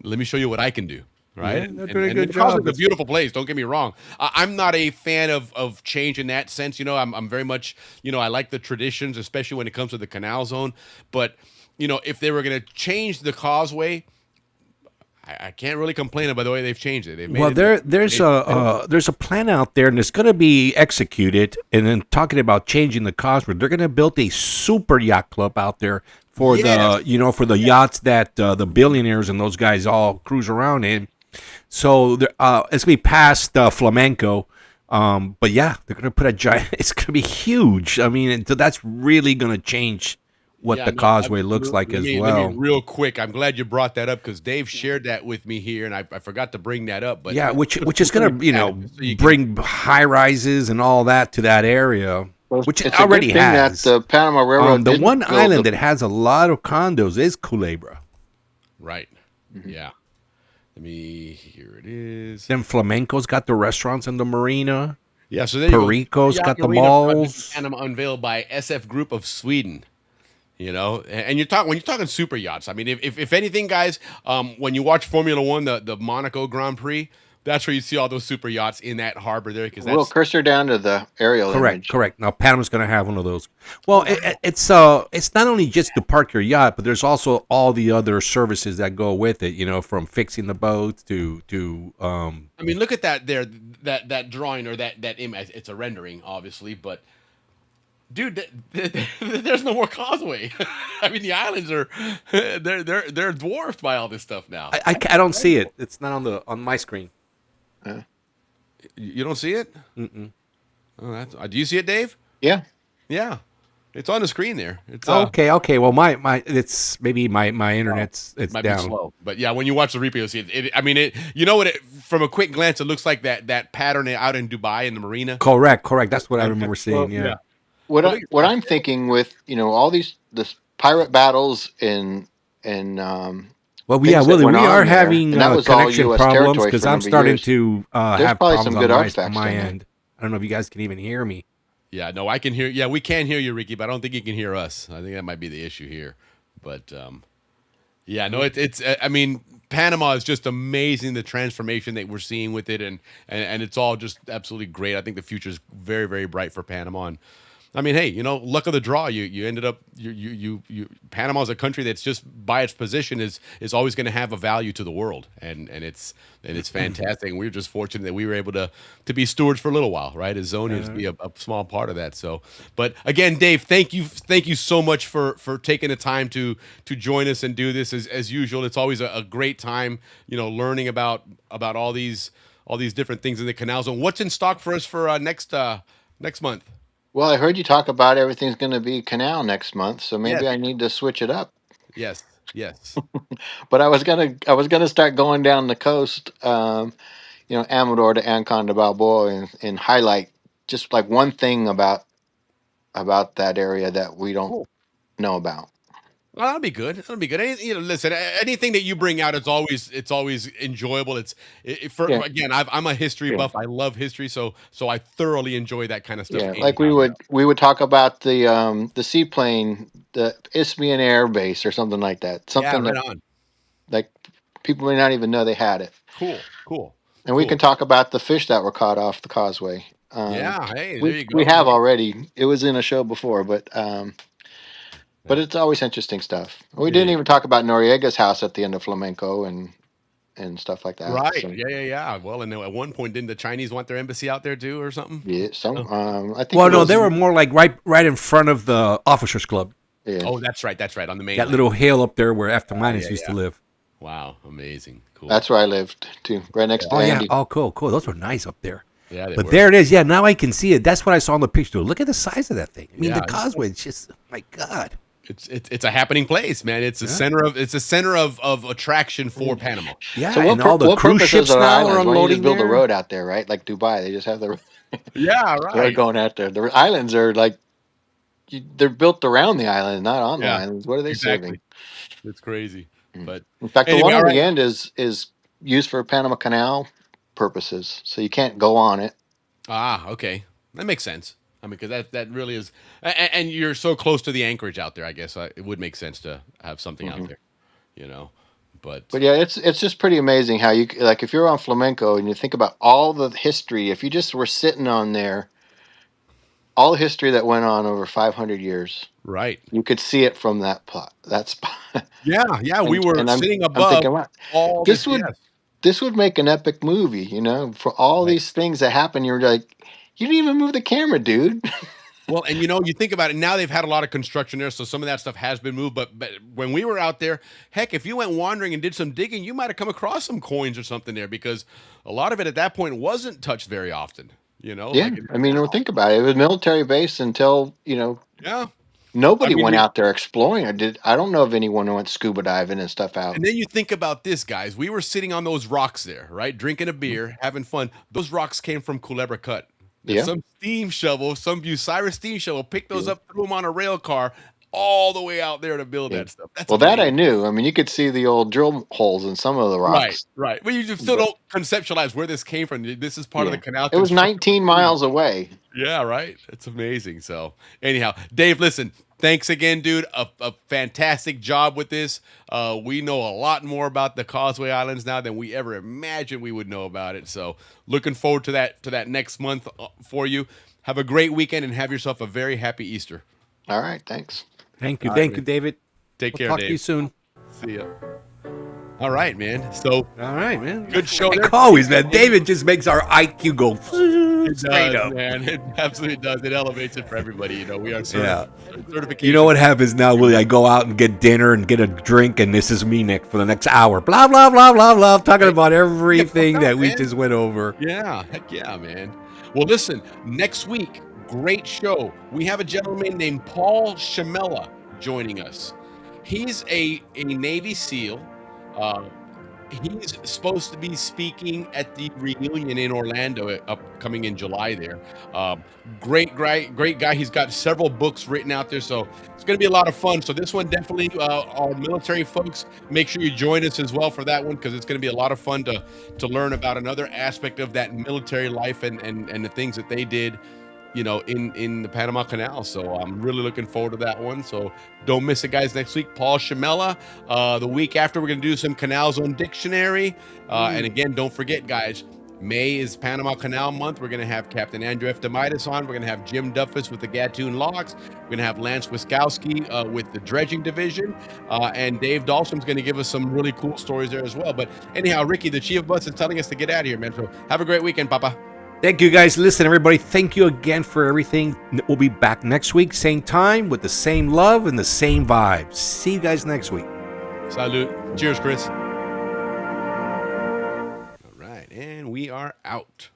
let me show you what I can do. Right, they're doing a good job. It's a beautiful place. Don't get me wrong. I'm not a fan of change in that sense. I'm very much, I like the traditions, especially when it comes to the Canal Zone. But if they were going to change the Causeway, I can't really complain about the way they've changed it. There's a plan out there, and it's going to be executed. And then talking about changing the Causeway, they're going to build a super yacht club out there for the yachts that the billionaires and those guys all cruise around in. So it's gonna be past Flamenco, but yeah, they're gonna put a giant. It's gonna be huge. I mean, that's really gonna change what the Causeway looks like as well. Let me real quick, I'm glad you brought that up because Dave shared that with me here, and I forgot to bring that up. But yeah, which is gonna bring high rises and all that to that area. Which it already has. That the Panama Railroad. The one island that has a lot of condos is Culebra. Right. Mm-hmm. Yeah. Here it is. Then Flamenco's got the restaurants and the marina. Yeah, so there Perico's got the malls. And unveiled by SF Group of Sweden. And when you're talking super yachts, I mean, if anything, guys, when you watch Formula One, the Monaco Grand Prix, that's where you see all those super yachts in that harbor there. Because we'll cursor down to the aerial image. Correct. Now Panama's going to have one of those. Well, it's not only just to park your yacht, but there's also all the other services that go with it. From fixing the boat to. I mean, look at that there, that drawing or that image. It's a rendering, obviously, but. Dude, there's no more causeway. I mean, the islands are they're dwarfed by all this stuff now. I don't see it. It's not on my screen. You don't see it? Mm-mm. Oh, do you see it, Dave? Yeah. Yeah. It's on the screen there. It's Okay. Well, my it's maybe my internet's it's might down. be slow, but yeah, when you watch the replay, you'll see it. I mean, you know what? From a quick glance, it looks like that pattern out in Dubai in the marina. Correct. That's what I remember seeing. Yeah. What I'm thinking with all this pirate battles and Well, things yeah, that Willie, we went on are there, having and that was all connection US problems territory because for a I'm number of starting years. to There's have probably problems some on good my artifacts my in there. end. I don't know if you guys can even hear me. Yeah, no, I can hear. Yeah, we can hear you, Ricky, but I don't think you can hear us. I think that might be the issue here. But yeah, no, it's. I mean, Panama is just amazing. The transformation that we're seeing with it, and it's all just absolutely great. I think the future is very, very bright for Panama. And I mean, hey, luck of the draw. You ended up you Panama is a country that's just by its position is always going to have a value to the world, and it's fantastic. And we're just fortunate that we were able to be stewards for a little while, right? As Zonians, be a small part of that. So, but again, Dave, thank you so much for taking the time to join us and do this as usual. It's always a great time, learning about all these different things in the canal zone. What's in stock for us for next month? Well, I heard you talk about everything's going to be Canal next month, so maybe Yes. I need to switch it up. Yes. But I was gonna start going down the coast, Amador to Ancon to Balboa, and highlight just like one thing about that area that we don't know about. Well, that'll be good. That'll be good. Listen, anything that you bring out, it's always enjoyable. Yeah. Again, I'm a history buff. I love history, so I thoroughly enjoy that kind of stuff. Yeah, like we would talk about the seaplane, the Isthmian Air Base or something like that. Something right that on. like people may not even know they had it. Cool. And we can talk about the fish that were caught off the causeway. Yeah, hey, there you go. We have already. It was in a show before, but it's always interesting stuff. We didn't even talk about Noriega's house at the end of Flamenco and stuff like that. Right. So, Yeah. Well, and at one point, didn't the Chinese want their embassy out there too, or something? yeah. I think. Well, no, they were more like right in front of the Officers Club. Yeah. Oh, that's right. On the main. That little hill up there where Afterminus used to live. Wow, amazing. Cool. That's where I lived too, right next to Andy. Yeah. Oh, cool. Those were nice up there. Yeah, but there it is. Yeah, now I can see it. That's what I saw in the picture. Look at the size of that thing. I mean, the causeway. It's just, my God. It's a happening place, man. It's a center of attraction for Panama. Yeah, so and all the cruise ships now are unloading build there. a road out there, right? Like Dubai, they just have the right. road going out there. The islands are like they're built around the island, not on the islands. What are they serving? It's crazy. But in fact, anyway, the one at the end is used for Panama Canal purposes, so you can't go on it. Okay, that makes sense. I mean, because that really is, and you're so close to the anchorage out there. I guess it would make sense to have something out there, But yeah, it's just pretty amazing how you like if you're on Flamenco and you think about all the history. If you just were sitting on there, all the history that went on over 500 years, right? You could see it from that spot. Yeah, we were sitting above. Thinking, wow, all this would make an epic movie, for all these things that happen. You're like, you didn't even move the camera, dude. Well, and you think about it, now they've had a lot of construction there, so some of that stuff has been moved. But when we were out there, heck, if you went wandering and did some digging, you might have come across some coins or something there because a lot of it at that point wasn't touched very often. Yeah, I mean, think about it. It was military base until Yeah. Nobody went out there exploring. I don't know if anyone went scuba diving and stuff out. And then you think about this, guys. We were sitting on those rocks there, right? Drinking a beer, having fun. Those rocks came from Culebra Cut. Yeah. Some steam shovel, some Bucyrus steam shovel, picked those up, threw them on a rail car all the way out there to build that stuff. That's amazing. That I knew. I mean, you could see the old drill holes in some of the rocks. Right. Well, you just still don't conceptualize where this came from. This is part of the canal. It was 19 miles away. Yeah, right. It's amazing. So anyhow, Dave, listen, thanks again, dude. A fantastic job with this. We know a lot more about the Causeway Islands now than we ever imagined we would know about it. So looking forward to that next month for you. Have a great weekend and have yourself a very happy Easter. All right. Thanks. Thank you, David. Take care, talk Dave. to you soon. See ya. All right, man. So, all right, man. Good show. Like always, man. David just makes our IQ go straight up, man. It absolutely does. It elevates it for everybody. We are certification. You know what happens now, Willie? I go out and get dinner and get a drink, and this is me, Nick, for the next hour. Blah blah blah blah blah, talking about everything that we just went over. Yeah, heck yeah, man. Well, listen. Next week, great show. We have a gentleman named Paul Shamella joining us. He's a Navy SEAL. He's supposed to be speaking at the reunion in Orlando upcoming in July there. Great guy. He's got several books written out there, so it's going to be a lot of fun. So this one definitely, our military folks, make sure you join us as well for that one, because it's going to be a lot of fun to learn about another aspect of that military life and the things that they did, you know, in the Panama Canal. So I'm really looking forward to that one. So don't miss it, guys. Next week, Paul Shamella. The week after, we're going to do some Canal Zone Dictionary. And again, don't forget, guys, May is Panama Canal month. We're going to have Captain Andrew F. Demitis on. We're going to have Jim Duffus with the Gatun Locks. We're going to have Lance Wiskowski with the Dredging Division. And Dave Dahlstrom's going to give us some really cool stories there as well. But anyhow, Ricky, the Chief of Bus, is telling us to get out of here, man. So have a great weekend, Papa. Thank you, guys. Listen, everybody, thank you again for everything. We'll be back next week, same time, with the same love and the same vibes. See you guys next week. Salute. Cheers, Chris. All right, and we are out.